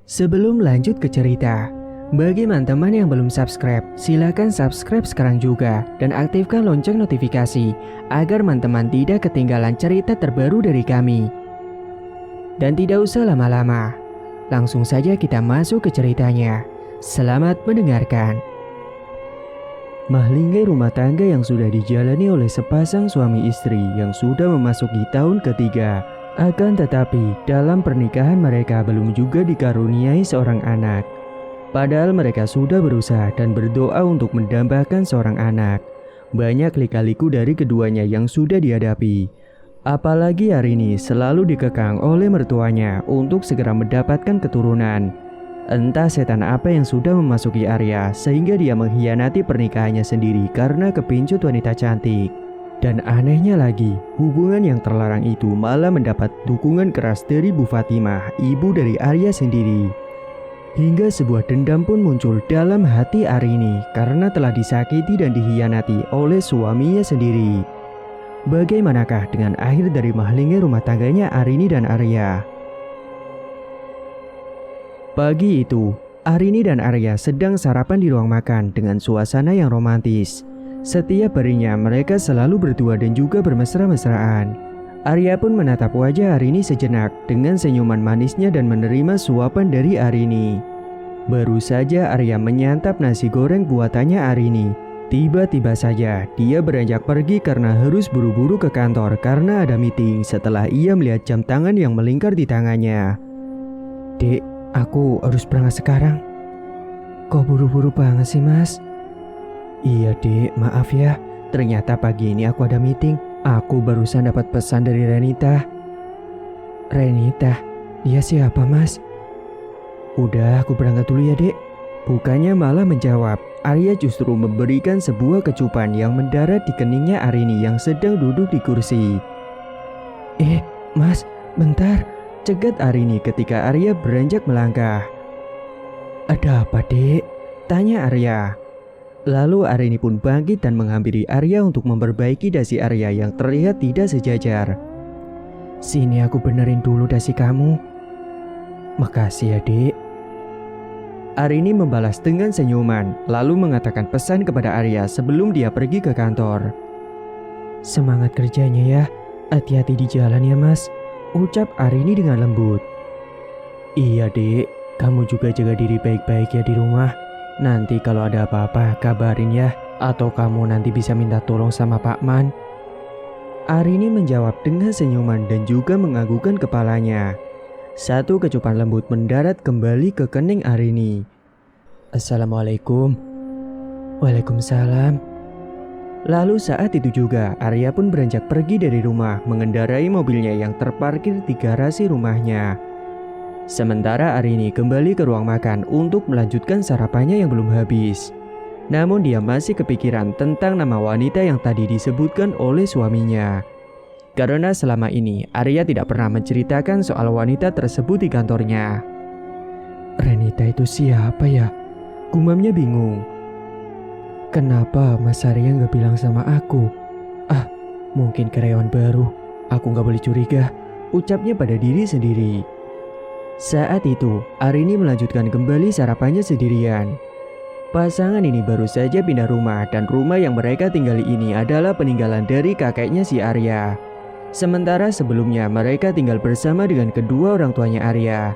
Sebelum lanjut ke cerita, bagi teman-teman yang belum subscribe, silakan subscribe sekarang juga dan aktifkan lonceng notifikasi agar teman-teman tidak ketinggalan cerita terbaru dari kami. Dan tidak usah lama-lama, langsung saja kita masuk ke ceritanya. Selamat mendengarkan. Mahlinggai rumah tangga yang sudah dijalani oleh sepasang suami istri yang sudah memasuki tahun ketiga. Akan tetapi, dalam pernikahan mereka belum juga dikaruniai seorang anak. Padahal mereka sudah berusaha dan berdoa untuk mendambakan seorang anak. Banyak lika-liku dari keduanya yang sudah dihadapi. Apalagi Arini selalu dikekang oleh mertuanya untuk segera mendapatkan keturunan. Entah setan apa yang sudah memasuki Arya sehingga dia mengkhianati pernikahannya sendiri karena kepincut wanita cantik. Dan anehnya lagi, hubungan yang terlarang itu malah mendapat dukungan keras dari Bu Fatimah, ibu dari Arya sendiri. Hingga sebuah dendam pun muncul dalam hati Arini karena telah disakiti dan dikhianati oleh suaminya sendiri. Bagaimanakah dengan akhir dari mahlinggai rumah tangganya Arini dan Arya? Pagi itu, Arini dan Arya sedang sarapan di ruang makan dengan suasana yang romantis. Setiap harinya mereka selalu berdua dan juga bermesra-mesraan. Arya pun menatap wajah Arini sejenak dengan senyuman manisnya dan menerima suapan dari Arini. Baru saja Arya menyantap nasi goreng buatannya Arini. Tiba-tiba saja dia beranjak pergi karena harus buru-buru ke kantor karena ada meeting setelah ia melihat jam tangan yang melingkar di tangannya. "Dek, aku harus berangkat sekarang." "Kok buru-buru banget sih, Mas?" "Iya dek, maaf ya. Ternyata pagi ini aku ada meeting. Aku barusan dapat pesan dari Renita." "Renita? Dia siapa, Mas?" "Udah, aku berangkat dulu ya dek." Bukannya malah menjawab, Arya justru memberikan sebuah kecupan yang mendarat di keningnya Arini yang sedang duduk di kursi. Mas, bentar," cegat Arini ketika Arya beranjak melangkah. "Ada apa dek?" tanya Arya. Lalu Arini pun bangkit dan menghampiri Arya untuk memperbaiki dasi Arya yang terlihat tidak sejajar. "Sini aku benerin dulu dasi kamu." "Makasih ya dek." Arini membalas dengan senyuman, lalu mengatakan pesan kepada Arya sebelum dia pergi ke kantor. "Semangat kerjanya ya, hati-hati di jalan ya mas," ucap Arini dengan lembut. "Iya dek, kamu juga jaga diri baik-baik ya di rumah. Nanti kalau ada apa-apa kabarin ya, atau kamu nanti bisa minta tolong sama Pak Man." Arini menjawab dengan senyuman dan juga menganggukkan kepalanya. Satu kecupan lembut mendarat kembali ke kening Arini. "Assalamualaikum." "Waalaikumsalam." Lalu saat itu juga Arya pun beranjak pergi dari rumah mengendarai mobilnya yang terparkir di garasi rumahnya. Sementara Arini kembali ke ruang makan untuk melanjutkan sarapannya yang belum habis. Namun dia masih kepikiran tentang nama wanita yang tadi disebutkan oleh suaminya. Karena selama ini Arya tidak pernah menceritakan soal wanita tersebut di kantornya. "Renita itu siapa ya?" gumamnya bingung. "Kenapa Mas Arya nggak bilang sama aku? Mungkin karyawan baru. Aku nggak boleh curiga," ucapnya pada diri sendiri. Saat itu, Arini melanjutkan kembali sarapannya sendirian. Pasangan ini baru saja pindah rumah dan rumah yang mereka tinggali ini adalah peninggalan dari kakeknya si Arya. Sementara sebelumnya mereka tinggal bersama dengan kedua orang tuanya Arya.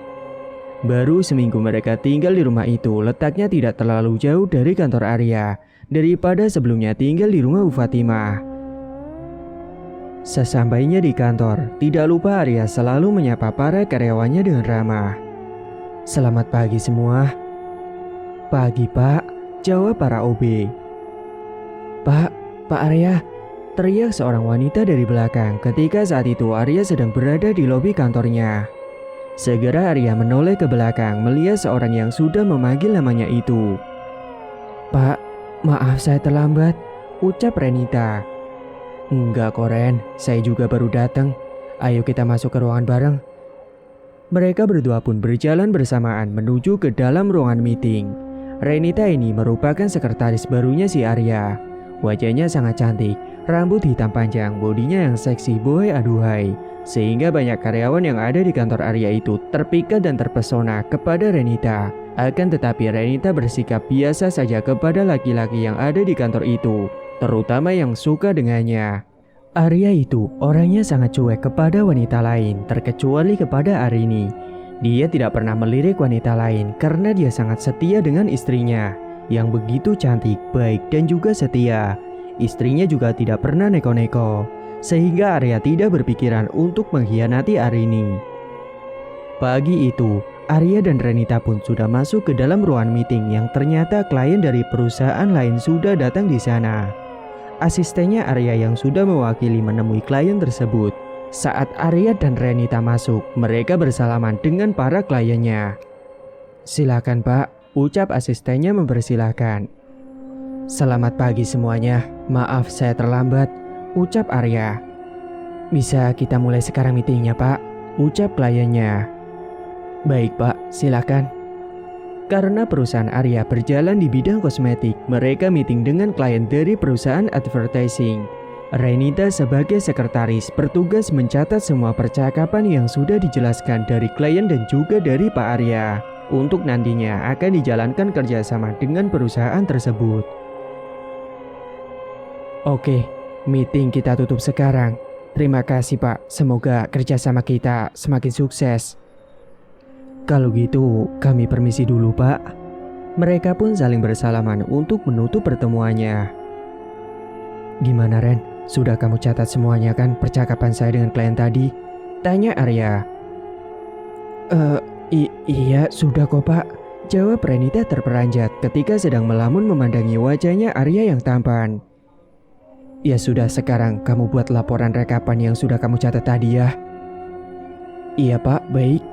Baru seminggu mereka tinggal di rumah itu, letaknya tidak terlalu jauh dari kantor Arya daripada sebelumnya tinggal di rumah Bu Fatimah. Sesampainya di kantor, tidak lupa Arya selalu menyapa para karyawannya dengan ramah. "Selamat pagi semua." "Pagi pak," jawab para OB. Pak Arya," teriak seorang wanita dari belakang ketika saat itu Arya sedang berada di lobi kantornya. Segera Arya menoleh ke belakang melihat seorang yang sudah memanggil namanya itu. "Pak, maaf saya terlambat," ucap Renita. "Enggak Koren, saya juga baru datang. Ayo kita masuk ke ruangan bareng." Mereka berdua pun berjalan bersamaan menuju ke dalam ruangan meeting. Renita ini merupakan sekretaris barunya si Arya. Wajahnya sangat cantik, rambut hitam panjang, bodinya yang seksi boy aduhai. Sehingga banyak karyawan yang ada di kantor Arya itu terpikat dan terpesona kepada Renita. Akan tetapi Renita bersikap biasa saja kepada laki-laki yang ada di kantor itu, terutama yang suka dengannya. Arya itu orangnya sangat cuek kepada wanita lain, terkecuali kepada Arini. Dia tidak pernah melirik wanita lain karena dia sangat setia dengan istrinya yang begitu cantik, baik dan juga setia. Istrinya juga tidak pernah neko-neko, sehingga Arya tidak berpikiran untuk mengkhianati Arini. Pagi itu, Arya dan Renita pun sudah masuk ke dalam ruangan meeting yang ternyata klien dari perusahaan lain sudah datang di sana. Asistennya Arya yang sudah mewakili menemui klien tersebut. Saat Arya dan Renita masuk, mereka bersalaman dengan para kliennya. "Silakan Pak," ucap asistennya mempersilahkan. "Selamat pagi semuanya, maaf saya terlambat," ucap Arya. "Bisa kita mulai sekarang meetingnya Pak," ucap kliennya. "Baik Pak, silakan." Karena perusahaan Arya berjalan di bidang kosmetik, mereka meeting dengan klien dari perusahaan advertising. Renita sebagai sekretaris bertugas mencatat semua percakapan yang sudah dijelaskan dari klien dan juga dari Pak Arya. Untuk nantinya akan dijalankan kerjasama dengan perusahaan tersebut. "Oke, meeting kita tutup sekarang. Terima kasih Pak, semoga kerjasama kita semakin sukses." "Kalau gitu, kami permisi dulu Pak." Mereka pun saling bersalaman untuk menutup pertemuannya. "Gimana Ren, sudah kamu catat semuanya kan percakapan saya dengan klien tadi?" tanya Arya. Iya sudah kok Pak," jawab Renita terperanjat ketika sedang melamun memandangi wajahnya Arya yang tampan. "Ya sudah, sekarang kamu buat laporan rekapan yang sudah kamu catat tadi ya." "Iya Pak, baik."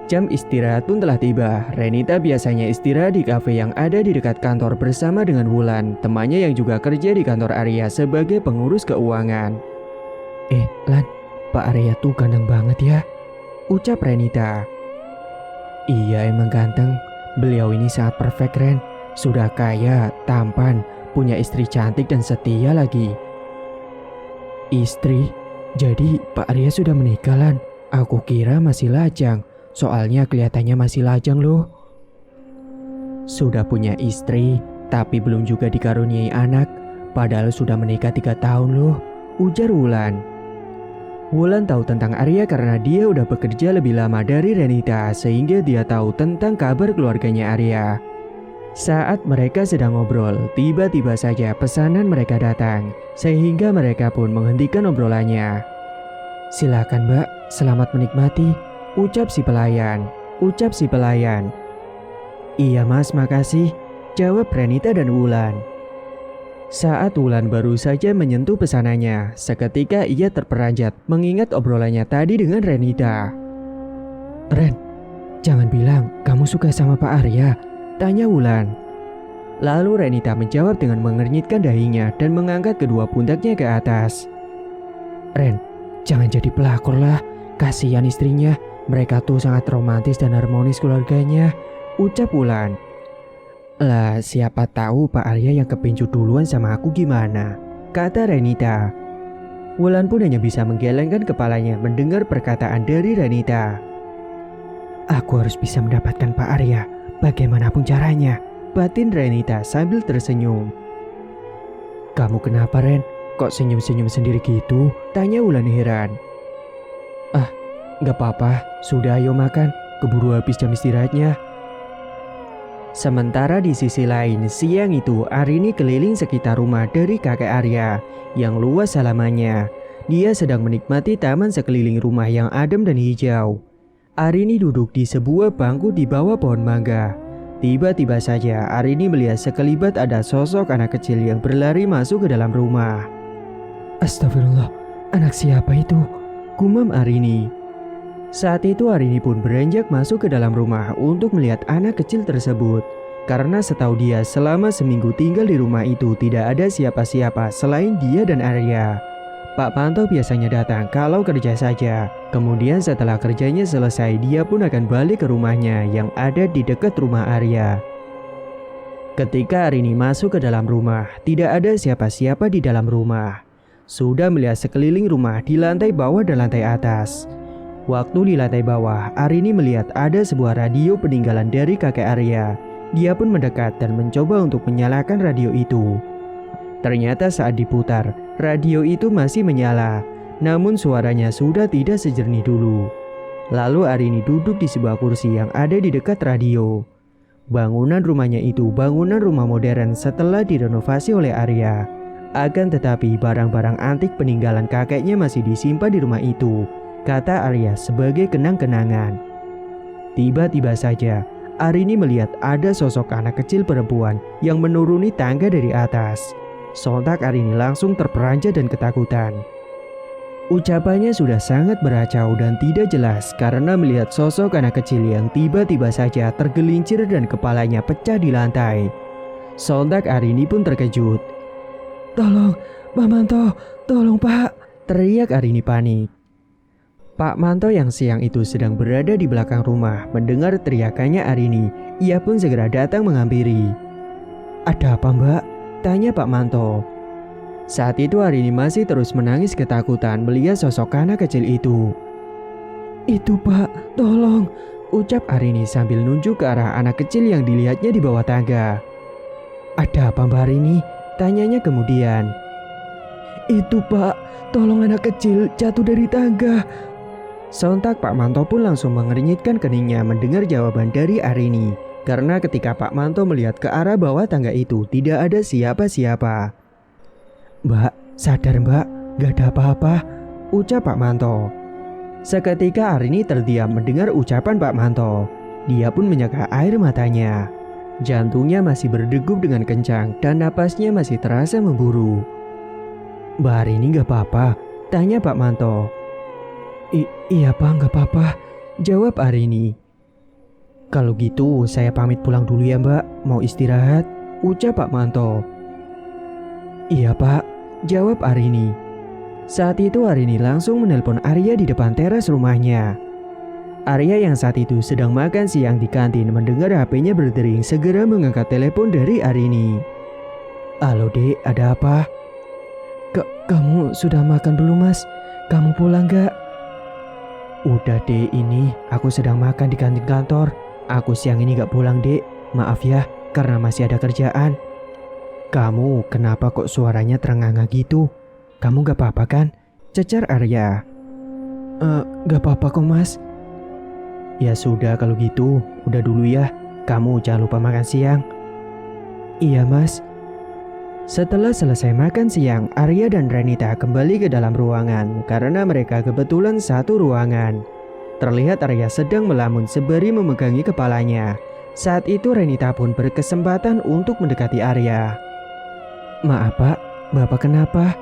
Jam istirahat pun telah tiba. Renita biasanya istirahat di kafe yang ada di dekat kantor bersama dengan Wulan, temannya yang juga kerja di kantor Arya sebagai pengurus keuangan. Lan, Pak Arya tuh ganteng banget ya," ucap Renita. "Iya emang ganteng, beliau ini sangat perfect Ren. Sudah kaya, tampan, punya istri cantik dan setia lagi." "Istri? Jadi Pak Arya sudah menikah Lan? Aku kira masih lajang. Soalnya kelihatannya masih lajang loh." "Sudah punya istri, tapi belum juga dikaruniai anak. Padahal sudah menikah 3 tahun loh," ujar Wulan. Wulan tahu tentang Arya karena dia udah bekerja lebih lama dari Renita, sehingga dia tahu tentang kabar keluarganya Arya. Saat mereka sedang ngobrol, tiba-tiba saja pesanan mereka datang, sehingga mereka pun menghentikan obrolannya. "Silakan Mbak, selamat menikmati," ucap si pelayan. "Iya Mas, makasih," jawab Renita dan Wulan. Saat Wulan baru saja menyentuh pesanannya, seketika ia terperanjat mengingat obrolannya tadi dengan Renita. "Ren, jangan bilang kamu suka sama Pak Arya," tanya Wulan. Lalu Renita menjawab dengan mengernyitkan dahinya dan mengangkat kedua pundaknya ke atas. "Ren, jangan jadi pelakor lah, kasihan istrinya. Mereka tuh sangat romantis dan harmonis keluarganya," ucap Wulan. "Lah siapa tahu Pak Arya yang kepincu duluan sama aku gimana?" kata Renita. Wulan pun hanya bisa menggelengkan kepalanya mendengar perkataan dari Renita. "Aku harus bisa mendapatkan Pak Arya, bagaimanapun caranya," batin Renita sambil tersenyum. "Kamu kenapa Ren? Kok senyum-senyum sendiri gitu?" tanya Wulan heran. Gak apa-apa, sudah ayo makan, keburu habis jam istirahatnya." Sementara di sisi lain, siang itu Arini keliling sekitar rumah dari kakek Arya yang luas halamannya. Dia sedang menikmati taman sekeliling rumah yang adem dan hijau. Arini duduk di sebuah bangku di bawah pohon mangga. Tiba-tiba saja Arini melihat sekelibat ada sosok anak kecil yang berlari masuk ke dalam rumah. "Astagfirullah, anak siapa itu?" gumam Arini. Saat itu Arini pun beranjak masuk ke dalam rumah untuk melihat anak kecil tersebut. Karena setahu dia selama seminggu tinggal di rumah itu tidak ada siapa-siapa selain dia dan Arya. Pak Panto biasanya datang kalau kerja saja. Kemudian setelah kerjanya selesai dia pun akan balik ke rumahnya yang ada di dekat rumah Arya. Ketika Arini masuk ke dalam rumah, tidak ada siapa-siapa di dalam rumah. Sudah melihat sekeliling rumah di lantai bawah dan lantai atas. Waktu di lantai bawah, Arini melihat ada sebuah radio peninggalan dari kakek Arya. Dia pun mendekat dan mencoba untuk menyalakan radio itu. Ternyata saat diputar, radio itu masih menyala. Namun suaranya sudah tidak sejernih dulu. Lalu Arini duduk di sebuah kursi yang ada di dekat radio. Bangunan rumahnya itu bangunan rumah modern setelah direnovasi oleh Arya. Akan tetapi barang-barang antik peninggalan kakeknya masih disimpan di rumah itu, kata Arya sebagai kenang-kenangan. Tiba-tiba saja Arini melihat ada sosok anak kecil perempuan yang menuruni tangga dari atas. Sontak Arini langsung terperanjat dan ketakutan. Ucapannya sudah sangat beracau dan tidak jelas karena melihat sosok anak kecil yang tiba-tiba saja tergelincir dan kepalanya pecah di lantai. Sontak Arini pun terkejut. "Tolong, Pak Manto, tolong Pak!" teriak Arini panik. Pak Manto yang siang itu sedang berada di belakang rumah mendengar teriakannya Arini. Ia pun segera datang menghampiri. "Ada apa Mbak?" tanya Pak Manto. Saat itu Arini masih terus menangis ketakutan melihat sosok anak kecil itu. "Itu Pak, tolong," ucap Arini sambil nunjuk ke arah anak kecil yang dilihatnya di bawah tangga. "Ada apa Mbak Arini?" tanyanya kemudian. "Itu Pak, tolong anak kecil jatuh dari tangga." Sontak Pak Manto pun langsung mengernyitkan keningnya mendengar jawaban dari Arini. Karena ketika Pak Manto melihat ke arah bawah tangga itu tidak ada siapa-siapa. "Mbak, sadar Mbak, gak ada apa-apa," ucap Pak Manto. Seketika Arini terdiam mendengar ucapan Pak Manto. Dia pun menyeka air matanya. Jantungnya masih berdegup dengan kencang dan napasnya masih terasa memburu. "Mbak Arini gak apa-apa?" tanya Pak Manto. Iya Pak, gak apa-apa," jawab Arini. "Kalau gitu saya pamit pulang dulu ya Mbak, mau istirahat," ucap Pak Manto. "Iya Pak," jawab Arini. Saat itu Arini langsung menelpon Arya di depan teras rumahnya. Arya yang saat itu sedang makan siang di kantin mendengar HP-nya berdering segera mengangkat telepon dari Arini. "Halo Dek, ada apa?" Kamu sudah makan belum Mas? Kamu pulang gak?" "Udah Dek, ini aku sedang makan di kantin kantor. Aku siang ini gak pulang Dek, maaf ya karena masih ada kerjaan." "Kamu kenapa kok suaranya terengah-engah gitu? Kamu gak apa-apa kan?" cecar Arya. Gak apa-apa kok Mas." "Ya sudah kalau gitu, udah dulu ya. Kamu jangan lupa makan siang." "Iya Mas." Setelah selesai makan siang, Arya dan Renita kembali ke dalam ruangan karena mereka kebetulan satu ruangan. Terlihat Arya sedang melamun sembari memegangi kepalanya. Saat itu Renita pun berkesempatan untuk mendekati Arya. "Maaf Pak, Bapak kenapa?"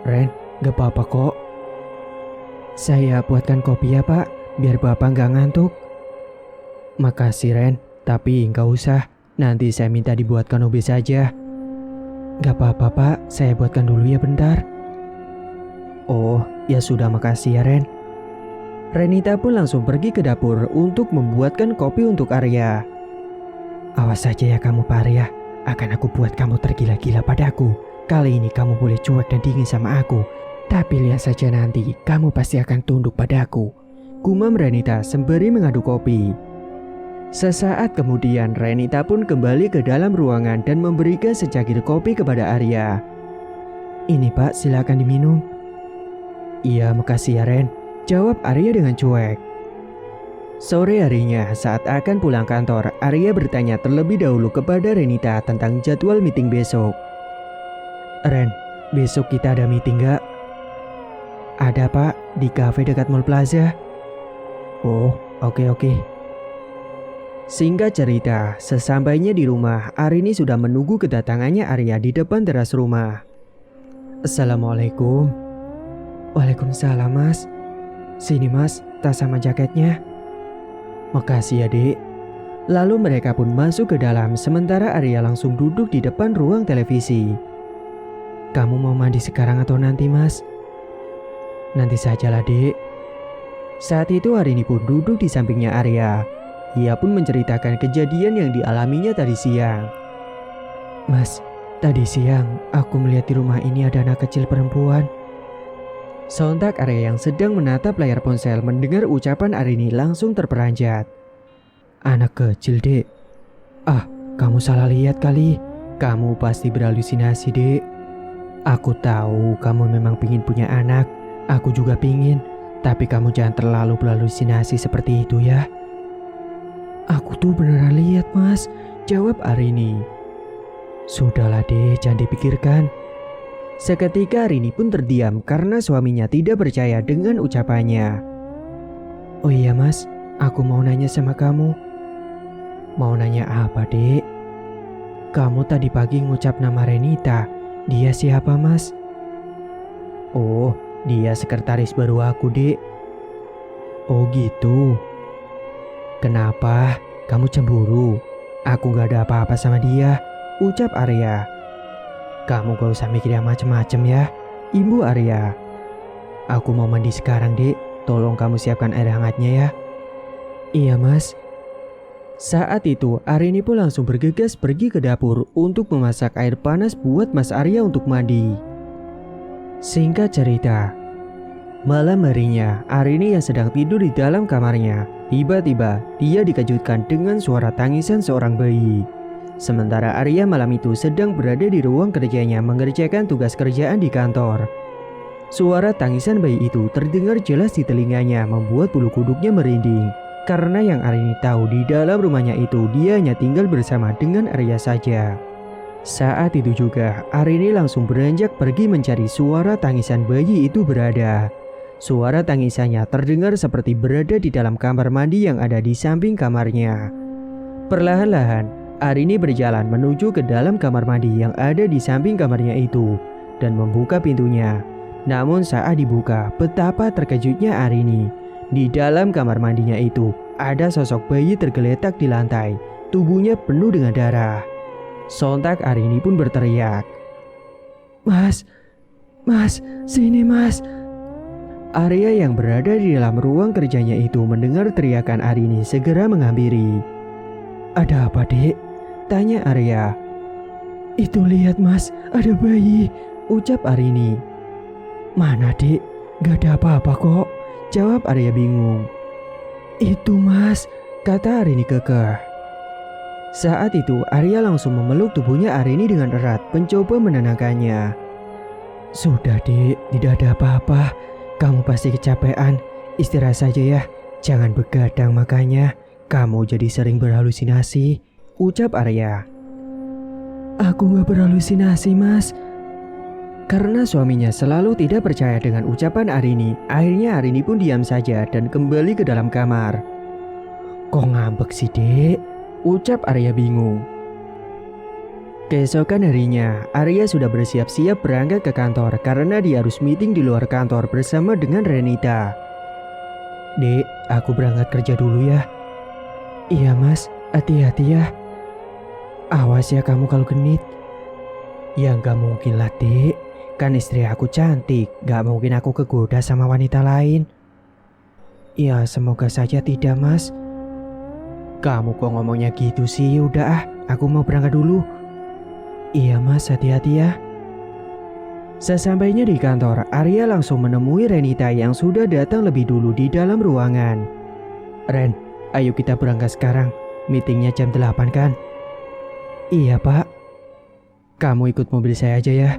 Ren, gak apa-apa kok. Saya buatkan kopi ya Pak, biar Bapak gak ngantuk." "Makasih Ren, tapi gak usah, nanti saya minta dibuatkan OB saja." "Gak apa-apa Pak, saya buatkan dulu ya bentar." "Oh, ya sudah makasih ya Ren." Renita pun langsung pergi ke dapur untuk membuatkan kopi untuk Arya. "Awas saja ya kamu Pak Arya, akan aku buat kamu tergila-gila padaku. Kali ini kamu boleh cuek dan dingin sama aku, tapi lihat saja nanti kamu pasti akan tunduk padaku," gumam Renita sembari mengaduk kopi. Sesaat kemudian Renita pun kembali ke dalam ruangan dan memberikan secangkir kopi kepada Arya. "Ini Pak, silakan diminum." "Iya makasih ya Ren," jawab Arya dengan cuek. Sore harinya saat akan pulang kantor, Arya bertanya terlebih dahulu kepada Renita tentang jadwal meeting besok. "Ren, besok kita ada meeting gak?" "Ada Pak, di cafe dekat Mall Plaza." "Oh, oke. Singkat cerita, sesampainya di rumah, Arini sudah menunggu kedatangannya Arya di depan teras rumah. "Assalamualaikum." "Waalaikumsalam Mas. Sini Mas, tas sama jaketnya." "Makasih ya Dek." Lalu mereka pun masuk ke dalam sementara Arya langsung duduk di depan ruang televisi. "Kamu mau mandi sekarang atau nanti Mas?" "Nanti sajalah Dek." Saat itu Arini pun duduk di sampingnya Arya. Ia pun menceritakan kejadian yang dialaminya tadi siang. Mas, tadi siang aku melihat di rumah ini ada anak kecil perempuan. Sontak Arya yang sedang menatap layar ponsel mendengar ucapan Arini langsung terperanjat. Anak kecil, Dek. Ah, kamu salah lihat kali. Kamu pasti berhalusinasi, Dek. Aku tahu kamu memang pingin punya anak. Aku juga pingin. Tapi kamu jangan terlalu berhalusinasi seperti itu ya. Aku tuh beneran lihat, Mas. Jawab Arini. Sudahlah, Dek, jangan dipikirkan. Seketika Arini pun terdiam karena suaminya tidak percaya dengan ucapannya. Oh iya mas, aku mau nanya sama kamu. Mau nanya apa, Dek? Kamu tadi pagi ngucap nama Renita. Dia siapa, Mas? Oh, dia sekretaris baru aku, Dek. Oh gitu. Kenapa? Kamu cemburu? Aku gak ada apa-apa sama dia, ucap Arya. Kamu gak usah mikir yang macem-macem ya, Ibu Arya. Aku mau mandi sekarang, Dek. Tolong kamu siapkan air hangatnya ya. Iya, Mas. Saat itu, Arini pun langsung bergegas pergi ke dapur untuk memasak air panas buat Mas Arya untuk mandi. Singkat cerita, malam harinya, Arini yang sedang tidur di dalam kamarnya, tiba-tiba dia dikejutkan dengan suara tangisan seorang bayi. Sementara Arya malam itu sedang berada di ruang kerjanya mengerjakan tugas kerjaan di kantor. Suara tangisan bayi itu terdengar jelas di telinganya membuat bulu kuduknya merinding. Karena yang Arini tahu di dalam rumahnya itu dia hanya tinggal bersama dengan Arya saja. Saat itu juga Arini langsung beranjak pergi mencari suara tangisan bayi itu berada. Suara tangisannya terdengar seperti berada di dalam kamar mandi yang ada di samping kamarnya. Perlahan-lahan Arini berjalan menuju ke dalam kamar mandi yang ada di samping kamarnya itu dan membuka pintunya. Namun saat dibuka, betapa terkejutnya Arini. Di dalam kamar mandinya itu ada sosok bayi tergeletak di lantai, tubuhnya penuh dengan darah. Sontak Arini pun berteriak, "Mas, Mas, sini Mas." Arya yang berada di dalam ruang kerjanya itu mendengar teriakan Arini segera menghampiri. "Ada apa, Dek?" tanya Arya. "Itu lihat Mas, ada bayi," ucap Arini. "Mana, Dek? Gak ada apa-apa kok," jawab Arya bingung. "Itu Mas," kata Arini kekeh. Saat itu Arya langsung memeluk tubuhnya Arini dengan erat, mencoba menenangkannya. "Sudah, Dek, tidak ada apa-apa. Kamu pasti kecapean. Istirahat saja ya. Jangan begadang makanya. Kamu jadi sering berhalusinasi," ucap Arya. "Aku gak berhalusinasi, Mas." Karena suaminya selalu tidak percaya dengan ucapan Arini, akhirnya Arini pun diam saja dan kembali ke dalam kamar. "Kok ngambek sih, Dek?" ucap Arya bingung. Keesokan harinya, Arya sudah bersiap-siap berangkat ke kantor karena dia harus meeting di luar kantor bersama dengan Renita. "Dek, aku berangkat kerja dulu ya." "Iya Mas, hati-hati ya." "Awas ya kamu kalau genit." "Ya gak mungkin lah, Dek. Kan istri aku cantik, gak mungkin aku kegoda sama wanita lain." "Ya semoga saja tidak Mas." "Kamu kok ngomongnya gitu sih? Udah ah, aku mau berangkat dulu." "Iya Mas, hati-hati ya." Sesampainya di kantor, Arya langsung menemui Renita yang sudah datang lebih dulu di dalam ruangan. "Ren, ayo kita berangkat sekarang. Meetingnya jam 8 kan?" "Iya Pak." "Kamu ikut mobil saya aja ya."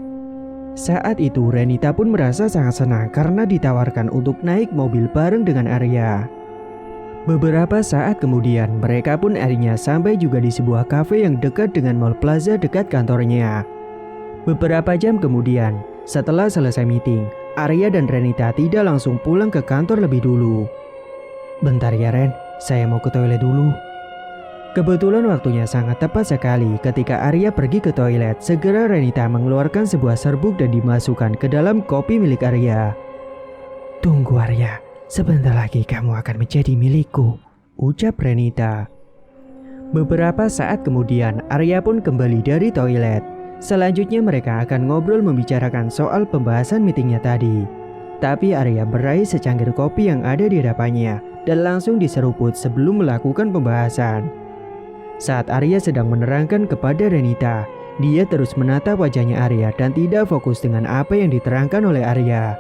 Saat itu Renita pun merasa sangat senang karena ditawarkan untuk naik mobil bareng dengan Arya. Beberapa saat kemudian mereka pun akhirnya sampai juga di sebuah kafe yang dekat dengan mall plaza dekat kantornya. Beberapa jam kemudian, setelah selesai meeting, Arya dan Renita tidak langsung pulang ke kantor lebih dulu. "Bentar ya Ren, saya mau ke toilet dulu." Kebetulan waktunya sangat tepat sekali ketika Arya pergi ke toilet. Segera Renita mengeluarkan sebuah serbuk dan dimasukkan ke dalam kopi milik Arya. "Tunggu Arya, sebentar lagi kamu akan menjadi milikku," ucap Renita. Beberapa saat kemudian Arya pun kembali dari toilet. Selanjutnya mereka akan ngobrol membicarakan soal pembahasan meetingnya tadi. Tapi Arya meraih secangkir kopi yang ada di hadapannya dan langsung diseruput sebelum melakukan pembahasan. Saat Arya sedang menerangkan kepada Renita, dia terus menatap wajahnya Arya dan tidak fokus dengan apa yang diterangkan oleh Arya.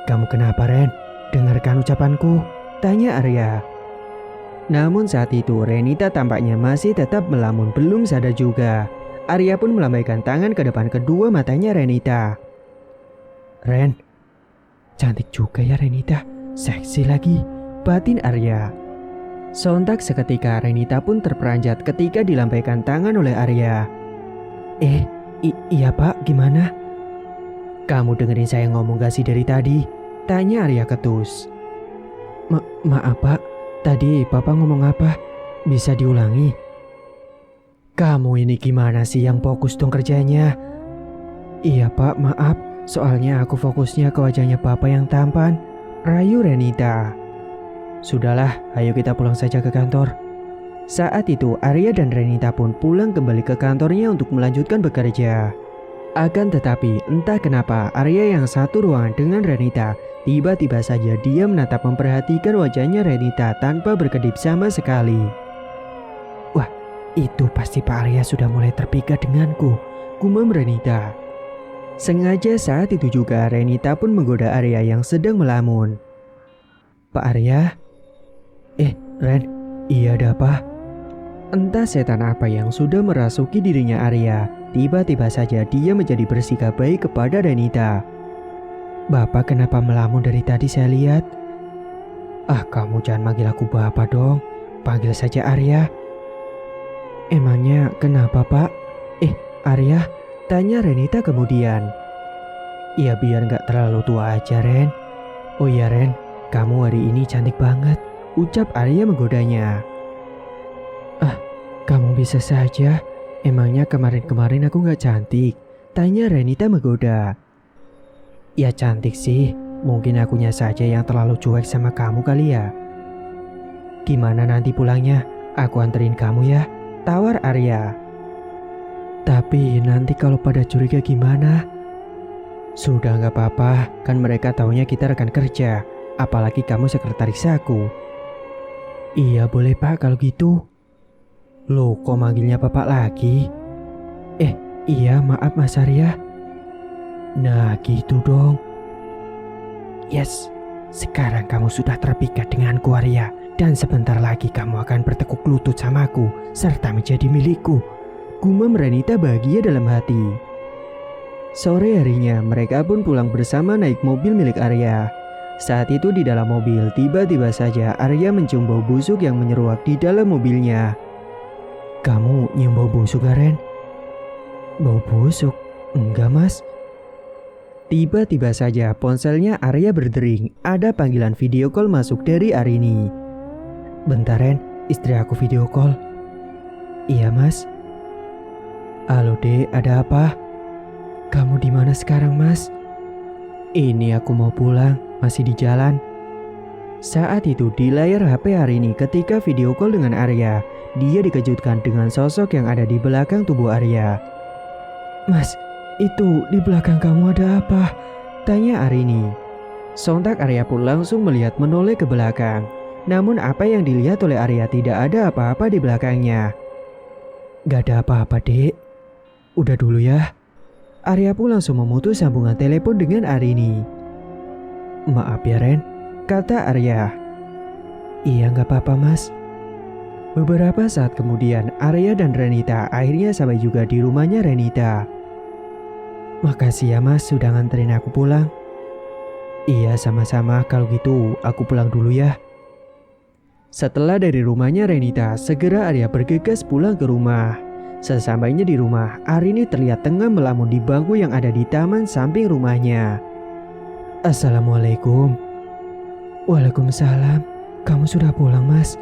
"Kamu kenapa, Ren? Dengarkan ucapanku," tanya Arya. Namun saat itu Renita tampaknya masih tetap melamun, belum sadar juga. Arya pun melambaikan tangan ke depan kedua matanya Renita. "Ren, cantik juga ya Renita, seksi lagi," batin Arya. Sontak seketika Renita pun terperanjat ketika dilambaikan tangan oleh Arya. Iya pak, gimana?" "Kamu dengerin saya ngomong gak sih dari tadi?" tanya Arya ketus. Maaf pak, tadi papa ngomong apa? Bisa diulangi?" "Kamu ini gimana sih, yang fokus dong kerjanya." "Iya pak, maaf, soalnya aku fokusnya ke wajahnya papa yang tampan," rayu Renita. "Sudahlah, ayo kita pulang saja ke kantor." Saat itu Arya dan Renita pun pulang kembali ke kantornya untuk melanjutkan bekerja. Akan tetapi entah kenapa Arya yang satu ruangan dengan Renita, tiba-tiba saja dia menatap memperhatikan wajahnya Renita tanpa berkedip sama sekali. "Wah, itu pasti Pak Arya sudah mulai terpikat denganku," gumam Renita. Sengaja saat itu juga Renita pun menggoda Arya yang sedang melamun. "Pak Arya?" Ren, iya ada apa?" Entah setan apa yang sudah merasuki dirinya Arya, tiba-tiba saja dia menjadi bersikap baik kepada Renita. "Bapak kenapa melamun dari tadi saya lihat?" "Ah, kamu jangan manggil aku bapak dong, panggil saja Arya." "Emangnya kenapa pak?" Arya, tanya Renita kemudian. "Ya biar gak terlalu tua aja Ren." "Oh iya Ren, kamu hari ini cantik banget," ucap Arya menggodanya. "Ah, kamu bisa saja. Emangnya kemarin-kemarin aku gak cantik?" tanya Renita menggoda. "Ya cantik sih, mungkin akunya saja yang terlalu cuek sama kamu kali ya." "Gimana nanti pulangnya? Aku anterin kamu ya," tawar Arya. "Tapi nanti kalau pada curiga gimana?" "Sudah gak apa-apa, kan mereka taunya kita rekan kerja, apalagi kamu sekretaris aku." "Iya boleh pak kalau gitu." "Loh, kok manggilnya bapak lagi?" Iya maaf Mas Arya." "Nah gitu dong." "Yes, sekarang kamu sudah terpikat denganku Arya, dan sebentar lagi kamu akan bertekuk lutut samaku serta menjadi milikku," gumam Renita bahagia dalam hati. Sore harinya mereka pun pulang bersama naik mobil milik Arya. Saat itu di dalam mobil tiba-tiba saja Arya mencium bau busuk yang menyeruak di dalam mobilnya. "Kamu nyium bau busuk Ren?" "Bau busuk? Enggak mas." Tiba-tiba saja ponselnya Arya berdering. Ada panggilan video call masuk dari Arini. "Bentar Ren, istri aku video call." "Iya mas." "Halo dek, ada apa?" "Kamu di mana sekarang mas?" "Ini aku mau pulang, masih di jalan." Saat itu di layar HP Arini ketika video call dengan Arya, dia dikejutkan dengan sosok yang ada di belakang tubuh Arya. "Mas, itu di belakang kamu ada apa?" tanya Arini. Sontak Arya pun langsung melihat menoleh ke belakang. Namun apa yang dilihat oleh Arya tidak ada apa-apa di belakangnya. "Gak ada apa-apa dek, udah dulu ya." Arya pun langsung memutus sambungan telepon dengan Arini. "Maaf ya Ren," kata Arya. "Iya gak apa-apa mas." Beberapa saat kemudian Arya dan Renita akhirnya sampai juga di rumahnya Renita. "Makasih ya mas sudah nganterin aku pulang." "Iya sama-sama, kalau gitu aku pulang dulu ya." Setelah dari rumahnya Renita, segera Arya bergegas pulang ke rumah. Sesampainya di rumah, Arini terlihat tengah melamun di bangku yang ada di taman samping rumahnya. "Assalamualaikum." "Waalaikumsalam, kamu sudah pulang mas?"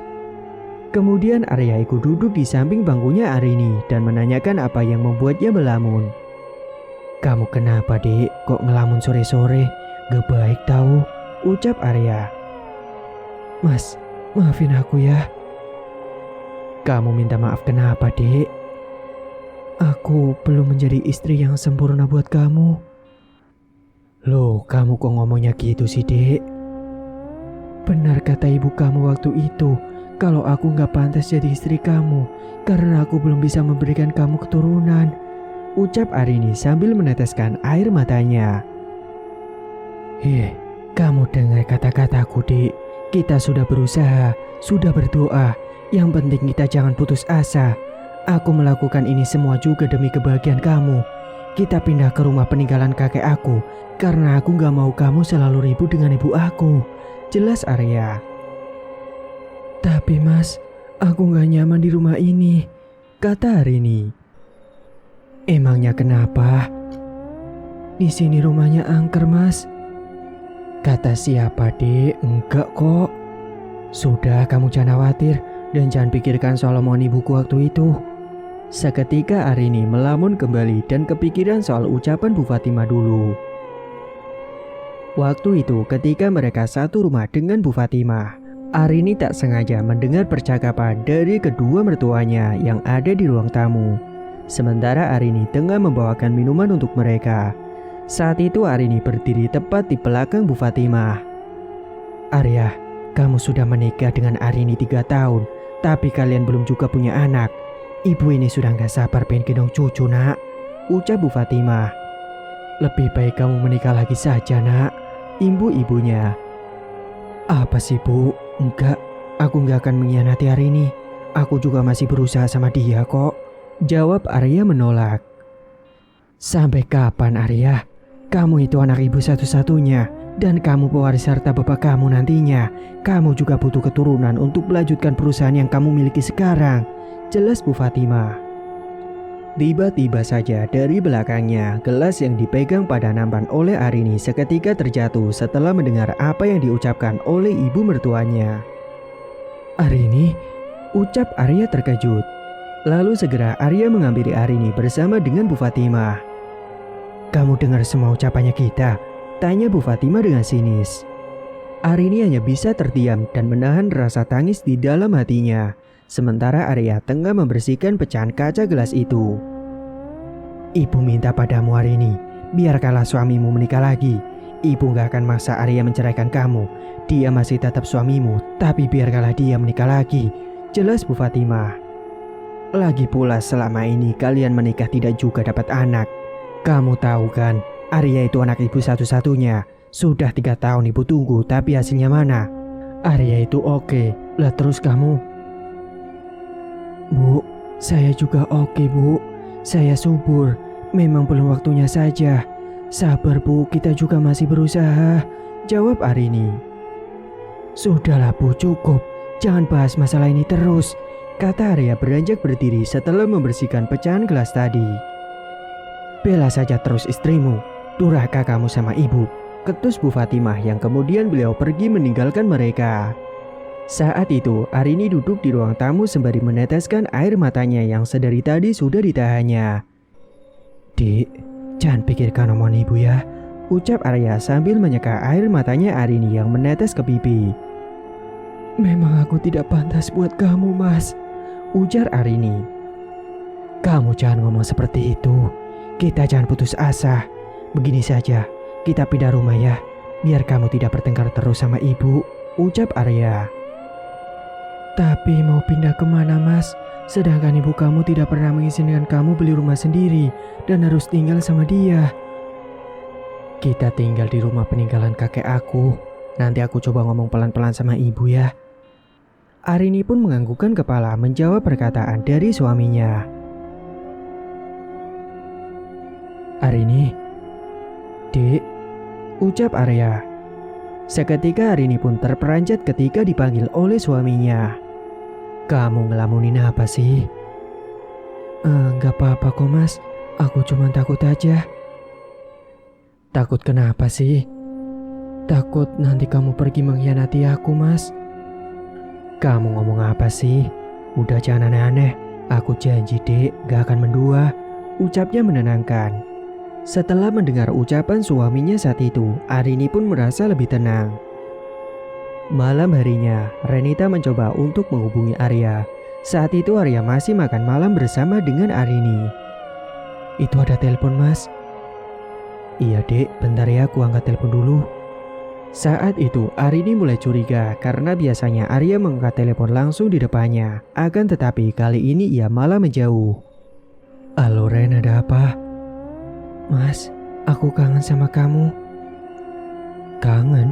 Kemudian Arya ikut duduk di samping bangkunya Arini dan menanyakan apa yang membuatnya melamun. "Kamu kenapa dek, kok ngelamun sore-sore? Gak baik tahu," ucap Arya. "Mas, maafin aku ya." "Kamu minta maaf kenapa dek?" "Aku belum menjadi istri yang sempurna buat kamu." "Loh, kamu kok ngomongnya gitu sih dek?" Benar kata ibu kamu waktu itu, kalau aku nggak pantas jadi istri kamu, karena aku belum bisa memberikan kamu keturunan. Ucap Arini sambil meneteskan air matanya. Kamu dengar kata-kataku, Dik. Kita sudah berusaha, sudah berdoa. Yang penting kita jangan putus asa. Aku melakukan ini semua juga demi kebahagiaan kamu. Kita pindah ke rumah peninggalan kakek aku, karena aku gak mau kamu selalu ribut dengan ibu aku. Jelas Arya. Tapi mas, aku gak nyaman di rumah ini, kata Arini. Emangnya kenapa? Di sini rumahnya angker mas. Kata siapa, Dek? Enggak kok. Sudah, kamu jangan khawatir dan jangan pikirkan soal omongan ibuku waktu itu. Seketika Arini melamun kembali dan kepikiran soal ucapan Bu Fatimah dulu. Waktu itu ketika mereka satu rumah dengan Bu Fatimah, Arini tak sengaja mendengar percakapan dari kedua mertuanya yang ada di ruang tamu. Sementara Arini tengah membawakan minuman untuk mereka. Saat itu Arini berdiri tepat di belakang Bu Fatimah. Arya, kamu sudah menikah dengan Arini 3 tahun, tapi kalian belum juga punya anak. Ibu ini sudah gak sabar pengen gendong cucu, nak, ucap Bu Fatimah. Lebih baik kamu menikah lagi saja, nak, imbu ibunya. Apa sih, Bu? Enggak, aku gak akan mengkhianati Arini. Aku juga masih berusaha sama dia kok, jawab Arya menolak. Sampai kapan, Arya? Kamu itu anak ibu satu-satunya, dan kamu pewaris harta bapak kamu nantinya. Kamu juga butuh keturunan untuk melanjutkan perusahaan yang kamu miliki sekarang, jelas Bu Fatimah. Tiba-tiba saja dari belakangnya, gelas yang dipegang pada nampan oleh Arini seketika terjatuh setelah mendengar apa yang diucapkan oleh ibu mertuanya. Arini, ucap Arya terkejut. Lalu segera Arya menghampiri Arini bersama dengan Bu Fatimah. Kamu dengar semua ucapannya kita? Tanya Bu Fatimah dengan sinis. Arini hanya bisa terdiam dan menahan rasa tangis di dalam hatinya. Sementara Arya tengah membersihkan pecahan kaca gelas itu. Ibu minta padamu Arini, biarkanlah suamimu menikah lagi. Ibu gak akan maksa Arya menceraikan kamu. Dia masih tetap suamimu, tapi biarkanlah dia menikah lagi, jelas Bu Fatimah. Lagi pula selama ini kalian menikah tidak juga dapat anak. Kamu tahu kan, Arya itu anak ibu satu-satunya. Sudah 3 tahun ibu tunggu, tapi hasilnya mana? Arya itu oke, lah terus kamu? Bu, saya juga oke, Bu. Saya subur, memang belum waktunya saja. Sabar Bu, kita juga masih berusaha, jawab Arini. Sudahlah Bu, cukup. Jangan bahas masalah ini terus, kata Arya beranjak berdiri setelah membersihkan pecahan gelas tadi. Bela saja terus istrimu, durhaka kamu sama ibu, ketus Bu Fatimah yang kemudian beliau pergi meninggalkan mereka. Saat itu Arini duduk di ruang tamu sembari meneteskan air matanya yang sedari tadi sudah ditahannya. Dik, jangan pikirkan omongan ibu ya, ucap Arya sambil menyeka air matanya Arini yang menetes ke pipi. Memang aku tidak pantas buat kamu, Mas, ujar Arini. Kamu jangan ngomong seperti itu. Kita jangan putus asa. Begini saja, kita pindah rumah ya, biar kamu tidak bertengkar terus sama ibu, ucap Arya. Tapi mau pindah kemana, Mas? Sedangkan ibu kamu tidak pernah mengizinkan kamu beli rumah sendiri dan harus tinggal sama dia. Kita tinggal di rumah peninggalan kakek aku. Nanti aku coba ngomong pelan-pelan sama ibu ya. Arini pun menganggukkan kepala menjawab perkataan dari suaminya. Arini, Dik, ucap Arya. Seketika Arini pun terperanjat ketika dipanggil oleh suaminya. Kamu ngelamunin apa sih? Gak apa-apa kok, Mas, aku cuma takut aja. Takut kenapa sih? Takut nanti kamu pergi mengkhianati aku, Mas. Kamu ngomong apa sih? Udah jangan aneh-aneh. Aku janji, Dek, gak akan mendua, ucapnya menenangkan. Setelah mendengar ucapan suaminya saat itu, Arini pun merasa lebih tenang. Malam harinya, Renita mencoba untuk menghubungi Arya. Saat itu Arya masih makan malam bersama dengan Arini. Itu ada telepon, Mas. Iya, Dek, bentar ya aku angkat telepon dulu. Saat itu Arini mulai curiga karena biasanya Arya mengangkat telepon langsung di depannya. Akan tetapi kali ini ia malah menjauh. Halo Ren, ada apa? Mas, aku kangen sama kamu. Kangen?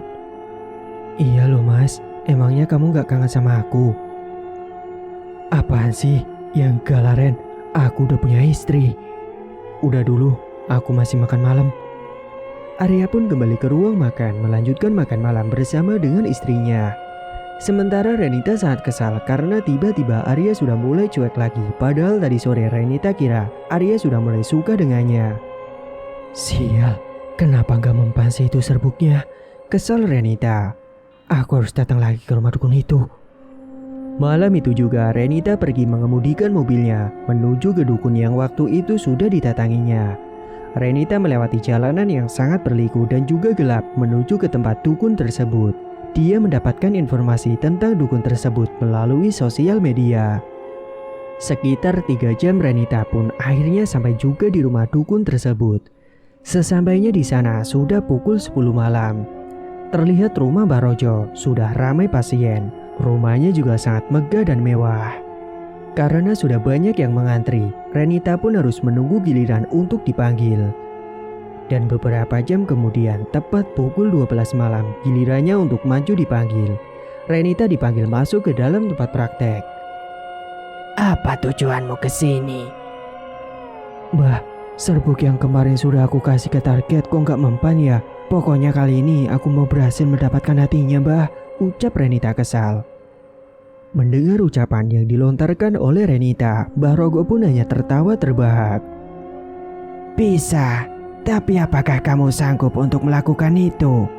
Iya loh mas, emangnya kamu gak kangen sama aku? Apaan sih? Ya enggak lah Ren, aku udah punya istri. Udah dulu, aku masih makan malam. Arya pun kembali ke ruang makan melanjutkan makan malam bersama dengan istrinya. Sementara Renita sangat kesal karena tiba-tiba Arya sudah mulai cuek lagi. Padahal tadi sore Renita kira Arya sudah mulai suka dengannya. Sial, kenapa gak mempan itu serbuknya? Kesal Renita. Aku harus datang lagi ke rumah dukun itu. Malam itu juga Renita pergi mengemudikan mobilnya menuju ke dukun yang waktu itu sudah didatanginya. Renita melewati jalanan yang sangat berliku dan juga gelap menuju ke tempat dukun tersebut. Dia mendapatkan informasi tentang dukun tersebut melalui sosial media. Sekitar 3 jam Renita pun akhirnya sampai juga di rumah dukun tersebut. Sesampainya di sana sudah pukul 10 malam. Terlihat rumah Mbak Rojo sudah ramai pasien. Rumahnya juga sangat megah dan mewah. Karena sudah banyak yang mengantri, Renita pun harus menunggu giliran untuk dipanggil. Dan beberapa jam kemudian, tepat pukul 12 malam, gilirannya untuk maju dipanggil. Renita dipanggil masuk ke dalam tempat praktek. Apa tujuanmu ke sini? Mbah, serbuk yang kemarin sudah aku kasih ke target kok nggak mempan ya? Pokoknya kali ini aku mau berhasil mendapatkan hatinya, Mbah, ucap Renita kesal. Mendengar ucapan yang dilontarkan oleh Renita, Mbah Rogo pun hanya tertawa terbahak. Bisa, tapi apakah kamu sanggup untuk melakukan itu?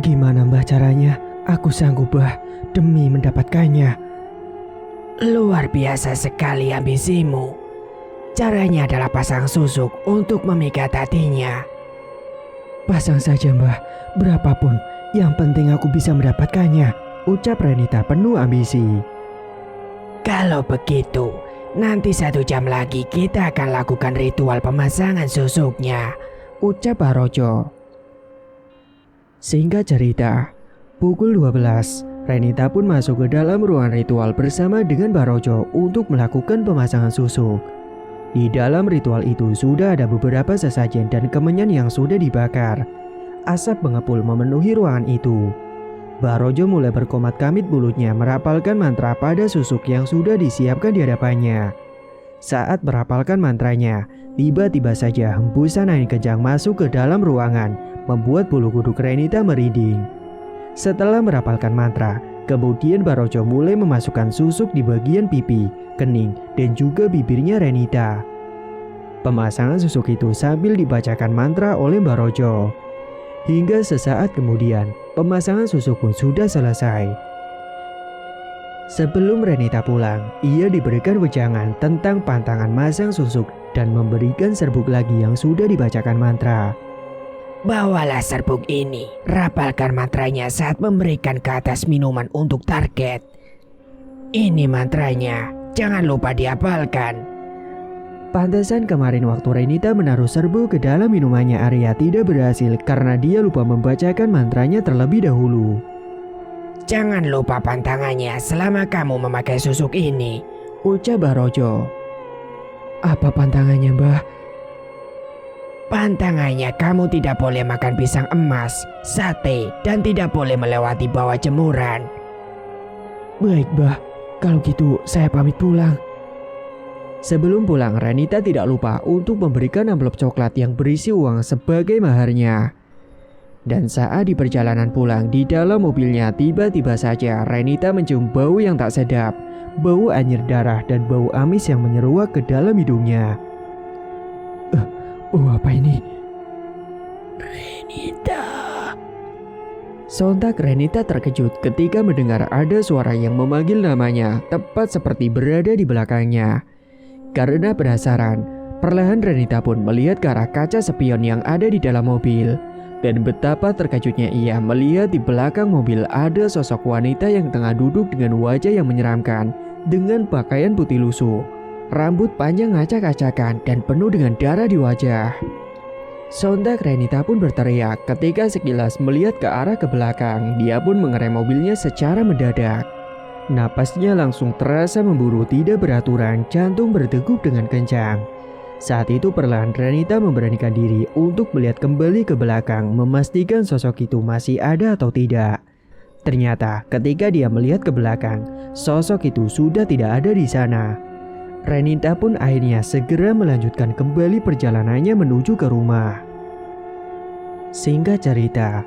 Gimana Mbah caranya? Aku sanggup Mbah, demi mendapatkannya. Luar biasa sekali ambisimu. Caranya adalah pasang susuk untuk memikat hatinya. Pasang saja Mbah, berapapun, yang penting aku bisa mendapatkannya, ucap Renita penuh ambisi. Kalau begitu, nanti 1 jam lagi kita akan lakukan ritual pemasangan susuknya, ucap Barojo. Singkat cerita, pukul 12, Renita pun masuk ke dalam ruangan ritual bersama dengan Barojo untuk melakukan pemasangan susuk. Di dalam ritual itu sudah ada beberapa sesajen dan kemenyan yang sudah dibakar. Asap mengepul memenuhi ruangan itu. Barojo mulai berkomat-kamit mulutnya merapalkan mantra pada susuk yang sudah disiapkan di hadapannya. Saat merapalkan mantranya, tiba-tiba saja hembusan angin kencang masuk ke dalam ruangan, membuat bulu kuduk Renita merinding. Setelah merapalkan mantra, kemudian Barojo mulai memasukkan susuk di bagian pipi, kening, dan juga bibirnya Renita. Pemasangan susuk itu sambil dibacakan mantra oleh Barojo. Hingga sesaat kemudian, pemasangan susuk pun sudah selesai. Sebelum Renita pulang, ia diberikan wejangan tentang pantangan masang susuk dan memberikan serbuk lagi yang sudah dibacakan mantra. Bawalah serbuk ini, rapalkan mantranya saat memberikan ke atas minuman untuk target. Ini mantranya, jangan lupa dihafalkan. Pantesan kemarin waktu Renita menaruh serbuk ke dalam minumannya Arya tidak berhasil karena dia lupa membacakan mantranya terlebih dahulu. Jangan lupa pantangannya selama kamu memakai susuk ini, ucap Barojo. Apa pantangannya, Mbah? Pantangannya kamu tidak boleh makan pisang emas, sate, dan tidak boleh melewati bawah jemuran. Baik, Mbah. Kalau gitu saya pamit pulang. Sebelum pulang, Renita tidak lupa untuk memberikan amplop coklat yang berisi uang sebagai maharnya. Dan saat di perjalanan pulang, di dalam mobilnya tiba-tiba saja Renita mencium bau yang tak sedap. Bau anyir darah dan bau amis yang menyeruak ke dalam hidungnya. Bau apa ini? Renita. Sontak Renita terkejut ketika mendengar ada suara yang memanggil namanya, tepat seperti berada di belakangnya. Karena penasaran, perlahan Renita pun melihat ke arah kaca spion yang ada di dalam mobil. Dan betapa terkejutnya ia melihat di belakang mobil ada sosok wanita yang tengah duduk dengan wajah yang menyeramkan, dengan pakaian putih lusuh, rambut panjang acak-acakan dan penuh dengan darah di wajah. Sontak Renita pun berteriak ketika sekilas melihat ke arah ke belakang. Dia pun mengerem mobilnya secara mendadak. Napasnya langsung terasa memburu tidak beraturan, jantung berdegup dengan kencang. Saat itu perlahan Renita memberanikan diri untuk melihat kembali ke belakang, memastikan sosok itu masih ada atau tidak. Ternyata ketika dia melihat ke belakang, sosok itu sudah tidak ada di sana. Renita pun akhirnya segera melanjutkan kembali perjalanannya menuju ke rumah. Singkat cerita,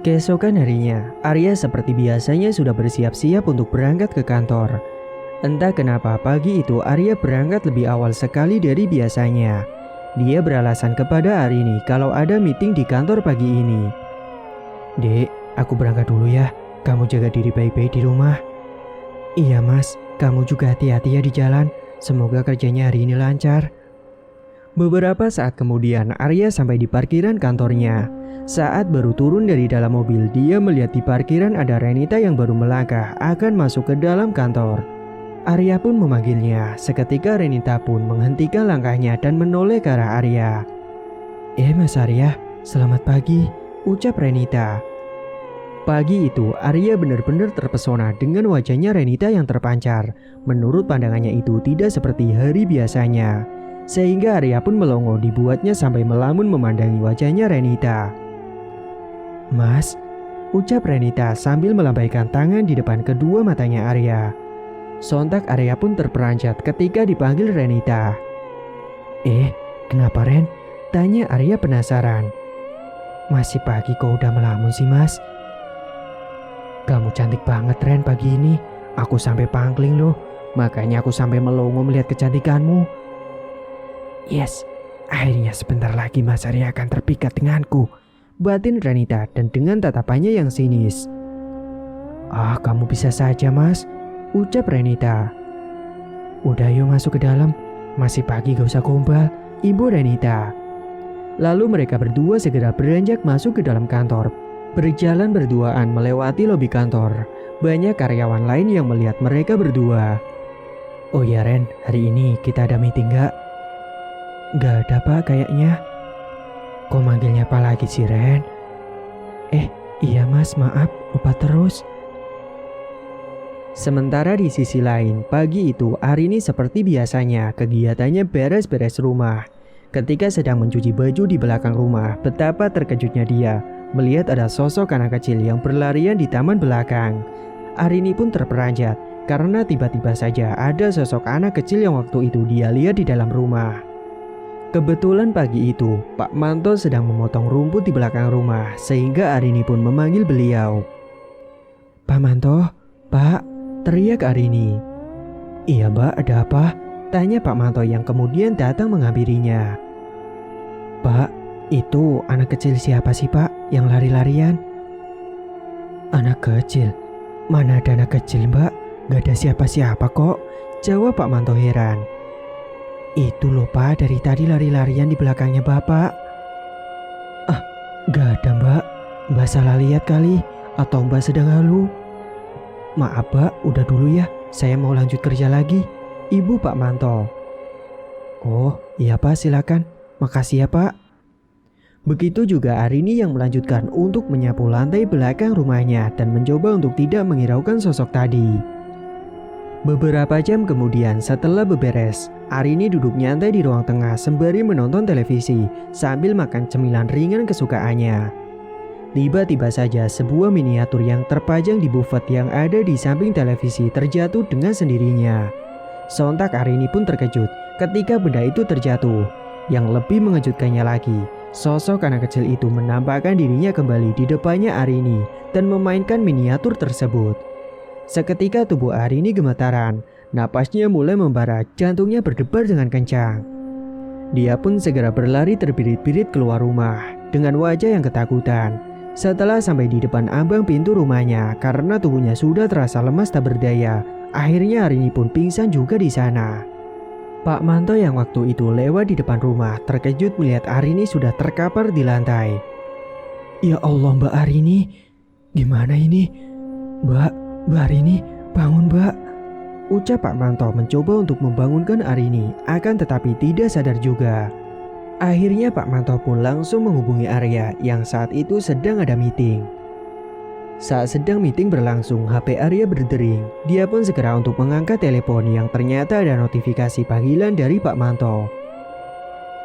keesokan harinya, Arya seperti biasanya sudah bersiap-siap untuk berangkat ke kantor. Entah kenapa pagi itu Arya berangkat lebih awal sekali dari biasanya. Dia beralasan kepada Arini kalau ada meeting di kantor pagi ini. "Dek, aku berangkat dulu ya. Kamu jaga diri baik-baik di rumah." "Iya mas, kamu juga hati-hati ya di jalan. Semoga kerjanya hari ini lancar." Beberapa saat kemudian Arya sampai di parkiran kantornya. Saat baru turun dari dalam mobil, dia melihat di parkiran ada Renita yang baru melangkah akan masuk ke dalam kantor. Arya pun memanggilnya. Seketika Renita pun menghentikan langkahnya dan menoleh ke arah Arya. Mas Arya, selamat pagi," ucap Renita. Pagi itu Arya benar-benar terpesona dengan wajahnya Renita yang terpancar. Menurut pandangannya itu tidak seperti hari biasanya. Sehingga Arya pun melongo dibuatnya sampai melamun memandangi wajahnya Renita. "Mas," ucap Renita sambil melambaikan tangan di depan kedua matanya Arya. Sontak Arya pun terperanjat ketika dipanggil Renita. Kenapa Ren?" tanya Arya penasaran. "Masih pagi kok udah melamun sih mas?" "Kamu cantik banget Ren pagi ini. Aku sampai pangkling loh. Makanya aku sampai melongo melihat kecantikanmu." "Yes, akhirnya sebentar lagi Mas Arya akan terpikat denganku," batin Renita dan dengan tatapannya yang sinis. Kamu bisa saja mas," ucap Renita. "Udah yuk masuk ke dalam. Masih pagi gak usah gombal," ibu Renita. Lalu mereka berdua segera beranjak masuk ke dalam kantor. Berjalan berduaan melewati lobi kantor. Banyak karyawan lain yang melihat mereka berdua. "Oh ya Ren, hari ini kita ada meeting gak?" "Gak ada pak kayaknya." "Kok manggilnya apa lagi sih Ren?" Iya mas, maaf, lupa terus." Sementara di sisi lain, pagi itu Arini seperti biasanya kegiatannya beres-beres rumah. Ketika sedang mencuci baju di belakang rumah, betapa terkejutnya dia melihat ada sosok anak kecil yang berlarian di taman belakang. Arini pun terperanjat karena tiba-tiba saja ada sosok anak kecil yang waktu itu dia lihat di dalam rumah. Kebetulan pagi itu, Pak Manto sedang memotong rumput di belakang rumah sehingga Arini pun memanggil beliau. "Pak Manto, Pak," teriak Arini. "Iya Mbak, ada apa?" tanya Pak Manto yang kemudian datang menghampirinya. "Pak, itu anak kecil siapa sih Pak yang lari-larian?" "Anak kecil? Mana ada anak kecil Mbak? Gak ada siapa-siapa kok," jawab Pak Manto heran. "Itu loh Pak, dari tadi lari-larian di belakangnya Bapak." Gak ada Mbak. Mbak salah lihat kali, atau Mbak sedang halu." "Maaf Mbak, udah dulu ya, saya mau lanjut kerja lagi," ibu Pak Manto. "Oh iya Pak, silakan. Makasih ya Pak." Begitu juga Arini yang melanjutkan untuk menyapu lantai belakang rumahnya dan mencoba untuk tidak menghiraukan sosok tadi. Beberapa jam kemudian setelah beberes, Arini duduk nyantai di ruang tengah sembari menonton televisi sambil makan cemilan ringan kesukaannya. Tiba-tiba saja sebuah miniatur yang terpajang di buffet yang ada di samping televisi terjatuh dengan sendirinya. Sontak Arini pun terkejut ketika benda itu terjatuh. Yang lebih mengejutkannya lagi, sosok anak kecil itu menampakkan dirinya kembali di depannya Arini dan memainkan miniatur tersebut. Seketika tubuh Arini gemetaran, napasnya mulai membara, jantungnya berdebar dengan kencang. Dia pun segera berlari terbirit-birit keluar rumah dengan wajah yang ketakutan. Setelah sampai di depan ambang pintu rumahnya karena tubuhnya sudah terasa lemas tak berdaya, akhirnya Arini pun pingsan juga di sana. Pak Manto yang waktu itu lewat di depan rumah terkejut melihat Arini sudah terkapar di lantai. "Ya Allah Mbak Arini, gimana ini? Mbak Arini, bangun Mbak," ucap Pak Manto mencoba untuk membangunkan Arini, akan tetapi tidak sadar juga. Akhirnya Pak Manto pun langsung menghubungi Arya yang saat itu sedang ada meeting. Saat sedang meeting berlangsung, HP Arya berdering. Dia pun segera untuk mengangkat telepon yang ternyata ada notifikasi panggilan dari Pak Manto.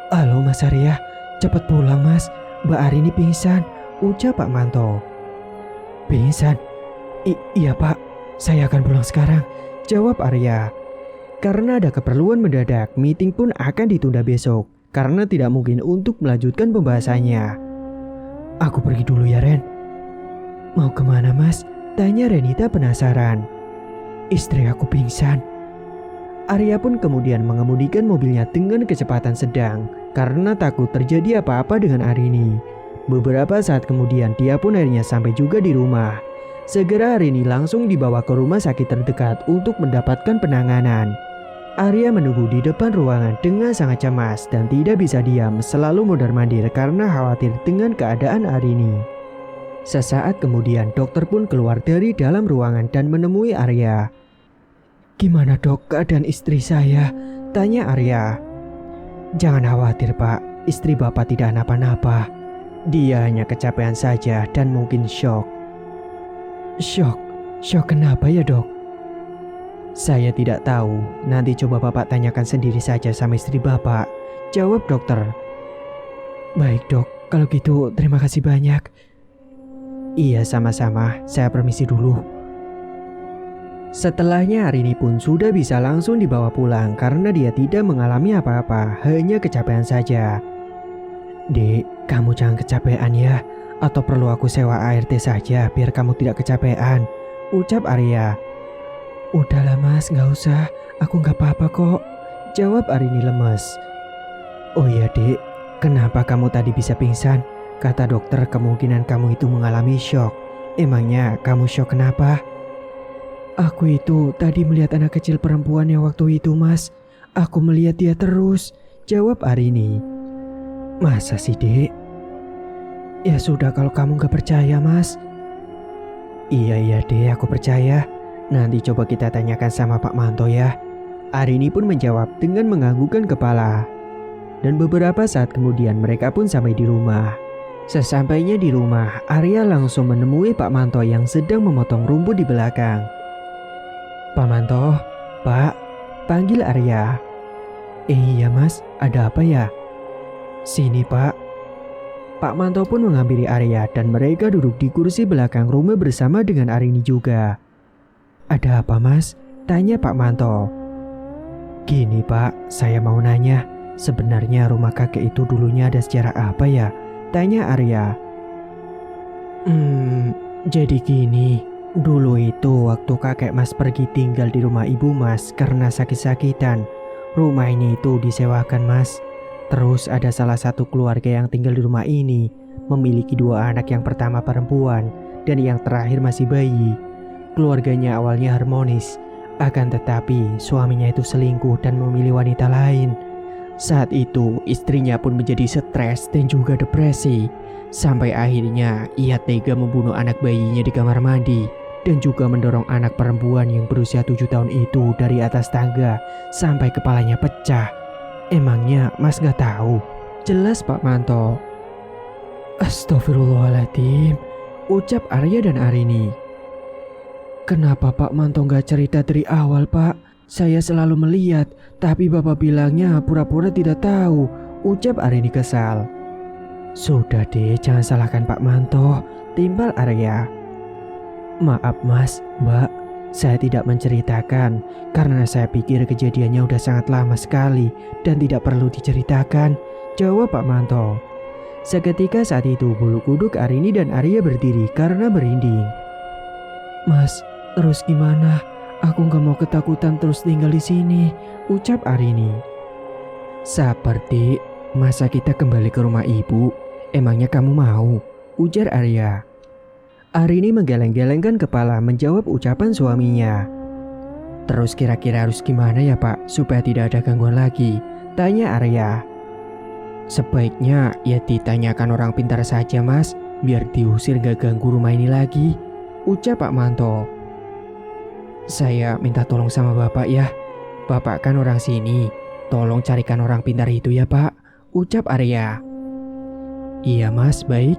"Halo Mas Arya, cepat pulang Mas, Mbak Arini pingsan," ucap Pak Manto. "Pingsan? Iya Pak, saya akan pulang sekarang," jawab Arya. Karena ada keperluan mendadak, meeting pun akan ditunda besok karena tidak mungkin untuk melanjutkan pembahasannya. "Aku pergi dulu ya Ren." "Mau kemana Mas?" tanya Renita penasaran. "Istri aku pingsan." Arya pun kemudian mengemudikan mobilnya dengan kecepatan sedang karena takut terjadi apa-apa dengan Arini. Beberapa saat kemudian dia pun akhirnya sampai juga di rumah. Segera Arini langsung dibawa ke rumah sakit terdekat untuk mendapatkan penanganan. Arya menunggu di depan ruangan dengan sangat cemas dan tidak bisa diam, selalu mondar-mandir karena khawatir dengan keadaan Arini. Sesaat kemudian dokter pun keluar dari dalam ruangan dan menemui Arya. "Gimana dok keadaan istri saya?" tanya Arya. "Jangan khawatir Pak, istri Bapak tidak kenapa-napa. Dia hanya kecapean saja dan mungkin shock." "Shock? Shock kenapa ya dok?" "Saya tidak tahu, nanti coba Bapak tanyakan sendiri saja sama istri Bapak," jawab dokter. "Baik dok, kalau gitu terima kasih banyak." "Iya sama-sama, saya permisi dulu." Setelahnya Arini pun sudah bisa langsung dibawa pulang karena dia tidak mengalami apa-apa, hanya kecapean saja. "Dek, kamu jangan kecapean ya, atau perlu aku sewa ART saja biar kamu tidak kecapean," ucap Arya. "Udahlah mas, gak usah, aku gak apa-apa kok," jawab Arini lemes. "Oh iya dek, kenapa kamu tadi bisa pingsan? Kata dokter kemungkinan kamu itu mengalami shock. Emangnya kamu shock kenapa?" "Aku itu tadi melihat anak kecil perempuan yang waktu itu mas. Aku melihat dia terus," jawab Arini. "Masa sih dek?" "Ya sudah kalau kamu gak percaya mas." Iya dek, aku percaya. Nanti coba kita tanyakan sama Pak Manto ya." Arini pun menjawab dengan menganggukkan kepala. Dan beberapa saat kemudian mereka pun sampai di rumah. Sesampainya di rumah, Arya langsung menemui Pak Manto yang sedang memotong rumput di belakang. "Pak Manto, Pak," panggil Arya. Iya mas, ada apa ya?" "Sini Pak." Pak Manto pun menghampiri Arya dan mereka duduk di kursi belakang rumah bersama dengan Arini juga. "Ada apa mas?" tanya Pak Manto. "Gini Pak, saya mau nanya, sebenarnya rumah kakek itu dulunya ada sejarah apa ya?" tanya Arya. Jadi gini, dulu itu waktu kakek mas pergi tinggal di rumah ibu mas karena sakit-sakitan. Rumah ini itu disewakan mas. Terus ada salah satu keluarga yang tinggal di rumah ini, memiliki 2 anak, yang pertama perempuan dan yang terakhir masih bayi. Keluarganya awalnya harmonis, akan tetapi suaminya itu selingkuh dan memilih wanita lain. Saat itu istrinya pun menjadi stres dan juga depresi. Sampai akhirnya ia tega membunuh anak bayinya di kamar mandi dan juga mendorong anak perempuan yang berusia 7 tahun itu dari atas tangga sampai kepalanya pecah. Emangnya mas gak tahu? Jelas Pak Manto. "Astagfirullahaladzim," ucap Arya dan Arini. "Kenapa Pak Manto gak cerita dari awal Pak? Saya selalu melihat, tapi Bapak bilangnya pura-pura tidak tahu," ucap Arini kesal. "Sudah deh, jangan salahkan Pak Manto," timpal Arya. "Maaf mas, mbak, saya tidak menceritakan karena saya pikir kejadiannya udah sangat lama sekali dan tidak perlu diceritakan," jawab Pak Manto. Seketika saat itu bulu kuduk Arini dan Arya berdiri karena merinding. "Mas, terus gimana? Aku gak mau ketakutan terus tinggal di sini," ucap Arini. "Sabar dik, masa kita kembali ke rumah ibu? Emangnya kamu mau?" ujar Arya. Arini menggeleng-gelengkan kepala menjawab ucapan suaminya. "Terus kira-kira harus gimana ya Pak supaya tidak ada gangguan lagi?" tanya Arya. "Sebaiknya ya ditanyakan orang pintar saja mas, biar diusir gak ganggu rumah ini lagi," ucap Pak Manto. "Saya minta tolong sama Bapak ya. Bapak kan orang sini. Tolong carikan orang pintar itu ya Pak," ucap Arya. Iya mas, baik.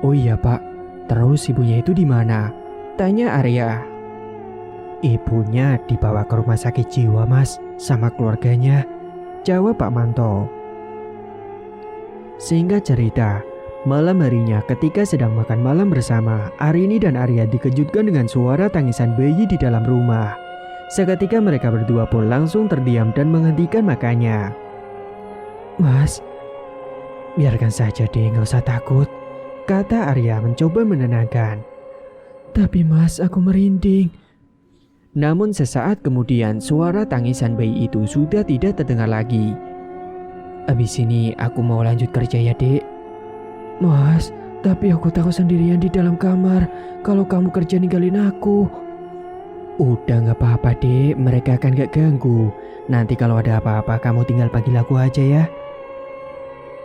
Oh iya pak, terus ibunya itu di mana? Tanya Arya. Ibunya dibawa ke rumah sakit jiwa mas, sama keluarganya, jawab Pak Manto. Singkat cerita, malam harinya ketika sedang makan malam bersama, Arini dan Arya dikejutkan dengan suara tangisan bayi di dalam rumah. Seketika mereka berdua pun langsung terdiam dan menghentikan makannya. Mas, biarkan saja deh, gak usah takut, kata Arya mencoba menenangkan. Tapi mas, aku merinding. Namun sesaat kemudian suara tangisan bayi itu sudah tidak terdengar lagi. Abis ini aku mau lanjut kerja ya dek. Mas, tapi aku takut sendirian di dalam kamar. Kalau kamu kerja ninggalin aku. Udah gak apa-apa dek, mereka akan gak ganggu. Nanti kalau ada apa-apa kamu tinggal panggil aku aja ya.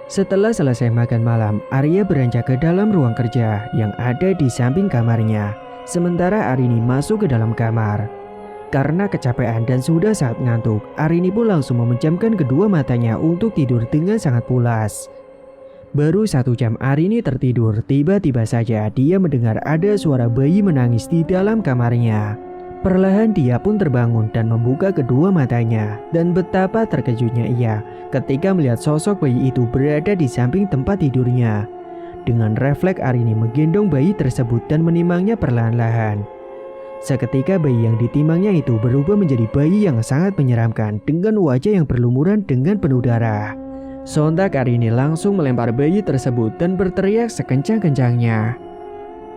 Setelah selesai makan malam, Arya beranjak ke dalam ruang kerja yang ada di samping kamarnya. Sementara Arini masuk ke dalam kamar. Karena kecapean dan sudah sangat ngantuk, Arini pun langsung memejamkan kedua matanya untuk tidur dengan sangat pulas. Baru 1 jam Arini tertidur, tiba-tiba saja dia mendengar ada suara bayi menangis di dalam kamarnya. Perlahan dia pun terbangun dan membuka kedua matanya. Dan betapa terkejutnya ia ketika melihat sosok bayi itu berada di samping tempat tidurnya. Dengan refleks Arini menggendong bayi tersebut dan menimangnya perlahan-lahan. Seketika bayi yang ditimangnya itu berubah menjadi bayi yang sangat menyeramkan dengan wajah yang berlumuran dengan penuh darah. Sontak Arini langsung melempar bayi tersebut dan berteriak sekencang-kencangnya.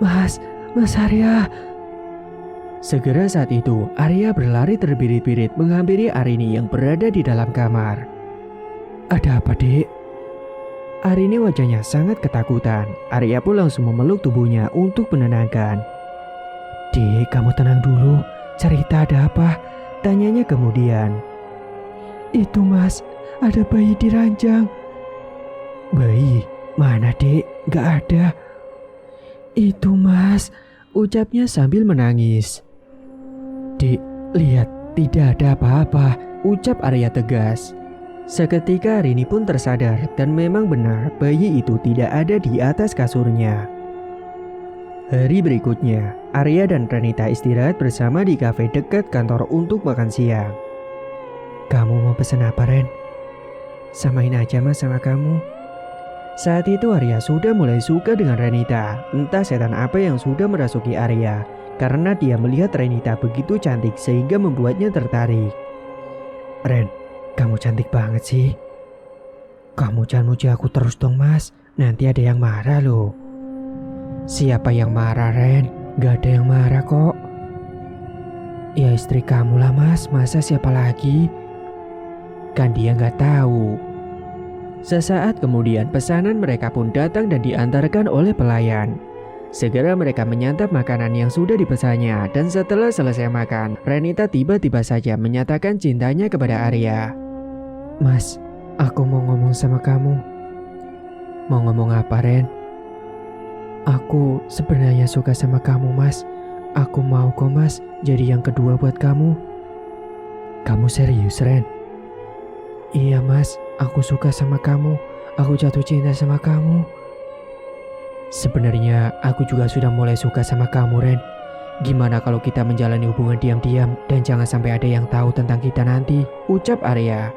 Mas Arya. Segera saat itu, Arya berlari terbirit-birit menghampiri Arini yang berada di dalam kamar. Ada apa, dek? Arini wajahnya sangat ketakutan. Arya pun langsung memeluk tubuhnya untuk menenangkan. Dek, kamu tenang dulu. Cerita ada apa? Tanyanya kemudian. Itu mas, ada bayi di ranjang. Bayi? Mana dek? Gak ada. Itu mas, ucapnya sambil menangis. Dek, lihat, tidak ada apa-apa, ucap Arya tegas. Seketika Arini pun tersadar dan memang benar bayi itu tidak ada di atas kasurnya. Hari berikutnya, Arya dan Renita istirahat bersama di kafe dekat kantor untuk makan siang. Kamu mau pesan apa, Ren? Samain aja mas sama kamu. Saat itu Arya sudah mulai suka dengan Renita. Entah setan apa yang sudah merasuki Arya, karena dia melihat Renita begitu cantik sehingga membuatnya tertarik. Ren, kamu cantik banget sih. Kamu jangan muji aku terus dong mas, nanti ada yang marah loh. Siapa yang marah Ren? Gak ada yang marah kok. Ya istri kamu lah mas, masa siapa lagi? Kan dia gak tahu. Sesaat kemudian pesanan mereka pun datang dan diantarkan oleh pelayan. Segera mereka menyantap makanan yang sudah dipesannya dan setelah selesai makan, Renita tiba-tiba saja menyatakan cintanya kepada Arya. Mas, aku mau ngomong sama kamu. Mau ngomong apa, Ren? Aku sebenarnya suka sama kamu, mas. Aku mau kok, mas, jadi yang kedua buat kamu. Kamu serius, Ren? Iya, mas, aku suka sama kamu. Aku jatuh cinta sama kamu. Sebenarnya aku juga sudah mulai suka sama kamu, Ren. Gimana kalau kita menjalani hubungan diam-diam dan jangan sampai ada yang tahu tentang kita nanti, ucap Arya.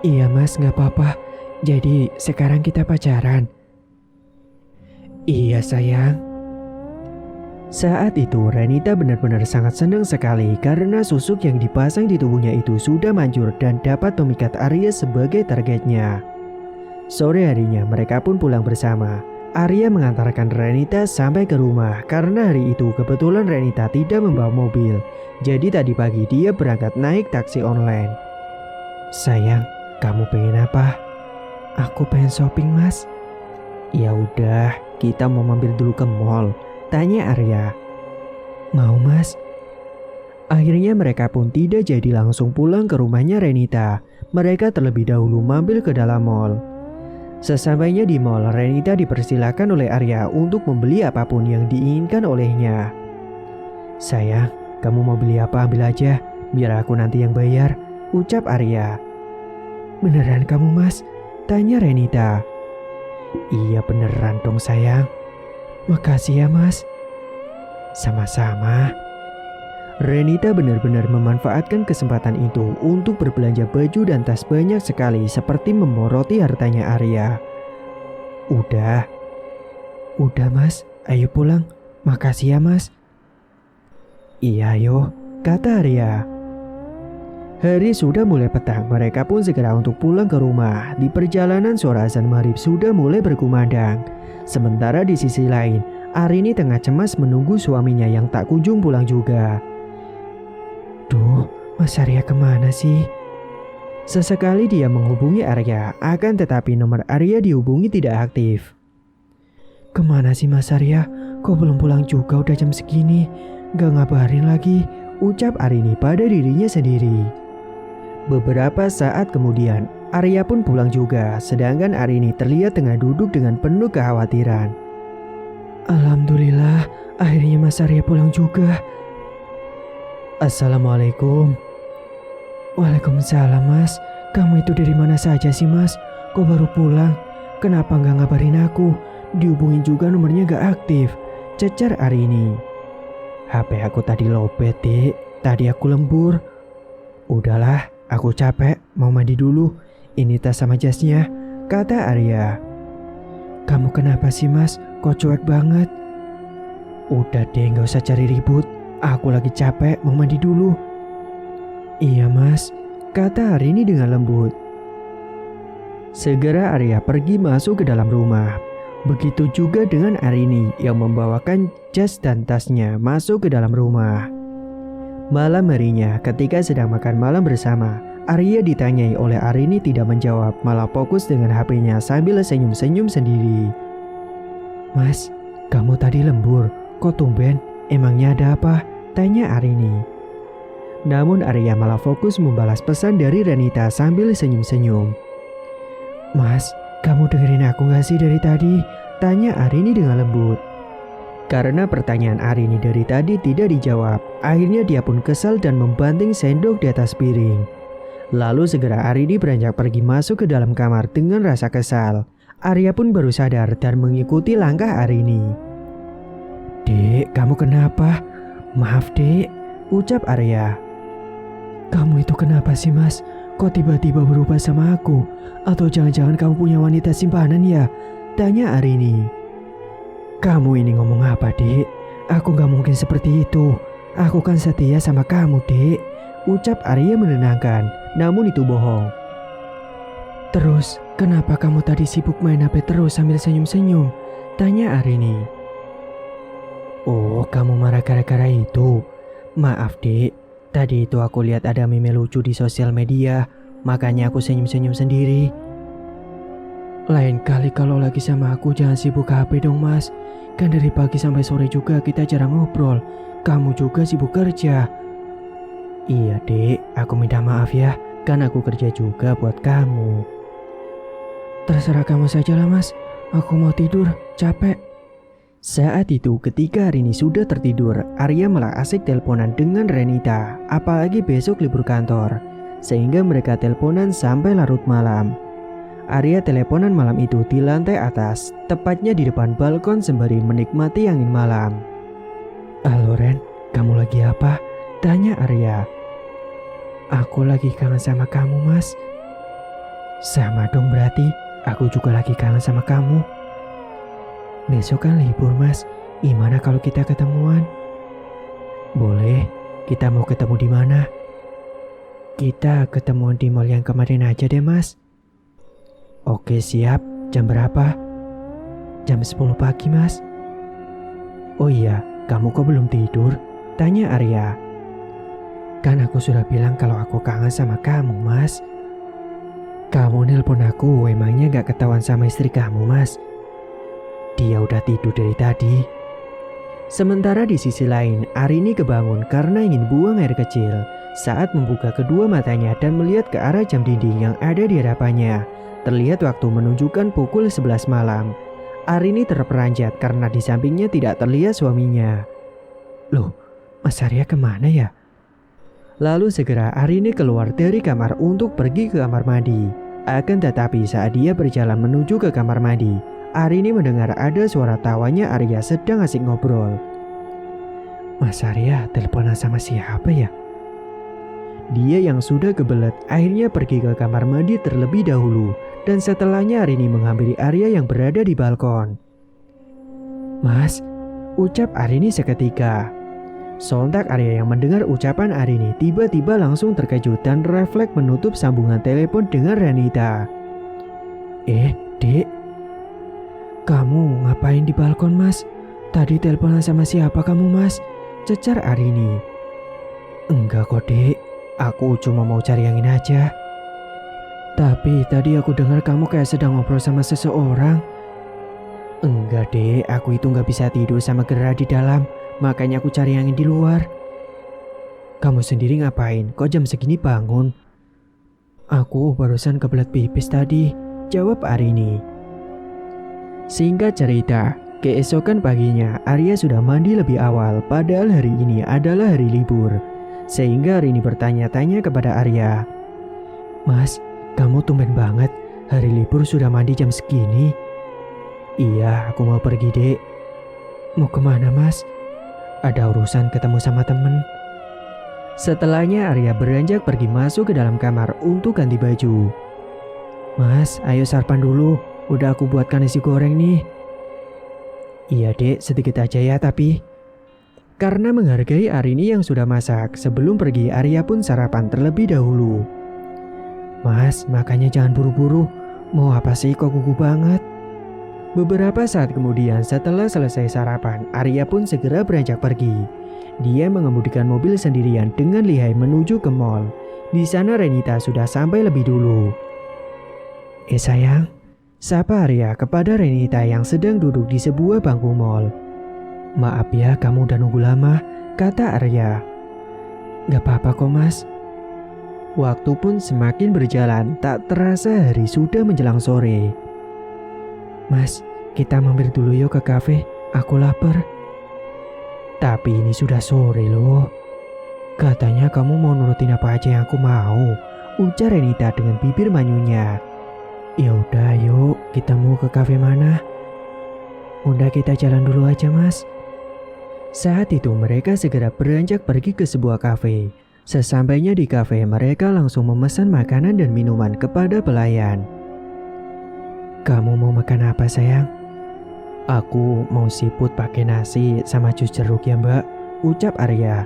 Iya mas, gak apa-apa. Jadi sekarang kita pacaran. Iya sayang. Saat itu Renita benar-benar sangat senang sekali karena susuk yang dipasang di tubuhnya itu sudah manjur dan dapat memikat Arya sebagai targetnya. Sore harinya mereka pun pulang bersama. Arya mengantarkan Renita sampai ke rumah karena hari itu kebetulan Renita tidak membawa mobil. Jadi tadi pagi dia berangkat naik taksi online. Sayang, kamu pengen apa? Aku pengen shopping mas. Ya udah, kita mau mampir dulu ke mall, tanya Arya. Mau mas? Akhirnya mereka pun tidak jadi langsung pulang ke rumahnya Renita. Mereka terlebih dahulu mampir ke dalam mall. Sesampainya di mall, Renita dipersilakan oleh Arya untuk membeli apapun yang diinginkan olehnya. Sayang, kamu mau beli apa ambil aja, biar aku nanti yang bayar, ucap Arya. Beneran kamu mas? Tanya Renita. Iya beneran dong sayang. Makasih ya mas. Sama-sama. Renita benar-benar memanfaatkan kesempatan itu untuk berbelanja baju dan tas banyak sekali seperti memoroti hartanya Arya. Udah mas, ayo pulang. Makasih ya mas. Iya ayo, kata Arya. Hari sudah mulai petang, mereka pun segera untuk pulang ke rumah. Di perjalanan suara azan maghrib sudah mulai berkumandang. Sementara di sisi lain, Arini tengah cemas menunggu suaminya yang tak kunjung pulang juga. Duh, Mas Arya kemana sih? Sesekali dia menghubungi Arya, akan tetapi nomor Arya dihubungi tidak aktif. Kemana sih Mas Arya? Kok belum pulang juga udah jam segini? Gak ngabarin lagi, ucap Arini pada dirinya sendiri. Beberapa saat kemudian, Arya pun pulang juga, sedangkan Arini terlihat tengah duduk dengan penuh kekhawatiran. Alhamdulillah, akhirnya Mas Arya pulang juga. Assalamualaikum. Waalaikumsalam mas. Kamu itu dari mana saja sih mas? Kok baru pulang? Kenapa gak ngabarin aku? Dihubungin juga nomornya gak aktif, cecar Arini. HP aku tadi lowbat dek. Tadi aku lembur. Udahlah, aku capek, mau mandi dulu. Ini tas sama jasnya, kata Arya. Kamu kenapa sih mas? Kok cuek banget? Udah deh, gak usah cari ribut. Aku lagi capek, mau mandi dulu. Iya mas, kata Arini dengan lembut. Segera Arya pergi masuk ke dalam rumah. Begitu juga dengan Arini yang membawakan jas dan tasnya masuk ke dalam rumah. Malam harinya ketika sedang makan malam bersama, Arya ditanyai oleh Arini tidak menjawab, malah fokus dengan HP-nya sambil senyum-senyum sendiri. Mas, kamu tadi lembur, kok tumben? Emangnya ada apa? Tanya Arini. Namun Arya malah fokus membalas pesan dari Renita sambil senyum-senyum. Mas, kamu dengerin aku gak sih dari tadi? Tanya Arini dengan lembut. Karena pertanyaan Arini dari tadi tidak dijawab, akhirnya dia pun kesal dan membanting sendok di atas piring. Lalu segera Arini beranjak pergi masuk ke dalam kamar dengan rasa kesal. Arya pun baru sadar dan mengikuti langkah Arini. Dek, kamu kenapa? Maaf dek, ucap Arya. Kamu itu kenapa sih mas? Kok tiba-tiba berubah sama aku? Atau jangan-jangan kamu punya wanita simpanan ya? Tanya Arini. Kamu ini ngomong apa dek? Aku gak mungkin seperti itu. Aku kan setia sama kamu dek, ucap Arya menenangkan. Namun itu bohong. Terus kenapa kamu tadi sibuk main HP terus sambil senyum-senyum? Tanya Arini. Oh, kamu marah gara-gara itu? Maaf dek, tadi itu aku lihat ada meme lucu di sosial media, makanya aku senyum-senyum sendiri. Lain kali kalau lagi sama aku jangan sibuk HP dong mas. Kan dari pagi sampai sore juga kita jarang ngobrol. Kamu juga sibuk kerja. Iya dek, aku minta maaf ya. Kan aku kerja juga buat kamu. Terserah kamu saja lah mas. Aku mau tidur, capek. Saat itu ketika Arini sudah tertidur, Arya malah asik teleponan dengan Renita. Apalagi besok libur kantor, sehingga mereka teleponan sampai larut malam. Arya teleponan malam itu di lantai atas, tepatnya di depan balkon sembari menikmati angin malam. Halo Ren, kamu lagi apa? Tanya Arya. Aku lagi kangen sama kamu mas. Sama dong berarti, aku juga lagi kangen sama kamu. Besok kan libur mas, gimana kalau kita ketemuan? Boleh, kita mau ketemu di mana? Kita ketemuan di mall yang kemarin aja deh mas. Oke siap, jam berapa? Jam 10 pagi mas. Oh iya, kamu kok belum tidur? Tanya Arya. Kan aku sudah bilang kalau aku kangen sama kamu mas. Kamu nelpon aku, emangnya gak ketahuan sama istri kamu mas? Dia udah tidur dari tadi. Sementara di sisi lain, Arini kebangun karena ingin buang air kecil. Saat membuka kedua matanya dan melihat ke arah jam dinding yang ada di hadapannya, terlihat waktu menunjukkan pukul 11 malam. Arini terperanjat karena di sampingnya tidak terlihat suaminya. Loh, Mas Arya kemana ya? Lalu segera Arini keluar dari kamar untuk pergi ke kamar mandi. Akan tetapi saat dia berjalan menuju ke kamar mandi, Arini mendengar ada suara tawanya Arya sedang asik ngobrol. Mas Arya teleponan sama siapa ya? Dia yang sudah kebelet akhirnya pergi ke kamar mandi terlebih dahulu, dan setelahnya Arini menghampiri Arya yang berada di balkon. Mas, ucap Arini seketika. Sontak Arya yang mendengar ucapan Arini tiba-tiba langsung terkejut dan refleks menutup sambungan telepon dengan Renita. Dek, kamu ngapain di balkon mas? Tadi teleponan sama siapa kamu mas? Cecar Arini. Enggak kok dek, aku cuma mau cari angin aja. Tapi tadi aku dengar kamu kayak sedang ngobrol sama seseorang. Enggak dek, aku itu gak bisa tidur sama Gerah di dalam. Makanya aku cari angin di luar. Kamu sendiri ngapain? Kok jam segini bangun? Aku barusan kebelet pipis tadi, jawab Arini. Singkat cerita, keesokan paginya Arya sudah mandi lebih awal padahal hari ini adalah hari libur. Sehingga Arini bertanya-tanya kepada Arya. Mas, kamu tumben banget, hari libur sudah mandi jam segini. Iya, aku mau pergi dek. Mau kemana mas? Ada urusan ketemu sama temen. Setelahnya Arya beranjak pergi masuk ke dalam kamar untuk ganti baju. Mas, ayo sarapan dulu. Udah aku buatkan nasi goreng nih. Iya dek, sedikit aja ya tapi. Karena menghargai Arini yang sudah masak, sebelum pergi Arya pun sarapan terlebih dahulu. Mas, makanya jangan buru-buru. Mau apa sih kok gugup banget? Beberapa saat kemudian setelah selesai sarapan, Arya pun segera beranjak pergi. Dia mengemudikan mobil sendirian dengan lihai menuju ke mall. Di sana Renita sudah sampai lebih dulu. Sayang, sapa Arya kepada Renita yang sedang duduk di sebuah bangku mall. Maaf ya kamu udah nunggu lama, kata Arya. Gak apa-apa kok mas. Waktu pun semakin berjalan, tak terasa hari sudah menjelang sore. Mas, kita mampir dulu yuk ke kafe, aku lapar. Tapi ini sudah sore loh. Katanya kamu mau nurutin apa aja yang aku mau, ujar Renita dengan bibir manyunya. Ya udah yuk, kita mau ke kafe mana? Udah kita jalan dulu aja mas. Saat itu mereka segera beranjak pergi ke sebuah kafe. Sesampainya di kafe mereka langsung memesan makanan dan minuman kepada pelayan. Kamu mau makan apa sayang? Aku mau siput pakai nasi sama jus jeruk ya mbak, ucap Arya.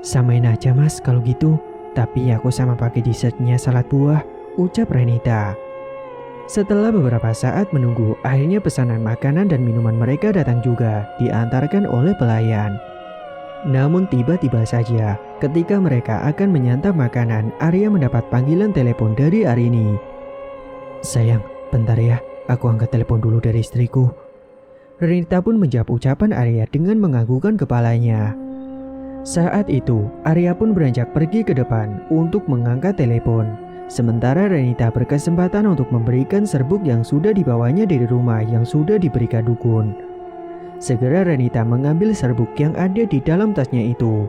Samain aja mas kalau gitu, tapi aku sama pakai dessertnya salad buah, ucap Renita. Setelah beberapa saat menunggu, akhirnya pesanan makanan dan minuman mereka datang juga, diantarkan oleh pelayan. Namun tiba-tiba saja, ketika mereka akan menyantap makanan, Arya mendapat panggilan telepon dari Arini. Sayang, bentar ya, aku angkat telepon dulu dari istriku. Renita pun menjawab ucapan Arya dengan menganggukkan kepalanya. Saat itu, Arya pun beranjak pergi ke depan untuk mengangkat telepon. Sementara Renita berkesempatan untuk memberikan serbuk yang sudah dibawanya dari rumah yang sudah diberikan dukun. Segera Renita mengambil serbuk yang ada di dalam tasnya itu.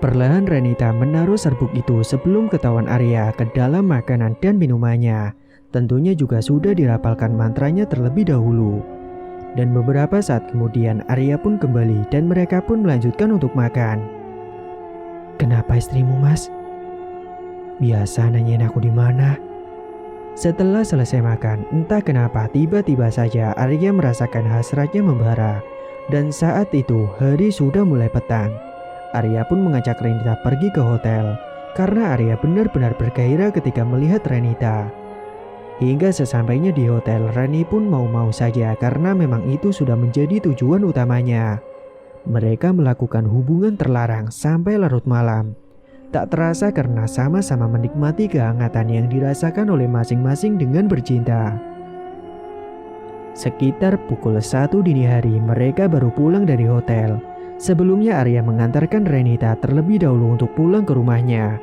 Perlahan Renita menaruh serbuk itu sebelum ketahuan Arya ke dalam makanan dan minumannya. Tentunya juga sudah dirapalkan mantranya terlebih dahulu. Dan beberapa saat kemudian Arya pun kembali dan mereka pun melanjutkan untuk makan. Kenapa istrimu mas? Biasa nanyain aku di mana. Setelah selesai makan, entah kenapa tiba-tiba saja Arya merasakan hasratnya membara. Dan saat itu hari sudah mulai petang. Arya pun mengajak Renita pergi ke hotel. Karena Arya benar-benar bergairah ketika melihat Renita. Hingga sesampainya di hotel, Reni pun mau-mau saja karena memang itu sudah menjadi tujuan utamanya. Mereka melakukan hubungan terlarang sampai larut malam. Tak terasa karena sama-sama menikmati kehangatan yang dirasakan oleh masing-masing dengan bercinta. Sekitar pukul 1 dini hari mereka baru pulang dari hotel. Sebelumnya Arya mengantarkan Renita terlebih dahulu untuk pulang ke rumahnya.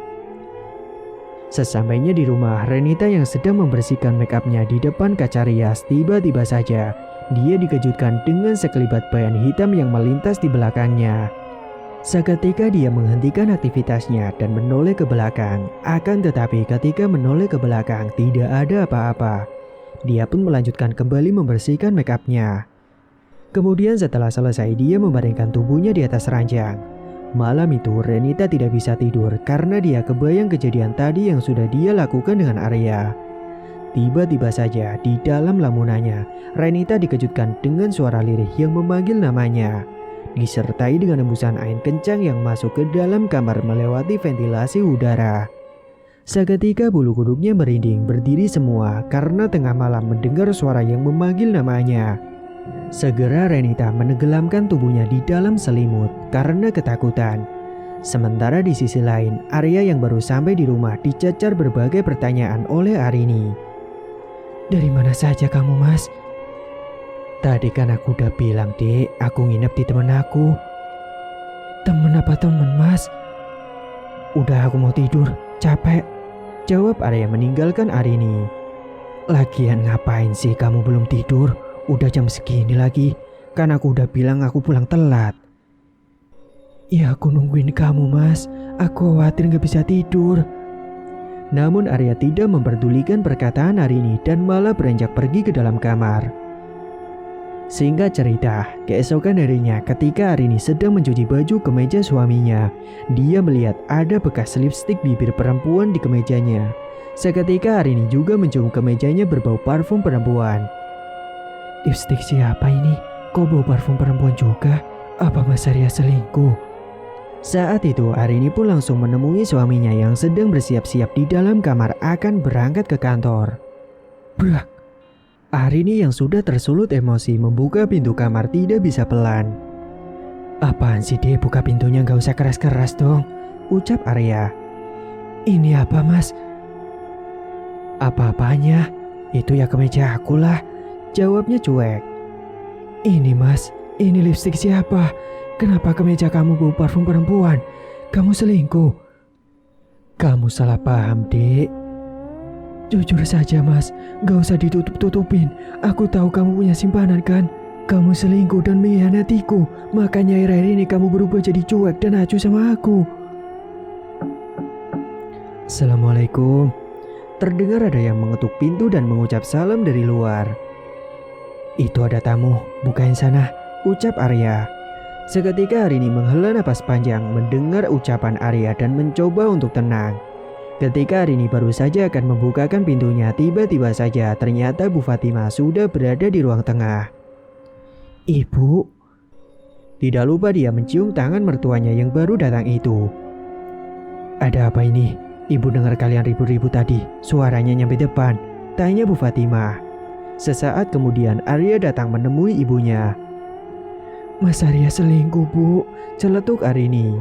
Sesampainya di rumah, Renita yang sedang membersihkan make upnya di depan kaca rias, tiba-tiba saja dia dikejutkan dengan sekelibat bayangan hitam yang melintas di belakangnya. Seketika dia menghentikan aktivitasnya dan menoleh ke belakang. Akan tetapi ketika menoleh ke belakang tidak ada apa-apa. Dia pun melanjutkan kembali membersihkan make up-nya. Kemudian setelah selesai dia membaringkan tubuhnya di atas ranjang. Malam itu Renita tidak bisa tidur karena dia kebayang kejadian tadi yang sudah dia lakukan dengan Arya. Tiba-tiba saja di dalam lamunannya Renita dikejutkan dengan suara lirih yang memanggil namanya, disertai dengan hembusan angin kencang yang masuk ke dalam kamar melewati ventilasi udara. Seketika bulu kuduknya merinding berdiri semua karena tengah malam mendengar suara yang memanggil namanya. Segera Renita menenggelamkan tubuhnya di dalam selimut karena ketakutan. Sementara di sisi lain, Arya yang baru sampai di rumah dicecar berbagai pertanyaan oleh Arini. "Dari mana saja kamu, Mas?" "Tadi kan aku udah bilang, Dek, aku nginep di temen aku." "Temen apa temen, Mas?" "Udah, aku mau tidur, capek," jawab Arya meninggalkan Arini. "Lagian ngapain sih kamu belum tidur? Udah jam segini lagi, kan aku udah bilang aku pulang telat." "Ya aku nungguin kamu, Mas, aku khawatir gak bisa tidur." Namun Arya tidak memperdulikan perkataan Arini dan malah beranjak pergi ke dalam kamar. Singkat cerita, keesokan harinya ketika Arini sedang mencuci baju kemeja suaminya, dia melihat ada bekas lipstik bibir perempuan di kemejanya. Seketika Arini juga mencium kemejanya berbau parfum perempuan. "Lipstik siapa ini? Kok bau parfum perempuan juga? Apa Mas Arya selingkuh?" Saat itu Arini pun langsung menemui suaminya yang sedang bersiap-siap di dalam kamar akan berangkat ke kantor. Brak! Arini yang sudah tersulut emosi membuka pintu kamar tidak bisa pelan. "Apaan sih Dek, buka pintunya gak usah keras-keras dong," ucap Arya. "Ini apa Mas?" "Apa-apanya? Itu ya kemeja aku lah," jawabnya cuek. "Ini Mas, ini lipstik siapa? Kenapa kemeja kamu bau parfum perempuan? Kamu selingkuh?" "Kamu salah paham, Dek. Jujur saja Mas, gak usah ditutup-tutupin. Aku tahu kamu punya simpanan kan? Kamu selingkuh dan mengkhianatiku. Makanya akhir-akhir ini kamu berubah jadi cuek dan acuh sama aku." "Assalamualaikum." Terdengar ada yang mengetuk pintu dan mengucap salam dari luar. "Itu ada tamu, bukain sana," ucap Arya. Seketika Arini menghela napas panjang mendengar ucapan Arya dan mencoba untuk tenang. Ketika Arini baru saja akan membukakan pintunya, tiba-tiba saja ternyata Bu Fatima sudah berada di ruang tengah. "Ibu." Tidak lupa dia mencium tangan mertuanya yang baru datang itu. "Ada apa ini? Ibu dengar kalian ribut-ribut tadi, suaranya nyampe depan," tanya Bu Fatima. Sesaat kemudian Arya datang menemui ibunya. "Mas Arya selingkuh, Bu," celetuk Arini.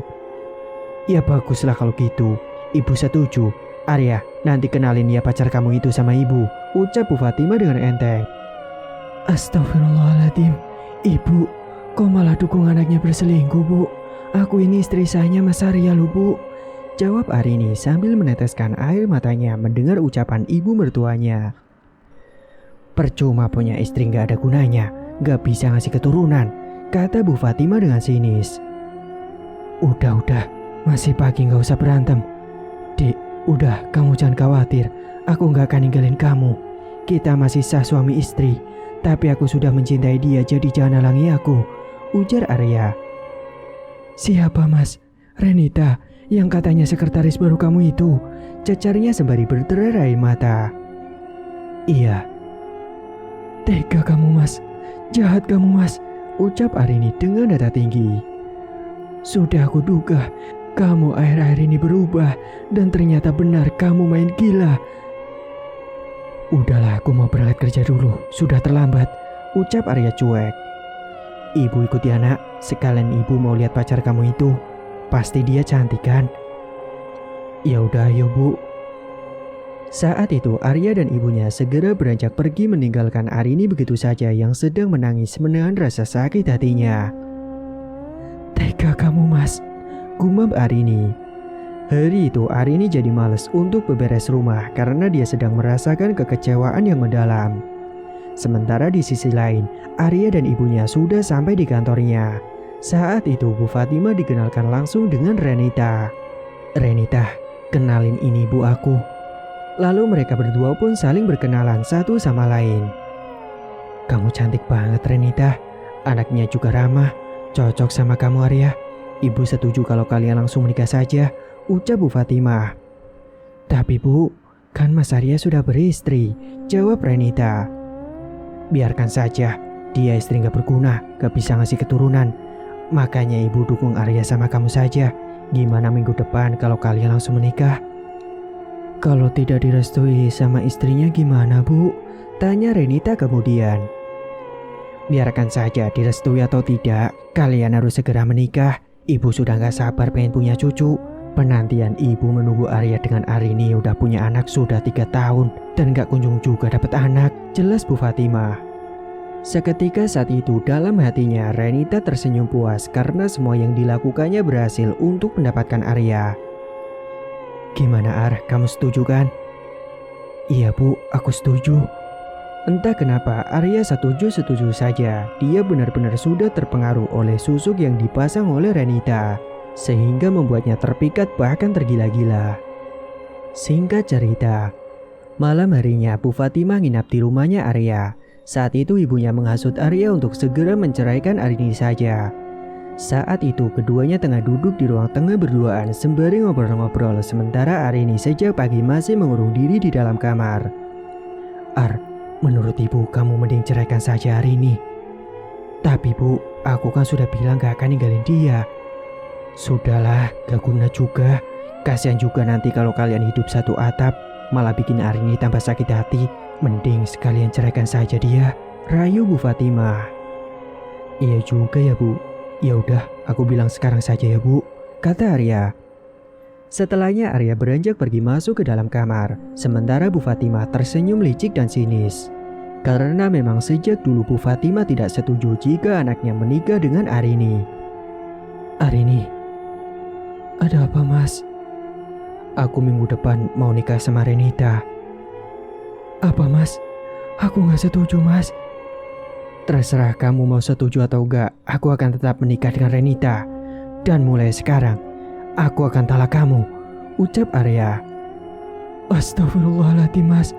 "Ya baguslah kalau gitu, Ibu setuju. Arya, nanti kenalin ya pacar kamu itu sama Ibu," ucap Bu Fatima dengan enteng. "Astagfirullahaladzim, Ibu, kok malah dukung anaknya berselingkuh, Bu? Aku ini istri sahnya Mas Arya loh, Bu," jawab Arini sambil meneteskan air matanya mendengar ucapan ibu mertuanya. "Percuma punya istri gak ada gunanya, gak bisa ngasih keturunan," kata Bu Fatima dengan sinis. Udah, masih pagi gak usah berantem. Dek, udah kamu jangan khawatir, aku gak akan ninggalin kamu. Kita masih sah suami istri, tapi aku sudah mencintai dia jadi jangan halangi aku," ujar Arya. "Siapa Mas? Renita, yang katanya sekretaris baru kamu itu?" cecarnya sembari berderai air mata. "Iya." "Tega kamu Mas, jahat kamu Mas," ucap Arini dengan nada tinggi. "Sudah aku duga kamu akhir-akhir ini berubah dan ternyata benar kamu main gila." "Udahlah, aku mau berangkat kerja dulu, sudah terlambat," ucap Arya cuek. "Ibu ikuti anak, sekalian ibu mau lihat pacar kamu itu. Pasti dia cantik kan?" "Ya udah, ayo Bu." Saat itu Arya dan ibunya segera beranjak pergi meninggalkan Arini begitu saja yang sedang menangis menahan rasa sakit hatinya. "Tega kamu Mas," gumam Arini. Hari itu Arini jadi malas untuk beberes rumah karena dia sedang merasakan kekecewaan yang mendalam. Sementara di sisi lain, Arya dan ibunya sudah sampai di kantornya. Saat itu Bu Fatima dikenalkan langsung dengan Renita. "Renita, kenalin ini ibu aku." Lalu mereka berdua pun saling berkenalan satu sama lain. "Kamu cantik banget Renita, anaknya juga ramah, cocok sama kamu Arya. Ibu setuju kalau kalian langsung menikah saja," ucap Bu Fatima. "Tapi Bu, kan Mas Arya sudah beristri," jawab Renita. "Biarkan saja, dia istri gak berguna, gak bisa ngasih keturunan. Makanya ibu dukung Arya sama kamu saja. Gimana minggu depan kalau kalian langsung menikah?" "Kalau tidak direstui sama istrinya gimana Bu?" tanya Renita kemudian. "Biarkan saja direstui atau tidak, kalian harus segera menikah. Ibu sudah gak sabar pengen punya cucu. Penantian ibu menunggu Arya dengan Arini udah punya anak sudah 3 tahun dan gak kunjung juga dapat anak," jelas Bu Fatima. Seketika saat itu dalam hatinya Renita tersenyum puas karena semua yang dilakukannya berhasil untuk mendapatkan Arya. "Gimana Ar, kamu setuju kan?" "Iya Bu, aku setuju." Entah kenapa Arya setuju saja. Dia benar-benar sudah terpengaruh oleh susuk yang dipasang oleh Renita, sehingga membuatnya terpikat bahkan tergila-gila. Singkat cerita, malam harinya Bu Fatima nginap di rumahnya Arya. Saat itu ibunya menghasut Arya untuk segera menceraikan Arini saja. Saat itu keduanya tengah duduk di ruang tengah berduaan sembari ngobrol-ngobrol sementara Arini sejak pagi masih mengurung diri di dalam kamar. "Ar, menurut ibu kamu mending ceraikan saja Arini." "Tapi Bu, aku kan sudah bilang gak akan ninggalin dia." "Sudahlah, gak guna juga. Kasihan juga nanti kalau kalian hidup satu atap, malah bikin Arini tambah sakit hati. Mending sekalian ceraikan saja dia," rayu Bu Fatima. "Iya juga ya Bu. Ya udah, aku bilang sekarang saja ya Bu," kata Arya. Setelahnya Arya beranjak pergi masuk ke dalam kamar, sementara Bu Fatima tersenyum licik dan sinis. Karena memang sejak dulu Bu Fatima tidak setuju jika anaknya menikah dengan Arini. "Arini, ada apa Mas?" "Aku minggu depan mau nikah sama Renita." "Apa Mas? Aku gak setuju Mas." "Terserah kamu mau setuju atau enggak, aku akan tetap menikah dengan Renita. Dan mulai sekarang, aku akan talak kamu," ucap Arya. "Astagfirullahaladzim Mas,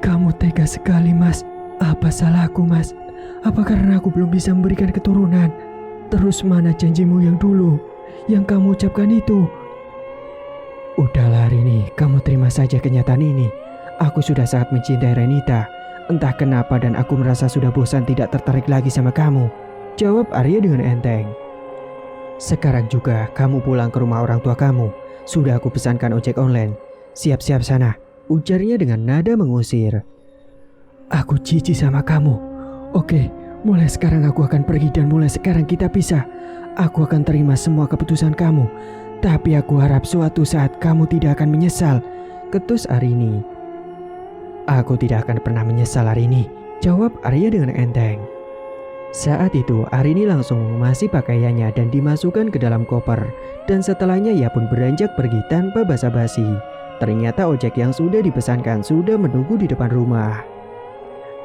kamu tega sekali Mas. Apa salahku Mas? Apa karena aku belum bisa memberikan keturunan? Terus mana janjimu yang dulu, yang kamu ucapkan itu?" "Udahlah Arini, kamu terima saja kenyataan ini. Aku sudah sangat mencintai Renita. Entah kenapa dan aku merasa sudah bosan tidak tertarik lagi sama kamu," jawab Arya dengan enteng. "Sekarang juga kamu pulang ke rumah orang tua kamu. Sudah aku pesankan ojek online. Siap-siap sana," ujarnya dengan nada mengusir. "Aku jijik sama kamu. Oke, mulai sekarang aku akan pergi dan mulai sekarang kita pisah. Aku akan terima semua keputusan kamu. Tapi aku harap suatu saat kamu tidak akan menyesal," ketus Arini. "Aku tidak akan pernah menyesal Arini," jawab Arya dengan enteng. Saat itu Arini langsung mengemasi pakaiannya dan dimasukkan ke dalam koper. Dan setelahnya ia pun beranjak pergi tanpa basa-basi. Ternyata ojek yang sudah dipesankan sudah menunggu di depan rumah.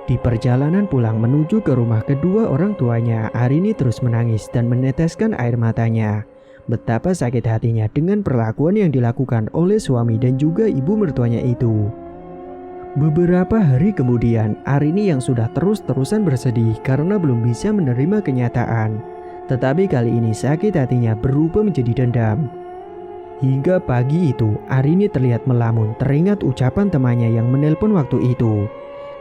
Di perjalanan pulang menuju ke rumah kedua orang tuanya, Arini terus menangis dan meneteskan air matanya. Betapa sakit hatinya dengan perlakuan yang dilakukan oleh suami dan juga ibu mertuanya itu. Beberapa hari kemudian, Arini yang sudah terus-terusan bersedih karena belum bisa menerima kenyataan. Tetapi kali ini sakit hatinya berubah menjadi dendam. Hingga pagi itu, Arini terlihat melamun teringat ucapan temannya yang menelpon waktu itu.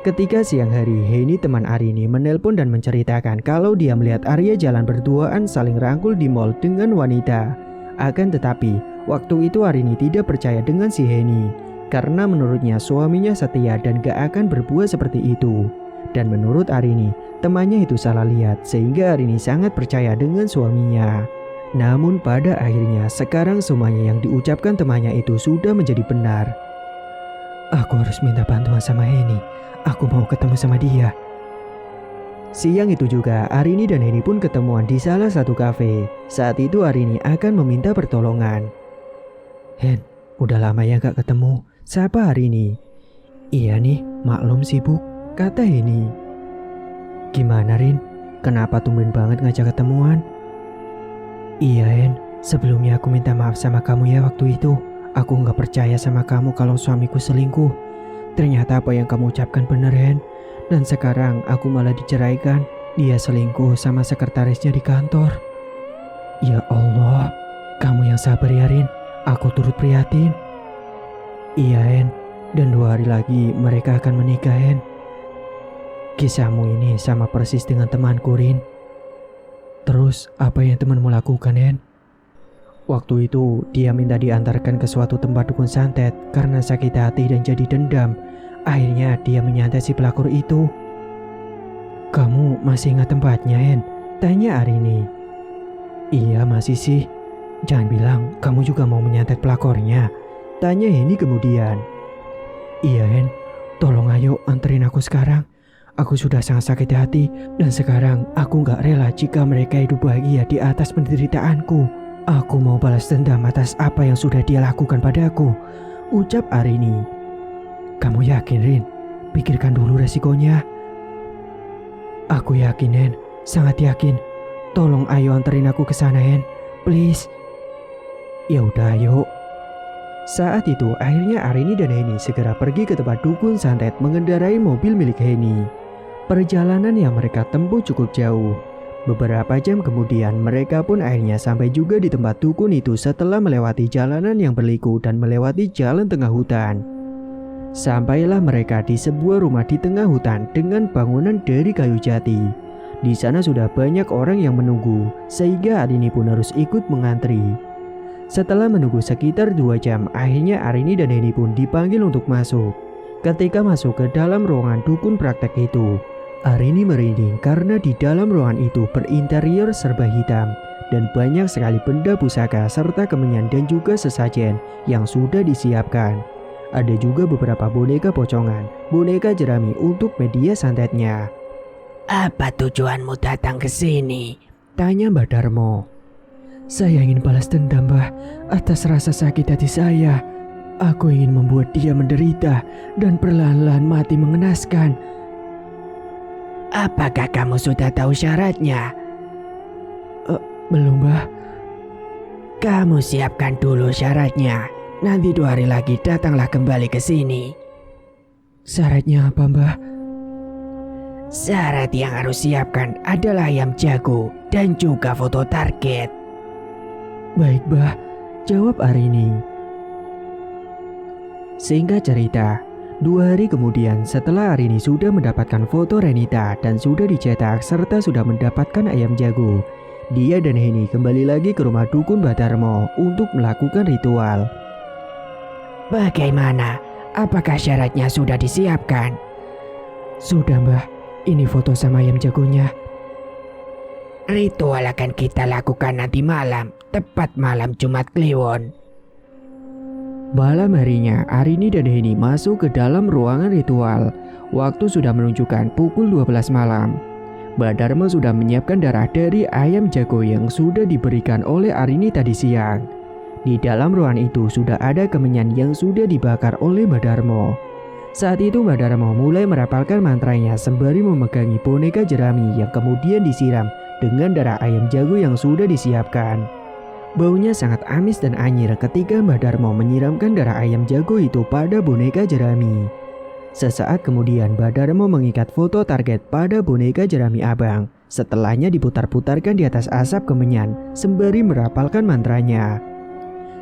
Ketika siang hari, Heni teman Arini menelpon dan menceritakan kalau dia melihat Arya jalan berduaan saling rangkul di mall dengan wanita. Akan tetapi, waktu itu Arini tidak percaya dengan si Heni. Karena menurutnya suaminya setia dan gak akan berbuat seperti itu. Dan menurut Arini, temannya itu salah lihat sehingga Arini sangat percaya dengan suaminya. Namun pada akhirnya sekarang semuanya yang diucapkan temannya itu sudah menjadi benar. "Aku harus minta bantuan sama Heni. Aku mau ketemu sama dia." Siang itu juga Arini dan Heni pun ketemuan di salah satu kafe. Saat itu Arini akan meminta pertolongan. "Hen, udah lama ya gak ketemu," sapa Arini. "Iya nih, maklum sibuk," kata Heni. "Gimana Rin? Kenapa tumben banget ngajak ketemuan?" Iya, En. Sebelumnya aku minta maaf sama kamu ya waktu itu. Aku nggak percaya sama kamu kalau suamiku selingkuh. Ternyata apa yang kamu ucapkan benar, En. Dan sekarang aku malah diceraikan. Dia selingkuh sama sekretarisnya di kantor. Ya Allah, kamu yang sabar ya, Rin. Aku turut prihatin. Iya, En. Dan 2 hari lagi mereka akan menikah, En. Kisahmu ini sama persis dengan temanku, Rin. Terus apa yang temanmu lakukan, En? Waktu itu dia minta diantarkan ke suatu tempat dukun santet karena sakit hati dan jadi dendam. Akhirnya dia menyantet si pelakor itu. Kamu masih ingat tempatnya, En? Tanya Arini. Iya masih sih. Jangan bilang kamu juga mau menyantet pelakornya. Tanya Heni kemudian. Iya, En. Tolong ayo anterin aku sekarang. Aku sudah sangat sakit hati dan sekarang aku gak rela jika mereka hidup bahagia di atas penderitaanku. Aku mau balas dendam atas apa yang sudah dia lakukan padaku, ucap Arini. Kamu yakin, Rin? Pikirkan dulu resikonya. Aku yakin, En. Sangat yakin. Tolong ayo anterin aku ke sana, En. Please. Ya udah, ayo. Saat itu akhirnya Arini dan Heni segera pergi ke tempat dukun santet mengendarai mobil milik Heni. Perjalanan yang mereka tempuh cukup jauh. Beberapa jam kemudian mereka pun akhirnya sampai juga di tempat dukun itu setelah melewati jalanan yang berliku dan melewati jalan tengah hutan. Sampailah mereka di sebuah rumah di tengah hutan dengan bangunan dari kayu jati. Di sana sudah banyak orang yang menunggu sehingga Arini pun harus ikut mengantri. Setelah menunggu sekitar 2 jam, akhirnya Arini dan Heni pun dipanggil untuk masuk. Ketika masuk ke dalam ruangan dukun praktek itu, Arini merinding karena di dalam ruangan itu berinterior serba hitam dan banyak sekali benda pusaka serta kemenyan dan juga sesajen yang sudah disiapkan. Ada juga beberapa boneka pocongan, boneka jerami untuk media santetnya. Apa tujuanmu datang ke sini? Tanya Mbak Darmo. Saya ingin balas dendam, Mbah, atas rasa sakit hati saya. Aku ingin membuat dia menderita dan perlahan-lahan mati mengenaskan. Apakah kamu sudah tahu syaratnya? Belum, Mbah. Kamu siapkan dulu syaratnya. Nanti 2 hari lagi datanglah kembali ke sini. Syaratnya apa, Mbah? Syarat yang harus siapkan adalah ayam jago dan juga foto target. Baik, Mbah, jawab Arini. Singkat cerita, 2 hari kemudian setelah Arini sudah mendapatkan foto Renita dan sudah dicetak serta sudah mendapatkan ayam jago, dia dan Heni kembali lagi ke rumah dukun Mbak Darmo untuk melakukan ritual. Bagaimana? Apakah syaratnya sudah disiapkan? Sudah, Mbah. Ini foto sama ayam jagonya. Ritual akan kita lakukan nanti malam, tepat malam Jumat Kliwon. Malam harinya, Arini dan Heni masuk ke dalam ruangan ritual. Waktu sudah menunjukkan pukul 12 malam. Mbak Darmo sudah menyiapkan darah dari ayam jago yang sudah diberikan oleh Arini tadi siang. Di dalam ruangan itu sudah ada kemenyan yang sudah dibakar oleh Mbak Darmo. Saat itu Mbak Darmo mulai merapalkan mantranya sembari memegangi boneka jerami yang kemudian disiram dengan darah ayam jago yang sudah disiapkan. Baunya sangat amis dan anyir ketika Mbak Darmo menyiramkan darah ayam jago itu pada boneka jerami. Sesaat kemudian Mbak Darmo mengikat foto target pada boneka jerami abang. Setelahnya diputar-putarkan di atas asap kemenyan sembari merapalkan mantranya.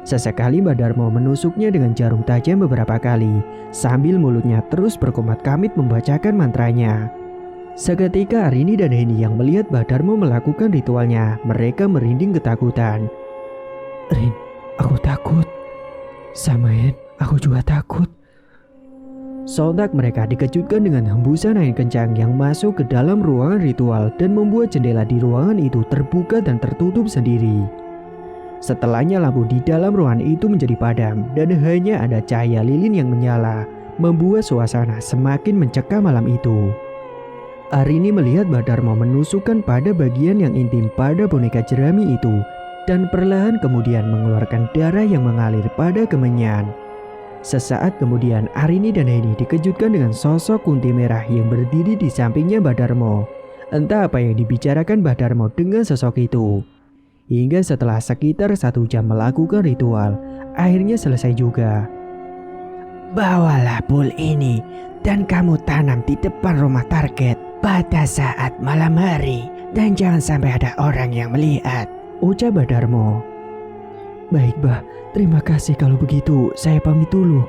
Sesekali Mbak Darmo menusuknya dengan jarum tajam beberapa kali, sambil mulutnya terus berkomat-kamit membacakan mantranya. Seketika Arini dan Heni yang melihat Mbak Darmo melakukan ritualnya, mereka merinding ketakutan. Rin, aku takut. Sama En, aku juga takut. Sontak mereka dikejutkan dengan hembusan angin kencang yang masuk ke dalam ruangan ritual dan membuat jendela di ruangan itu terbuka dan tertutup sendiri. Setelahnya lampu di dalam ruangan itu menjadi padam dan hanya ada cahaya lilin yang menyala, membuat suasana semakin mencekam malam itu. Arini melihat Mbak Darmo menusukkan pada bagian yang intim pada boneka jerami itu dan perlahan kemudian mengeluarkan darah yang mengalir pada kemenyan. Sesaat kemudian Arini dan Heni dikejutkan dengan sosok kunti merah yang berdiri di sampingnya Mbak Darmo. Entah apa yang dibicarakan Mbak Darmo dengan sosok itu. Hingga setelah sekitar 1 jam melakukan ritual, akhirnya selesai juga. Bawalah bul ini dan kamu tanam di depan rumah target pada saat malam hari. Dan jangan sampai ada orang yang melihat, ucap Badarmo. Baik bah, terima kasih kalau begitu, saya pamit dulu.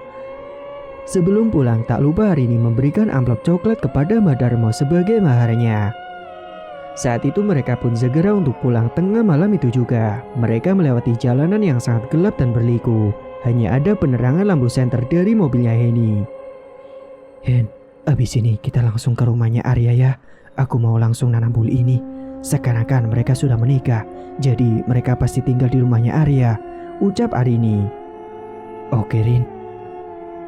Sebelum pulang tak lupa Arini memberikan amplop coklat kepada Badarmo sebagai maharnya. Saat itu mereka pun segera untuk pulang tengah malam itu juga. Mereka melewati jalanan yang sangat gelap dan berliku. Hanya ada penerangan lampu senter dari mobilnya Henny. Hen, abis ini kita langsung ke rumahnya Arya ya. Aku mau langsung nanam bul ini. Sekarang kan mereka sudah menikah, jadi mereka pasti tinggal di rumahnya Arya, ucap Arini. Oke Rin.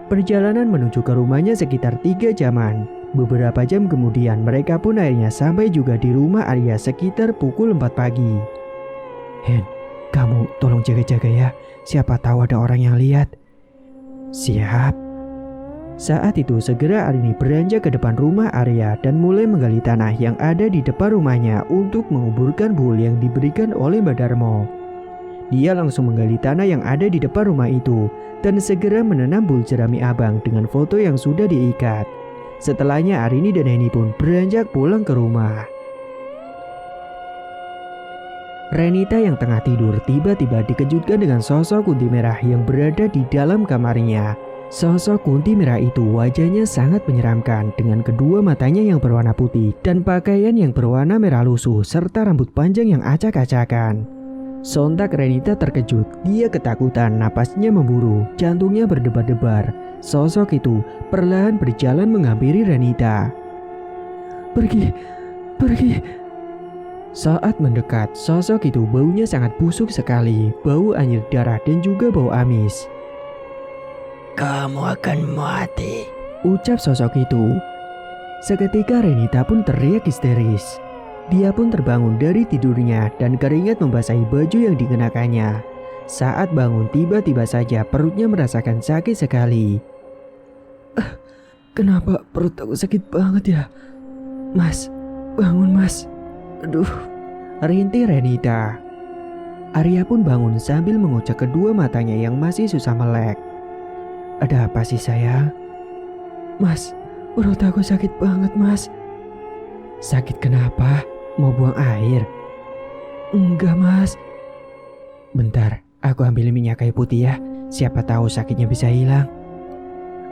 Perjalanan menuju ke rumahnya sekitar 3 jaman. Beberapa jam kemudian mereka pun akhirnya sampai juga di rumah Arya sekitar pukul 4 pagi. Hen, kamu tolong jaga-jaga ya, siapa tahu ada orang yang lihat. Siap. Saat itu segera Arini beranjak ke depan rumah Arya dan mulai menggali tanah yang ada di depan rumahnya untuk menguburkan bul yang diberikan oleh Badarmo. Dia langsung menggali tanah yang ada di depan rumah itu dan segera menanam bul jerami abang dengan foto yang sudah diikat. Setelahnya Arini dan Henny pun beranjak pulang ke rumah. Renita yang tengah tidur tiba-tiba dikejutkan dengan sosok kunti merah yang berada di dalam kamarnya. Sosok kunti merah itu wajahnya sangat menyeramkan dengan kedua matanya yang berwarna putih dan pakaian yang berwarna merah lusuh serta rambut panjang yang acak-acakan. Sontak Renita terkejut, dia ketakutan, napasnya memburu, jantungnya berdebar-debar. Sosok itu perlahan berjalan menghampiri Renita. Pergi. Saat mendekat, sosok itu baunya sangat busuk sekali, bau anyir darah dan juga bau amis. kamu akan mati, ucap sosok itu. Seketika Renita pun teriak histeris. Dia pun terbangun dari tidurnya dan keringat membasahi baju yang dikenakannya. Saat bangun tiba-tiba saja perutnya merasakan sakit sekali. Kenapa perut aku sakit banget ya? Mas, bangun mas. Aduh, rintih Renita. Arya pun bangun sambil mengucek kedua matanya yang masih susah melek. Ada apa sih sayang? Mas, perut aku sakit banget mas. Sakit kenapa? Mau buang air? Enggak mas. Bentar, aku ambil minyak kayu putih ya. Siapa tahu sakitnya bisa hilang.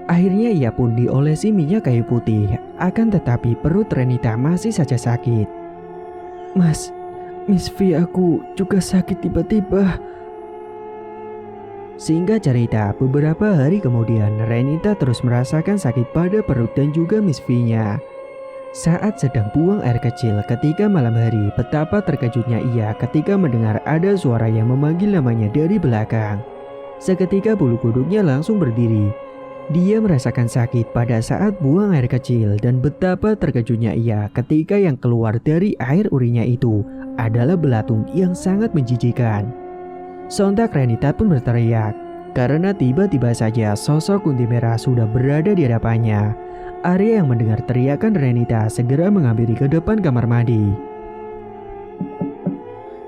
Akhirnya ia pun diolesi minyak kayu putih. Akan tetapi perut Renita masih saja sakit. Mas, Miss V aku juga sakit tiba-tiba. Singkat cerita, beberapa hari kemudian Renita terus merasakan sakit pada perut dan juga Miss V-nya. Saat sedang buang air kecil ketika malam hari, betapa terkejutnya ia ketika mendengar ada suara yang memanggil namanya dari belakang. Seketika bulu kuduknya langsung berdiri. Dia merasakan sakit pada saat buang air kecil dan betapa terkejutnya ia ketika yang keluar dari air urinya itu adalah belatung yang sangat menjijikan. Sontak Renita pun berteriak karena tiba-tiba saja sosok kunti merah sudah berada di hadapannya. Arya yang mendengar teriakan Renita segera menghampiri ke depan kamar mandi.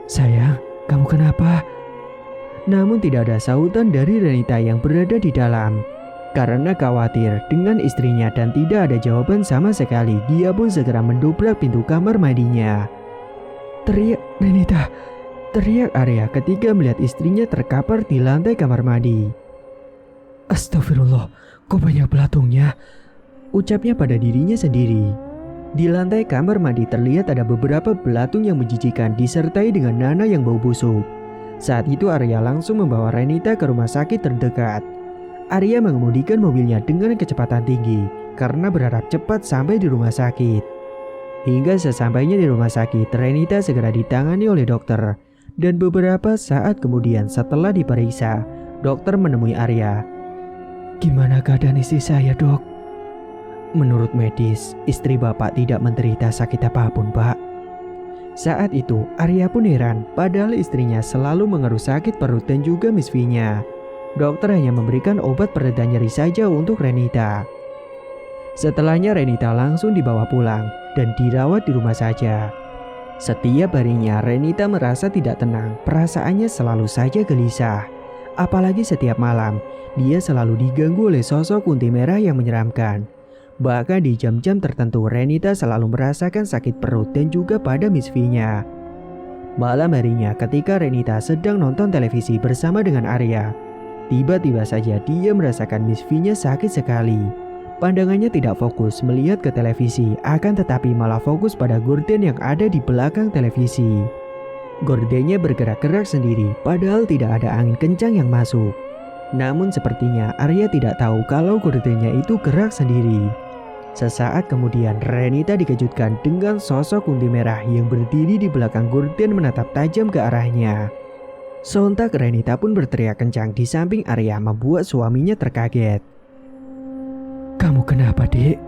Sayang, kamu kenapa? Namun tidak ada sautan dari Renita yang berada di dalam. Karena khawatir dengan istrinya dan tidak ada jawaban sama sekali, dia pun segera mendobrak pintu kamar mandinya. Teriak Renita, teriak Arya ketika melihat istrinya terkapar di lantai kamar mandi. Astagfirullah, kok banyak belatungnya? Ucapnya pada dirinya sendiri. Di lantai kamar mandi terlihat ada beberapa belatung yang menjijikan disertai dengan nanah yang bau busuk. Saat itu Arya langsung membawa Renita ke rumah sakit terdekat. Arya mengemudikan mobilnya dengan kecepatan tinggi karena berharap cepat sampai di rumah sakit. Hingga sesampainya di rumah sakit, Renita segera ditangani oleh dokter. Dan beberapa saat kemudian setelah diperiksa, dokter menemui Arya. Gimana keadaan istri saya, dok? Menurut medis, istri bapak tidak menderita sakit apapun, pak. Saat itu, Arya pun heran padahal istrinya selalu mengeluh sakit perut dan juga Miss V-nya. Dokter hanya memberikan obat pereda nyeri saja untuk Renita. Setelahnya Renita langsung dibawa pulang dan dirawat di rumah saja. Setiap harinya Renita merasa tidak tenang, perasaannya selalu saja gelisah. Apalagi setiap malam, dia selalu diganggu oleh sosok kunti merah yang menyeramkan. Bahkan di jam-jam tertentu Renita selalu merasakan sakit perut dan juga pada Miss V-nya. Malam harinya ketika Renita sedang nonton televisi bersama dengan Arya, tiba-tiba saja dia merasakan Miss V-nya sakit sekali. Pandangannya tidak fokus melihat ke televisi, akan tetapi malah fokus pada gorden yang ada di belakang televisi. Gordennya bergerak-gerak sendiri, padahal tidak ada angin kencang yang masuk. Namun sepertinya Arya tidak tahu kalau gordennya itu gerak sendiri. Sesaat kemudian Renita dikejutkan dengan sosok kunti merah yang berdiri di belakang gorden menatap tajam ke arahnya. Sontak Renita pun berteriak kencang di samping Arya membuat suaminya terkaget. "Kamu kenapa, Dek?"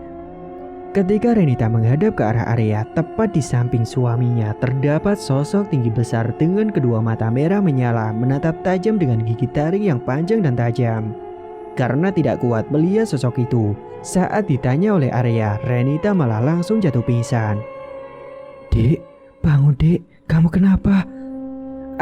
Ketika Renita menghadap ke arah Arya, tepat di samping suaminya terdapat sosok tinggi besar dengan kedua mata merah menyala menatap tajam dengan gigi taring yang panjang dan tajam. Karena tidak kuat melihat sosok itu, saat ditanya oleh Arya, Renita malah langsung jatuh pingsan. "Dek, bangun Dek, kamu kenapa?"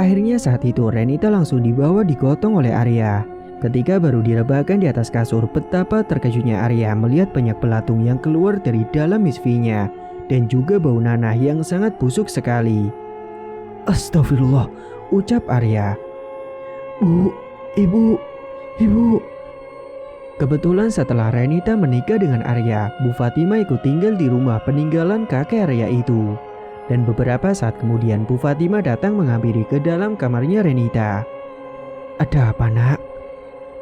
Akhirnya saat itu Renita langsung dibawa digotong oleh Arya. Ketika baru direbahkan di atas kasur, betapa terkejutnya Arya melihat banyak belatung yang keluar dari dalam Miss V-nya dan juga bau nanah yang sangat busuk sekali. "Astagfirullah," ucap Arya. "Bu, Ibu." Kebetulan setelah Renita menikah dengan Arya, Bu Fatima ikut tinggal di rumah peninggalan kakek Arya itu. Dan beberapa saat kemudian Bu Fatima datang menghampiri ke dalam kamarnya Renita. "Ada apa, Nak?"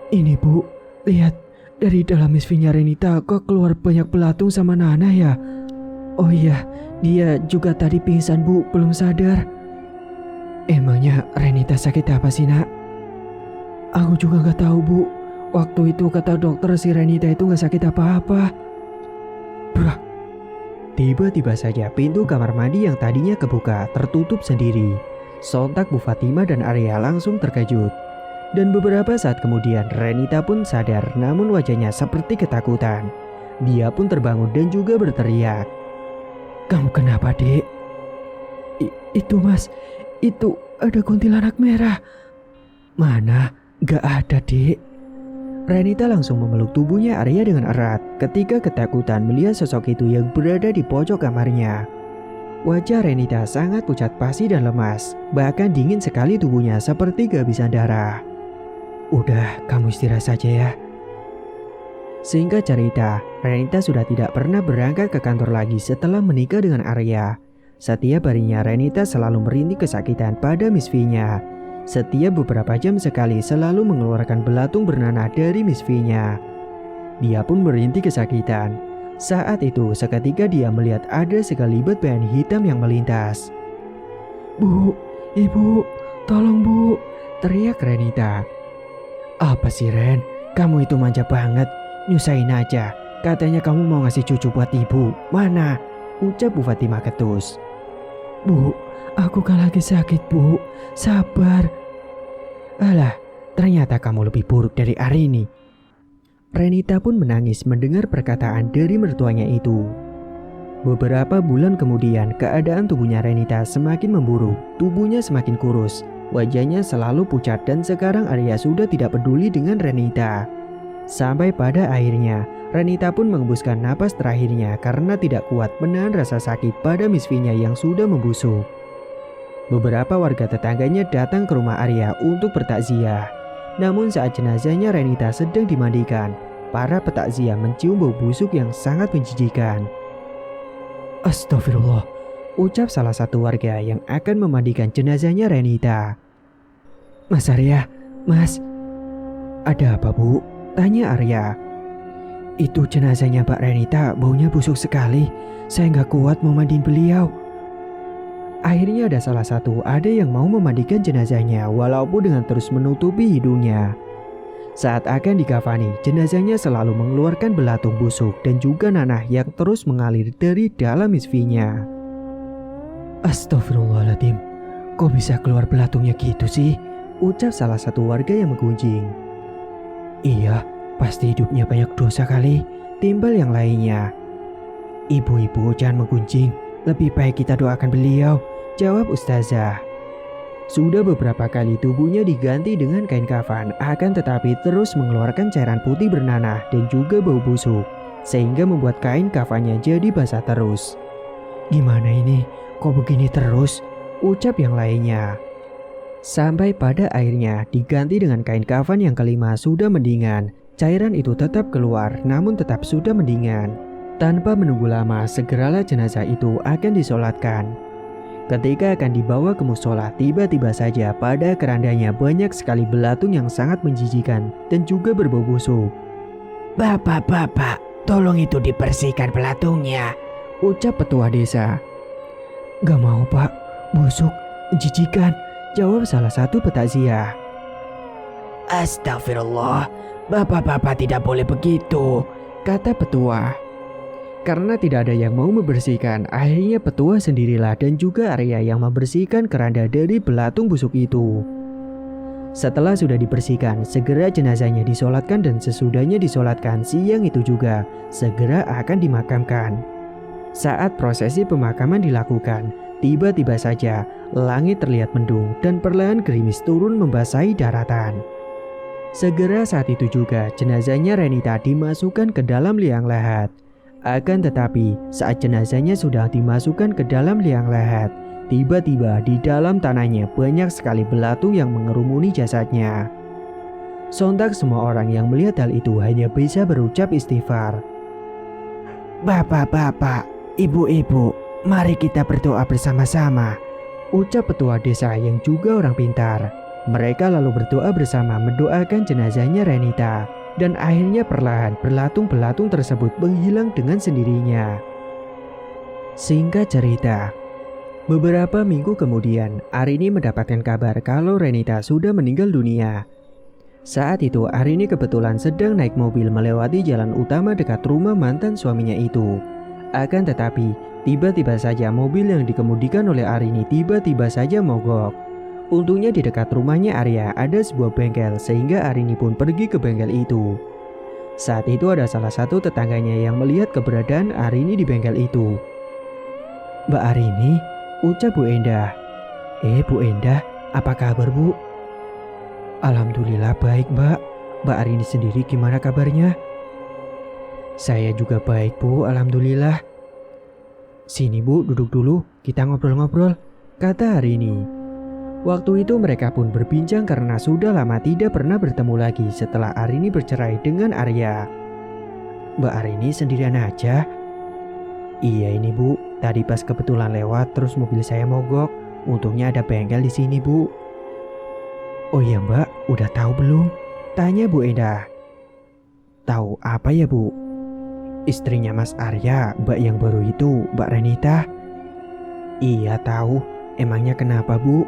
"Ini Bu, lihat, dari dalam Miss V-nya Renita kok keluar banyak belatung sama nanah ya?" "Oh iya, dia juga tadi pingsan Bu, belum sadar." "Emangnya Renita sakit apa sih, Nak?" "Aku juga gak tahu Bu, waktu itu kata dokter si Renita itu gak sakit apa-apa." Brah. Tiba-tiba saja pintu kamar mandi yang tadinya kebuka tertutup sendiri. Sontak Bu Fatima dan Arya langsung terkejut. Dan beberapa saat kemudian Renita pun sadar, namun wajahnya seperti ketakutan. Dia pun terbangun dan juga berteriak. "Kamu kenapa, Dek?" Itu Mas, itu ada kuntilanak merah." "Mana? Gak ada, Dek." Renita langsung memeluk tubuhnya Arya dengan erat ketika ketakutan melihat sosok itu yang berada di pojok kamarnya. Wajah Renita sangat pucat pasi dan lemas, bahkan dingin sekali tubuhnya seperti kehabisan darah. "Udah, kamu istirahat saja ya." Singkat cerita, Renita sudah tidak pernah berangkat ke kantor lagi setelah menikah dengan Arya. Setiap harinya Renita selalu merintih kesakitan pada Miss V-nya. Setiap beberapa jam sekali selalu mengeluarkan belatung bernanah dari Miss V-nya. Dia pun merintih kesakitan. Saat itu seketika dia melihat ada sekelibat bayangan hitam yang melintas. "Bu, Ibu, tolong Bu," teriak Renita. "Apa sih Ren? Kamu itu manja banget, nyusahin aja. Katanya kamu mau ngasih cucu buat ibu. Mana?" ucap Bu Fatima ketus. "Bu, aku kan lagi sakit Bu, sabar." "Alah, ternyata kamu lebih buruk dari Arini." Renita pun menangis mendengar perkataan dari mertuanya itu. Beberapa bulan kemudian keadaan tubuhnya Renita semakin memburuk, tubuhnya semakin kurus. Wajahnya selalu pucat dan sekarang Arya sudah tidak peduli dengan Renita. Sampai pada akhirnya, Renita pun mengembuskan napas terakhirnya karena tidak kuat menahan rasa sakit pada Miss V-nya yang sudah membusuk. Beberapa warga tetangganya datang ke rumah Arya untuk bertakziah. Namun saat jenazahnya Renita sedang dimandikan, para petakziah mencium bau busuk yang sangat menjijikan. "Astagfirullah," ucap salah satu warga yang akan memandikan jenazahnya Renita. "Mas Arya, Mas." "Ada apa Bu?" tanya Arya. "Itu jenazahnya Mbak Renita baunya busuk sekali. Saya gak kuat mau mandiin beliau." Akhirnya ada salah satu yang mau memandikan jenazahnya walaupun dengan terus menutupi hidungnya. Saat akan dikafani, jenazahnya selalu mengeluarkan belatung busuk dan juga nanah yang terus mengalir dari dalam Miss V-nya. "Astagfirullahaladzim, kok bisa keluar belatungnya gitu sih?" ucap salah satu warga yang menggunjing. "Iya, pasti hidupnya banyak dosa kali," timbal yang lainnya. "Ibu-ibu jangan menggunjing, lebih baik kita doakan beliau. jawab Ustazah. Sudah beberapa kali tubuhnya diganti dengan kain kafan, akan tetapi terus mengeluarkan cairan putih bernanah dan juga bau busuk, sehingga membuat kain kafannya jadi basah terus. Gimana ini? Kok begini terus? Ucap yang lainnya. Sampai pada akhirnya diganti dengan kain kafan yang kelima sudah mendingan. Cairan itu tetap keluar namun tetap sudah mendingan. Tanpa menunggu lama, segeralah jenazah itu akan disolatkan. Ketika akan dibawa ke musola, tiba-tiba saja pada kerandanya banyak sekali belatung yang sangat menjijikan dan juga berbau busuk. Bapak, tolong itu dibersihkan belatungnya, ucap petua desa. Gak mau pak, busuk, menjijikan, jawab salah satu petakziah. Astagfirullah, bapak-bapak tidak boleh begitu, kata petua. Karena tidak ada yang mau membersihkan, akhirnya petua sendirilah dan juga Arya yang membersihkan keranda dari belatung busuk itu. Setelah sudah dibersihkan, segera jenazahnya disolatkan dan sesudahnya disolatkan siang itu juga, segera akan dimakamkan. Saat prosesi pemakaman dilakukan, tiba-tiba saja langit terlihat mendung dan perlahan gerimis turun membasahi daratan. Segera saat itu juga jenazahnya Renita dimasukkan ke dalam liang lahat. Akan tetapi saat jenazahnya sudah dimasukkan ke dalam liang lahat, tiba-tiba di dalam tanahnya banyak sekali belatung yang mengerumuni jasadnya. Sontak semua orang yang melihat hal itu hanya bisa berucap istighfar. Bapak-bapak, ibu-ibu, mari kita berdoa bersama-sama, ucap petua desa yang juga orang pintar. Mereka lalu berdoa bersama mendoakan jenazahnya Renita. Dan akhirnya perlahan belatung-belatung tersebut menghilang dengan sendirinya. Singkat cerita, beberapa minggu kemudian Arini mendapatkan kabar kalau Renita sudah meninggal dunia. Saat itu Arini kebetulan sedang naik mobil melewati jalan utama dekat rumah mantan suaminya itu. Akan tetapi tiba-tiba saja mobil yang dikemudikan oleh Arini tiba-tiba saja mogok. Untungnya di dekat rumahnya Arya ada sebuah bengkel sehingga Arini pun pergi ke bengkel itu. Saat itu ada salah satu tetangganya yang melihat keberadaan Arini di bengkel itu. Mbak Arini, ucap Bu Endah. Bu Endah, apa kabar Bu? Alhamdulillah baik Mbak. Mbak Arini sendiri gimana kabarnya? Saya juga baik Bu, alhamdulillah. Sini Bu, duduk dulu, kita ngobrol-ngobrol, kata Arini. Waktu itu mereka pun berbincang karena sudah lama tidak pernah bertemu lagi setelah Arini bercerai dengan Arya. Mbak Arini sendirian aja? Iya ini Bu, tadi pas kebetulan lewat terus mobil saya mogok. Untungnya ada bengkel di sini Bu. Oh iya Mbak, udah tahu belum? Tanya Bu Endah. Tahu apa ya Bu? Istrinya Mas Arya, Mbak yang baru itu, Mbak Renita. Iya tahu, emangnya kenapa Bu?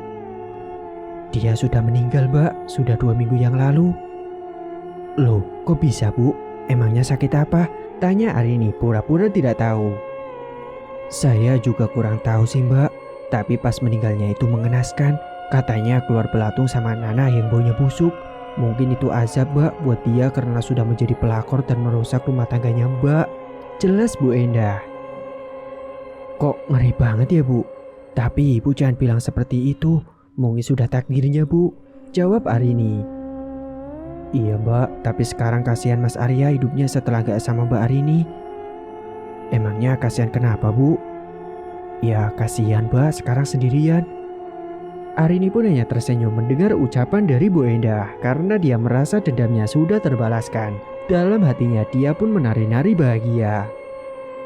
Dia sudah meninggal Mbak, sudah 2 minggu yang lalu. Loh, kok bisa Bu? Emangnya sakit apa? Tanya Arini pura-pura tidak tahu. Saya juga kurang tahu sih Mbak, tapi pas meninggalnya itu mengenaskan. Katanya keluar belatung sama nanah yang baunya busuk. Mungkin itu azab Mbak buat dia karena sudah menjadi pelakor dan merusak rumah tangganya Mbak. Jelas Bu Endah. Kok ngeri banget ya Bu? Tapi Ibu jangan bilang seperti itu. Mungkin sudah takdirnya Bu, jawab Arini. Iya Mbak, tapi sekarang kasihan Mas Arya hidupnya setelah gak sama Mbak Arini. Emangnya kasihan kenapa Bu? Ya kasihan Mbak sekarang sendirian. Arini pun hanya tersenyum mendengar ucapan dari Bu Endah karena dia merasa dendamnya sudah terbalaskan. Dalam hatinya dia pun menari-nari bahagia.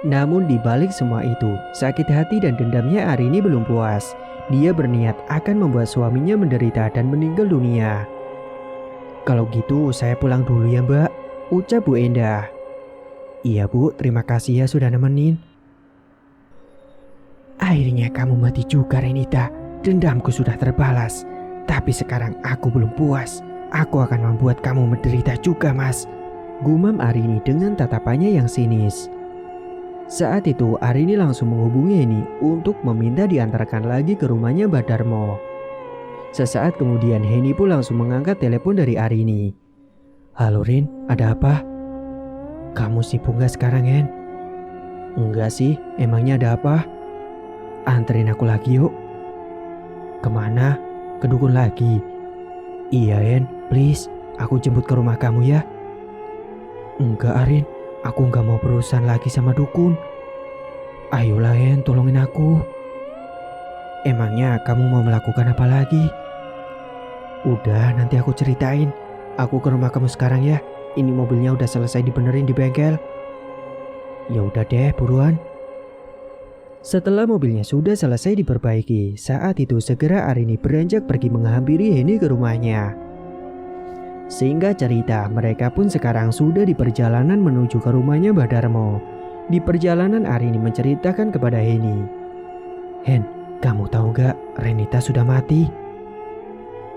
Namun di balik semua itu, sakit hati dan dendamnya Arini belum puas. Dia berniat akan membuat suaminya menderita dan meninggal dunia. Kalau gitu saya pulang dulu ya Mbak, ucap Bu Endah. Iya Bu, terima kasih ya sudah nemenin. Akhirnya kamu mati juga Renita. Dendamku sudah terbalas. Tapi sekarang aku belum puas. Aku akan membuat kamu menderita juga Mas, gumam Arini dengan tatapannya yang sinis. Saat itu Arini langsung menghubungi Heni untuk meminta diantarkan lagi ke rumahnya Mbak Darmo. Sesaat kemudian Heni pun langsung mengangkat telepon dari Arini. Halo Rin, ada apa? Kamu sibuk gak sekarang Hen? Enggak sih, emangnya ada apa? Anterin aku lagi yuk. Kemana? Ke dukun lagi? Iya Hen, please, aku jemput ke rumah kamu ya. Enggak Arin, aku nggak mau berurusan lagi sama dukun. Ayolah Hen, tolongin aku. Emangnya kamu mau melakukan apa lagi? Udah, nanti aku ceritain. Aku ke rumah kamu sekarang ya. Ini mobilnya udah selesai dibenerin di bengkel. Ya udah deh, buruan. Setelah mobilnya sudah selesai diperbaiki, saat itu segera Arini beranjak pergi menghampiri Heni ke rumahnya. Singkat cerita, mereka pun sekarang sudah di perjalanan menuju ke rumahnya Mbah Darmo. Di perjalanan Arini menceritakan kepada Heni. Hen, kamu tahu gak Renita sudah mati?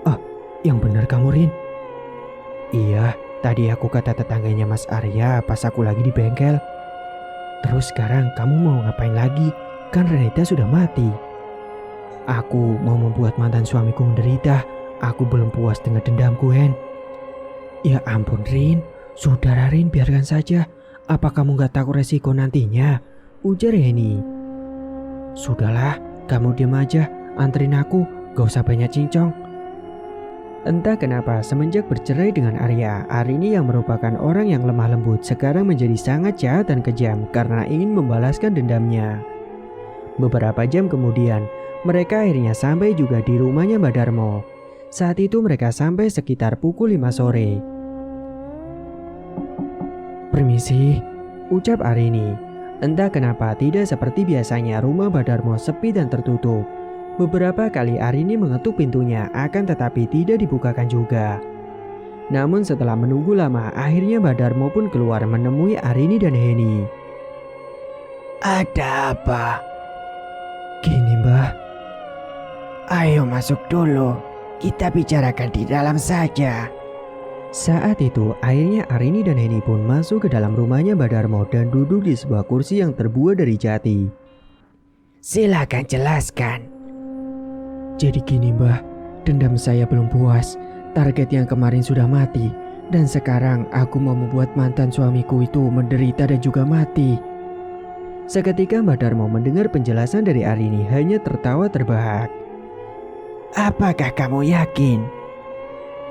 Ah, yang benar kamu Rin? Iya, tadi aku kata tetangganya Mas Arya pas aku lagi di bengkel. Terus sekarang kamu mau ngapain lagi? Kan Renita sudah mati. Aku mau membuat mantan suamiku menderita. Aku belum puas dengan dendamku Hen. Ya ampun Rin, sudah Rin, biarkan saja. Apa kamu gak takut resiko nantinya? Ujar Heni. Sudahlah, kamu diam aja, anterin aku, gak usah banyak cincong. Entah kenapa semenjak bercerai dengan Arya, Arini yang merupakan orang yang lemah lembut sekarang menjadi sangat jahat dan kejam karena ingin membalaskan dendamnya. Beberapa jam kemudian, mereka akhirnya sampai juga di rumahnya Mbah Darmo. Saat itu mereka sampai sekitar pukul 5 sore. Permisi, ucap Arini. Entah kenapa tidak seperti biasanya rumah Mbah Darmo sepi dan tertutup. Beberapa kali Arini mengetuk pintunya, akan tetapi tidak dibukakan juga. Namun setelah menunggu lama, akhirnya Mbah Darmo pun keluar menemui Arini dan Heni. Ada apa? Gini Mbah, Ayo masuk dulu, kita bicarakan di dalam saja. Saat itu akhirnya Arini dan Heni pun masuk ke dalam rumahnya Mbah Darmo dan duduk di sebuah kursi yang terbuat dari jati. Silakan jelaskan. Jadi gini Mbah, dendam saya belum puas. Target yang kemarin sudah mati, dan sekarang aku mau membuat mantan suamiku itu menderita dan juga mati. Seketika Mbah Darmo mendengar penjelasan dari Arini hanya tertawa terbahak. Apakah kamu yakin?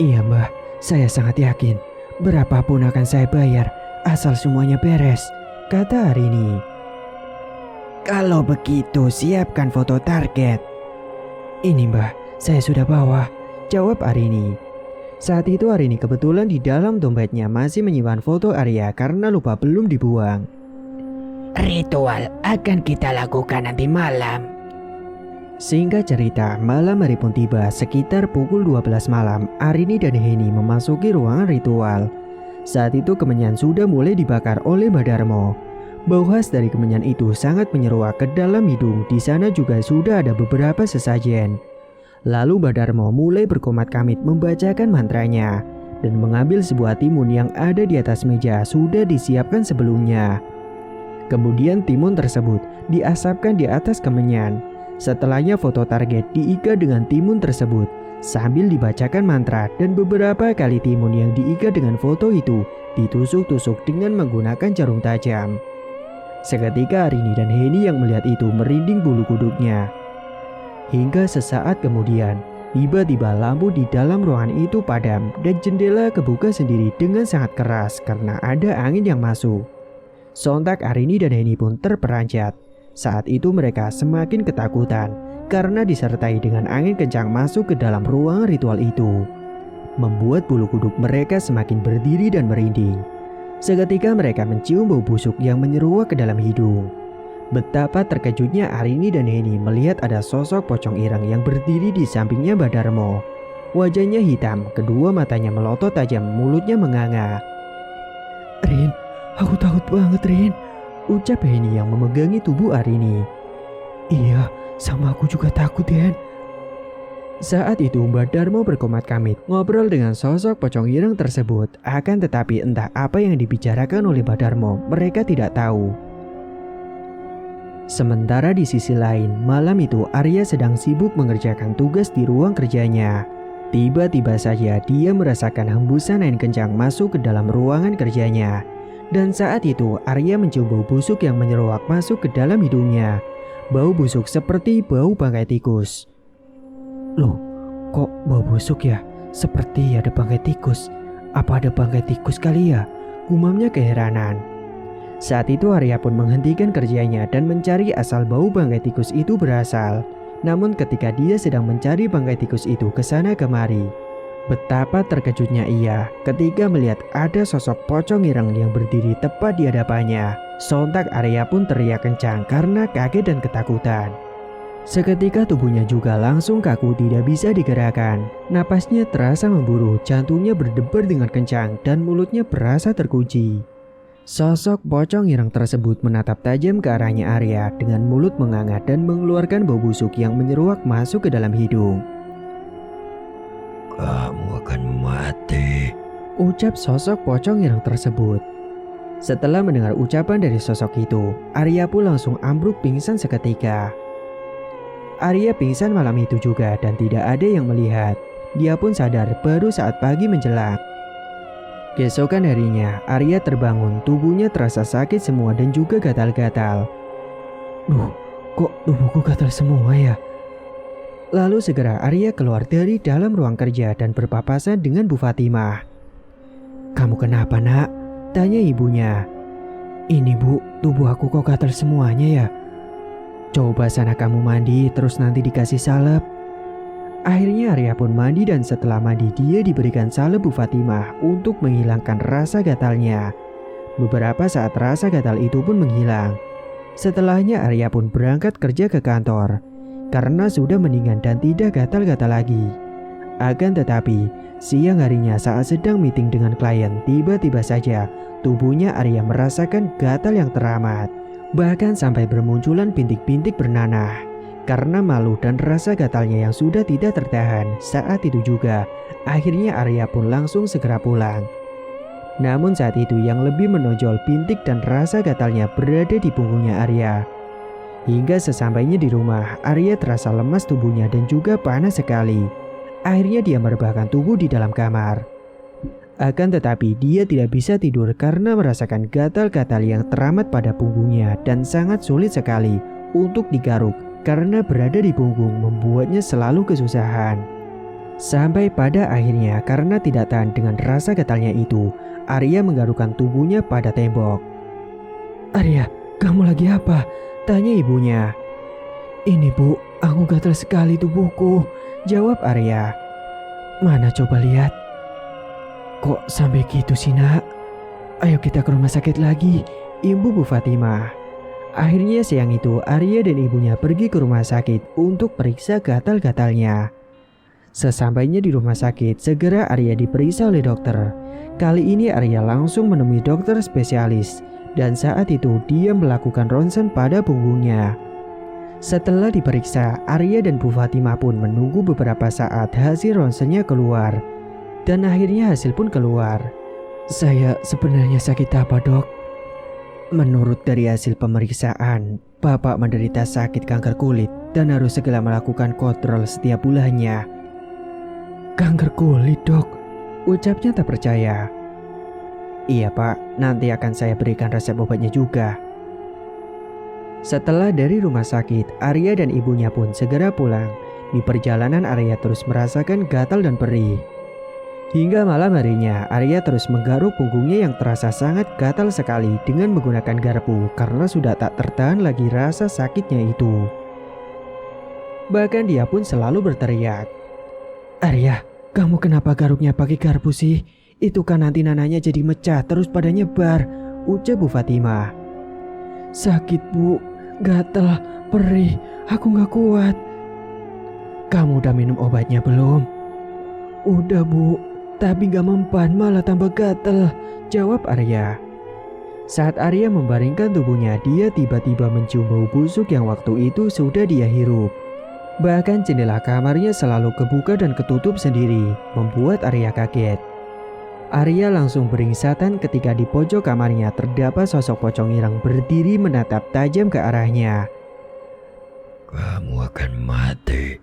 Iya Mbah, saya sangat yakin. Berapapun akan saya bayar, asal semuanya beres, kata Arini. Kalau begitu siapkan foto target. Ini Mbah, saya sudah bawa, jawab Arini. Saat itu Arini kebetulan di dalam dompetnya masih menyimpan foto Arya karena lupa belum dibuang. Ritual akan kita lakukan nanti malam. Singkat cerita, malam hari pun tiba. Sekitar pukul 12 malam, Arini dan Heni memasuki ruangan ritual. Saat itu kemenyan sudah mulai dibakar oleh Mbah Darmo. Bau khas dari kemenyan itu sangat menyeruak ke dalam hidung. Di sana juga sudah ada beberapa sesajen. Lalu Mbah Darmo mulai berkomat-kamit membacakan mantranya dan mengambil sebuah timun yang ada di atas meja sudah disiapkan sebelumnya. Kemudian timun tersebut diasapkan di atas kemenyan. Setelahnya foto target diikat dengan timun tersebut sambil dibacakan mantra, dan beberapa kali timun yang diikat dengan foto itu ditusuk-tusuk dengan menggunakan jarum tajam. Seketika Arini dan Heni yang melihat itu merinding bulu kuduknya. Hingga sesaat kemudian, tiba-tiba lampu di dalam ruangan itu padam dan jendela kebuka sendiri dengan sangat keras karena ada angin yang masuk. Sontak Arini dan Heni pun terperanjat. Saat itu mereka semakin ketakutan karena disertai dengan angin kencang masuk ke dalam ruangan ritual itu, membuat bulu kuduk mereka semakin berdiri dan merinding. Seketika mereka mencium bau busuk yang menyeruak ke dalam hidung. Betapa terkejutnya Arini dan Heni melihat ada sosok pocong ireng yang berdiri di sampingnya Mbah Darmo. Wajahnya hitam, kedua matanya melotot tajam, mulutnya menganga. Rin, aku takut banget Rin, ucap Heni yang memegangi tubuh Arini. Iya, sama aku juga takut Den. Saat itu Mbah Darmo berkomat-kamit ngobrol dengan sosok pocong ireng tersebut. Akan tetapi entah apa yang dibicarakan oleh Mbah Darmo, mereka tidak tahu. Sementara di sisi lain, malam itu Arya sedang sibuk mengerjakan tugas di ruang kerjanya. Tiba-tiba saja dia merasakan hembusan angin kencang masuk ke dalam ruangan kerjanya. Dan saat itu Arya mencium bau busuk yang menyeruak masuk ke dalam hidungnya. Bau busuk seperti bau bangkai tikus. Loh, kok bau busuk ya? Seperti ada bangkai tikus. Apa ada bangkai tikus kali ya? Gumamnya keheranan. Saat itu Arya pun menghentikan kerjanya dan mencari asal bau bangkai tikus itu berasal. Namun ketika dia sedang mencari bangkai tikus itu ke sana kemari, betapa terkejutnya ia ketika melihat ada sosok pocong ireng yang berdiri tepat di hadapannya. Sontak Arya pun teriak kencang karena kaget dan ketakutan. Seketika tubuhnya juga langsung kaku, tidak bisa digerakkan. Napasnya terasa memburu, jantungnya berdebar dengan kencang dan mulutnya berasa terkunci. Sosok pocong ireng tersebut menatap tajam ke arahnya Arya dengan mulut menganga dan mengeluarkan bau busuk yang menyeruak masuk ke dalam hidung. Kamu akan mati, ucap sosok pocong ireng tersebut. Setelah mendengar ucapan dari sosok itu, Arya pun langsung ambruk pingsan seketika. Arya pingsan malam itu juga dan tidak ada yang melihat. Dia pun sadar baru saat pagi menjelang. Keesokan harinya, Arya terbangun, tubuhnya terasa sakit semua dan juga gatal-gatal. Duh, kok tubuhku gatal semua ya? Lalu segera Arya keluar dari dalam ruang kerja dan berpapasan dengan Bu Fatimah. Kamu kenapa nak? Tanya ibunya. Ini bu, tubuh aku kok gatal semuanya ya? Coba sana kamu mandi terus nanti dikasih salep. Akhirnya Arya pun mandi dan setelah mandi dia diberikan salep Bu Fatimah untuk menghilangkan rasa gatalnya. Beberapa saat rasa gatal itu pun menghilang. Setelahnya Arya pun berangkat kerja ke kantor karena sudah mendingan dan tidak gatal-gatal lagi. Akan tetapi siang harinya saat sedang meeting dengan klien, tiba-tiba saja tubuhnya Arya merasakan gatal yang teramat. Bahkan sampai bermunculan bintik-bintik bernanah. Karena malu dan rasa gatalnya yang sudah tidak tertahan, saat itu juga akhirnya Arya pun langsung segera pulang. Namun saat itu yang lebih menonjol bintik dan rasa gatalnya berada di punggungnya Arya. Hingga sesampainya di rumah, Arya terasa lemas tubuhnya dan juga panas sekali. Akhirnya dia merebahkan tubuh di dalam kamar. Akan tetapi dia tidak bisa tidur karena merasakan gatal-gatal yang teramat pada punggungnya dan sangat sulit sekali untuk digaruk. Karena berada di punggung membuatnya selalu kesusahan. Sampai pada akhirnya karena tidak tahan dengan rasa gatalnya itu, Arya menggarukkan tubuhnya pada tembok. Arya, kamu lagi apa? Tanya ibunya. Ini bu, aku gatal sekali tubuhku, jawab Arya. Mana coba lihat. Kok sampai gitu sih nak? Ayo kita ke rumah sakit lagi, imbu Bu Fatimah. Akhirnya siang itu Arya dan ibunya pergi ke rumah sakit untuk periksa gatal-gatalnya. Sesampainya di rumah sakit, segera Arya diperiksa oleh dokter. Kali ini Arya langsung menemui dokter spesialis dan saat itu dia melakukan ronsen pada punggungnya. Setelah diperiksa, Arya dan Bu Fatimah pun menunggu beberapa saat hasil ronsennya keluar. Dan akhirnya hasil pun keluar. Saya sebenarnya sakit apa dok? Menurut dari hasil pemeriksaan, Bapak menderita sakit kanker kulit dan harus segera melakukan kontrol setiap bulannya. Kanker kulit dok? Ucapnya tak percaya. Iya Pak, nanti akan saya berikan resep obatnya juga. Setelah dari rumah sakit, Arya dan ibunya pun segera pulang. Di perjalanan Arya terus merasakan gatal dan perih. Hingga malam harinya, Arya terus menggaruk punggungnya yang terasa sangat gatal sekali dengan menggunakan garpu karena sudah tak tertahan lagi rasa sakitnya itu. Bahkan dia pun selalu berteriak, Arya, kamu kenapa garuknya pakai garpu sih? Itu kan nanti nananya jadi mecah terus pada nyebar, ucap Bu Fatimah. Sakit bu, gatal, perih, aku gak kuat. Kamu udah minum obatnya belum? Udah bu, tapi gak mempan malah tambah gatal, jawab Arya. Saat Arya membaringkan tubuhnya, dia tiba-tiba mencium bau busuk yang waktu itu sudah dia hirup. Bahkan jendela kamarnya selalu kebuka dan ketutup sendiri, membuat Arya kaget. Arya langsung beringsatan ketika di pojok kamarnya terdapat sosok pocong ireng berdiri menatap tajam ke arahnya. Kamu akan mati,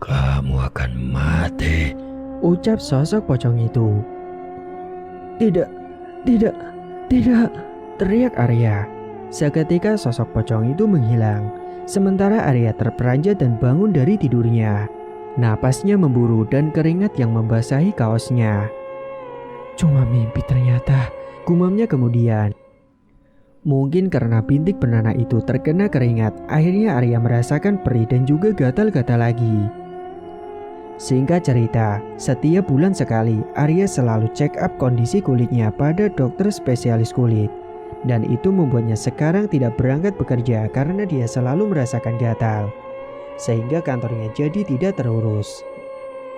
kamu akan mati, ucap sosok pocong itu. Tidak, teriak Arya. Seketika sosok pocong itu menghilang. Sementara Arya terperanjat dan bangun dari tidurnya. Napasnya memburu dan keringat yang membasahi kaosnya. Cuma mimpi ternyata, gumamnya kemudian. Mungkin karena bintik bernanah itu terkena keringat, akhirnya Arya merasakan perih dan juga gatal-gatal lagi. Singkat cerita, setiap bulan sekali Arya selalu check up kondisi kulitnya pada dokter spesialis kulit. Dan itu membuatnya sekarang tidak berangkat bekerja karena dia selalu merasakan gatal. Sehingga kantornya jadi tidak terurus.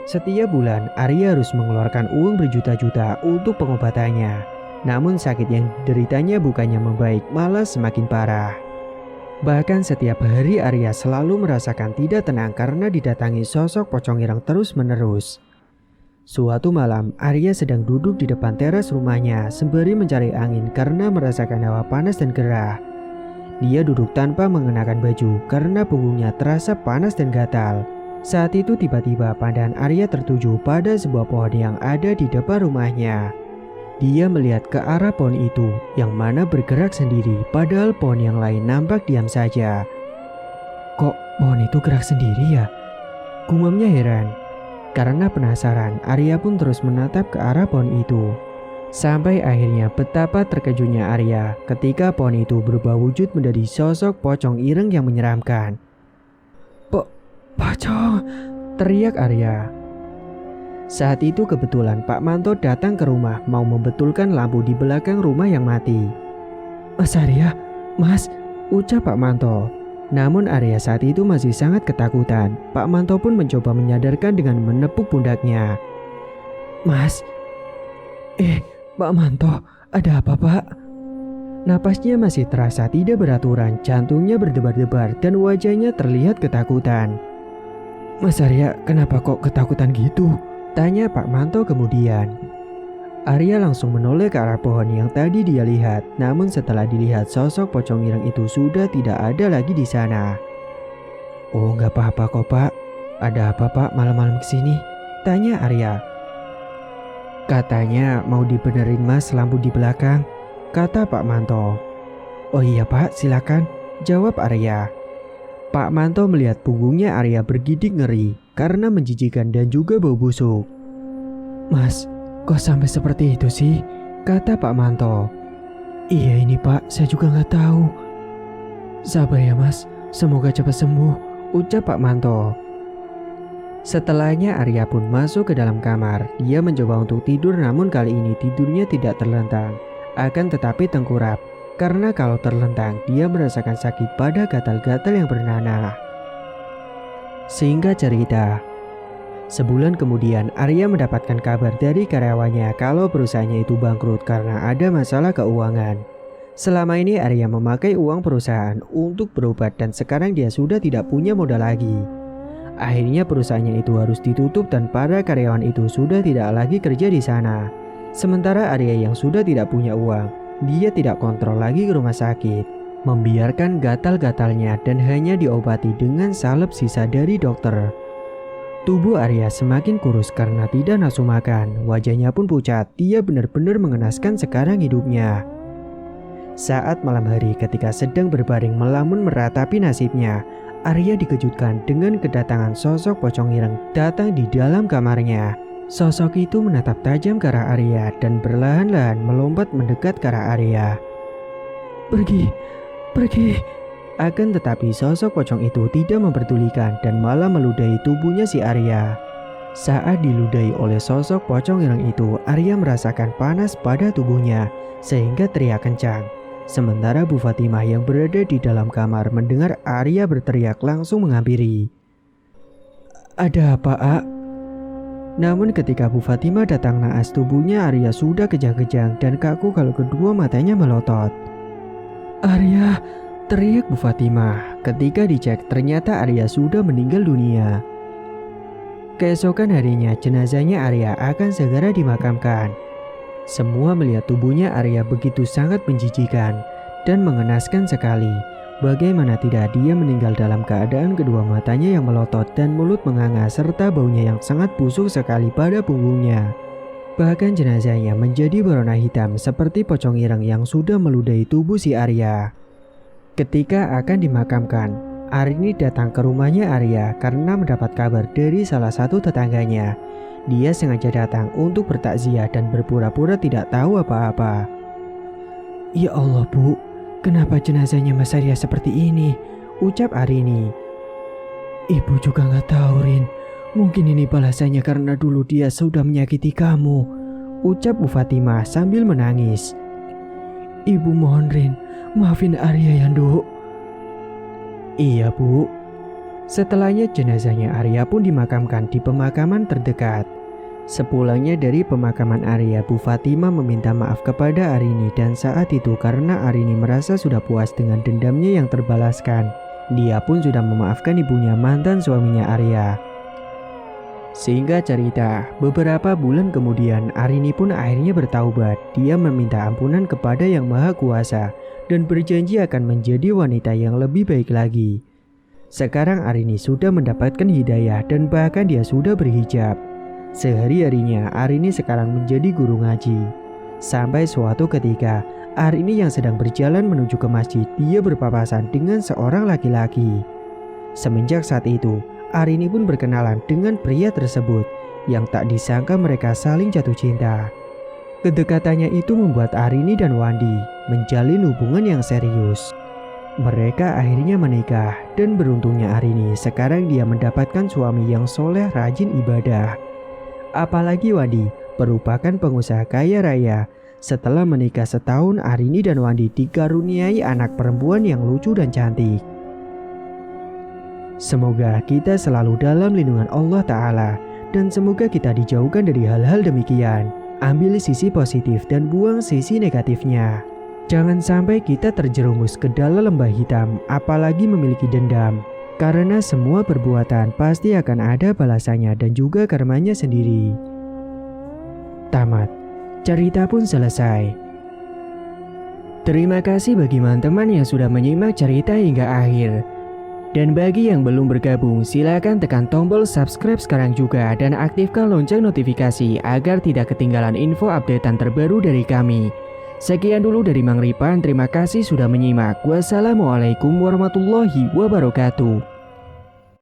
Setiap bulan Arya harus mengeluarkan uang berjuta-juta untuk pengobatannya. Namun sakit yang deritanya bukannya membaik, malah semakin parah. Bahkan setiap hari Arya selalu merasakan tidak tenang karena didatangi sosok pocong ireng terus-menerus. Suatu malam Arya sedang duduk di depan teras rumahnya sembari mencari angin karena merasakan hawa panas dan gerah. Dia duduk tanpa mengenakan baju karena punggungnya terasa panas dan gatal. Saat itu tiba-tiba pandangan Arya tertuju pada sebuah pohon yang ada di depan rumahnya. Dia melihat ke arah pohon itu yang mana bergerak sendiri, padahal pohon yang lain nampak diam saja. Kok pohon itu gerak sendiri ya? Gumamnya heran. Karena penasaran, Arya pun terus menatap ke arah pohon itu. Sampai akhirnya betapa terkejutnya Arya ketika pohon itu berubah wujud menjadi sosok pocong ireng yang menyeramkan. Pocong! Teriak Arya. Saat itu kebetulan Pak Manto datang ke rumah mau membetulkan lampu di belakang rumah yang mati. Mas Arya, Mas, ucap Pak Manto. Namun Arya saat itu masih sangat ketakutan. Pak Manto pun mencoba menyadarkan dengan menepuk pundaknya. Mas, Pak Manto, ada apa Pak? Napasnya masih terasa tidak beraturan, jantungnya berdebar-debar dan wajahnya terlihat ketakutan. Mas Arya, kenapa kok ketakutan gitu? Tanya Pak Manto kemudian. Arya langsung menoleh ke arah pohon yang tadi dia lihat. Namun setelah dilihat sosok pocong ireng itu sudah tidak ada lagi di sana. Oh nggak apa-apa kok Pak. Ada apa Pak malam-malam kesini? Tanya Arya. Katanya mau dibenerin Mas lampu di belakang, kata Pak Manto. Oh iya Pak, silakan, jawab Arya. Pak Manto melihat punggungnya Arya bergidik ngeri karena menjijikan dan juga bau busuk. Mas, kok sampai seperti itu sih? Kata Pak Manto. Iya ini Pak, saya juga nggak tahu. Sabar ya Mas, semoga cepat sembuh, ucap Pak Manto. Setelahnya Arya pun masuk ke dalam kamar. Dia mencoba untuk tidur namun kali ini tidurnya tidak terlentang. Akan tetapi tengkurap. Karena kalau terlentang dia merasakan sakit pada gatal-gatal yang bernanah. Singkat cerita, sebulan kemudian Arya mendapatkan kabar dari karyawannya kalau perusahaannya itu bangkrut karena ada masalah keuangan. Selama ini Arya memakai uang perusahaan untuk berobat dan sekarang dia sudah tidak punya modal lagi. Akhirnya perusahaannya itu harus ditutup dan para karyawan itu sudah tidak lagi kerja di sana. Sementara Arya yang sudah tidak punya uang, dia tidak kontrol lagi ke rumah sakit, membiarkan gatal-gatalnya dan hanya diobati dengan salep sisa dari dokter. Tubuh Arya semakin kurus karena tidak nafsu makan, wajahnya pun pucat, dia benar-benar mengenaskan sekarang hidupnya. Saat malam hari ketika sedang berbaring melamun meratapi nasibnya, Arya dikejutkan dengan kedatangan sosok pocong ireng datang di dalam kamarnya. Sosok itu menatap tajam ke arah Arya dan perlahan-lahan melompat mendekat ke arah Arya. Pergi. Akan tetapi sosok pocong itu tidak memperdulikan dan malah meludahi tubuhnya si Arya. Saat diludahi oleh sosok pocong ireng itu, Arya merasakan panas pada tubuhnya sehingga teriak kencang. Sementara Bu Fatimah yang berada di dalam kamar mendengar Arya berteriak langsung menghampiri. Ada apa, A? Namun ketika Bu Fatimah datang naas, tubuhnya Arya sudah kejang-kejang dan kaku kalau kedua matanya melotot. Arya, teriak Bu Fatimah. Ketika dicek ternyata Arya sudah meninggal dunia. Keesokan harinya jenazahnya Arya akan segera dimakamkan. Semua melihat tubuhnya Arya begitu sangat menjijikan dan mengenaskan sekali. Bagaimana tidak dia meninggal dalam keadaan kedua matanya yang melotot dan mulut menganga serta baunya yang sangat busuk sekali pada punggungnya. Bahkan jenazahnya menjadi berwarna hitam seperti pocong ireng yang sudah meludahi tubuh si Arya. Ketika akan dimakamkan, Arini datang ke rumahnya Arya karena mendapat kabar dari salah satu tetangganya. Dia sengaja datang untuk bertakziah dan berpura-pura tidak tahu apa-apa. Ya Allah Bu, kenapa jenazahnya Mas Arya seperti ini? Ucap Arini. Ibu juga gak tahu Rin. Mungkin ini balasannya karena dulu dia sudah menyakiti kamu. Ucap Bu Fatimah sambil menangis. Ibu mohon Rin, maafin Arya ya Nduk. Iya Bu. Setelahnya jenazahnya Arya pun dimakamkan di pemakaman terdekat. Sepulangnya dari pemakaman Arya, Bu Fatimah meminta maaf kepada Arini dan saat itu karena Arini merasa sudah puas dengan dendamnya yang terbalaskan. Dia pun sudah memaafkan ibunya mantan suaminya Arya. Singkat cerita, beberapa bulan kemudian Arini pun akhirnya bertaubat. Dia meminta ampunan kepada Yang Maha Kuasa dan berjanji akan menjadi wanita yang lebih baik lagi. Sekarang Arini sudah mendapatkan hidayah dan bahkan dia sudah berhijab. Sehari-harinya Arini sekarang menjadi guru ngaji. Sampai suatu ketika, Arini yang sedang berjalan menuju ke masjid, dia berpapasan dengan seorang laki-laki. Semenjak saat itu, Arini pun berkenalan dengan pria tersebut yang tak disangka mereka saling jatuh cinta. Kedekatannya itu membuat Arini dan Wandi menjalin hubungan yang serius. Mereka akhirnya menikah dan beruntungnya Arini sekarang dia mendapatkan suami yang soleh rajin ibadah. Apalagi Wandi merupakan pengusaha kaya raya. Setelah menikah setahun, Arini dan Wandi dikaruniai anak perempuan yang lucu dan cantik. Semoga kita selalu dalam lindungan Allah Ta'ala dan semoga kita dijauhkan dari hal-hal demikian. Ambil sisi positif dan buang sisi negatifnya. Jangan sampai kita terjerumus ke dalam lembah hitam, apalagi memiliki dendam. Karena semua perbuatan pasti akan ada balasannya dan juga karmanya sendiri. Tamat. Cerita pun selesai. Terima kasih bagi teman-teman yang sudah menyimak cerita hingga akhir. Dan bagi yang belum bergabung, silakan tekan tombol subscribe sekarang juga dan aktifkan lonceng notifikasi agar tidak ketinggalan info updatean terbaru dari kami. Sekian dulu dari Mang Ripan, terima kasih sudah menyimak. Wassalamualaikum warahmatullahi wabarakatuh.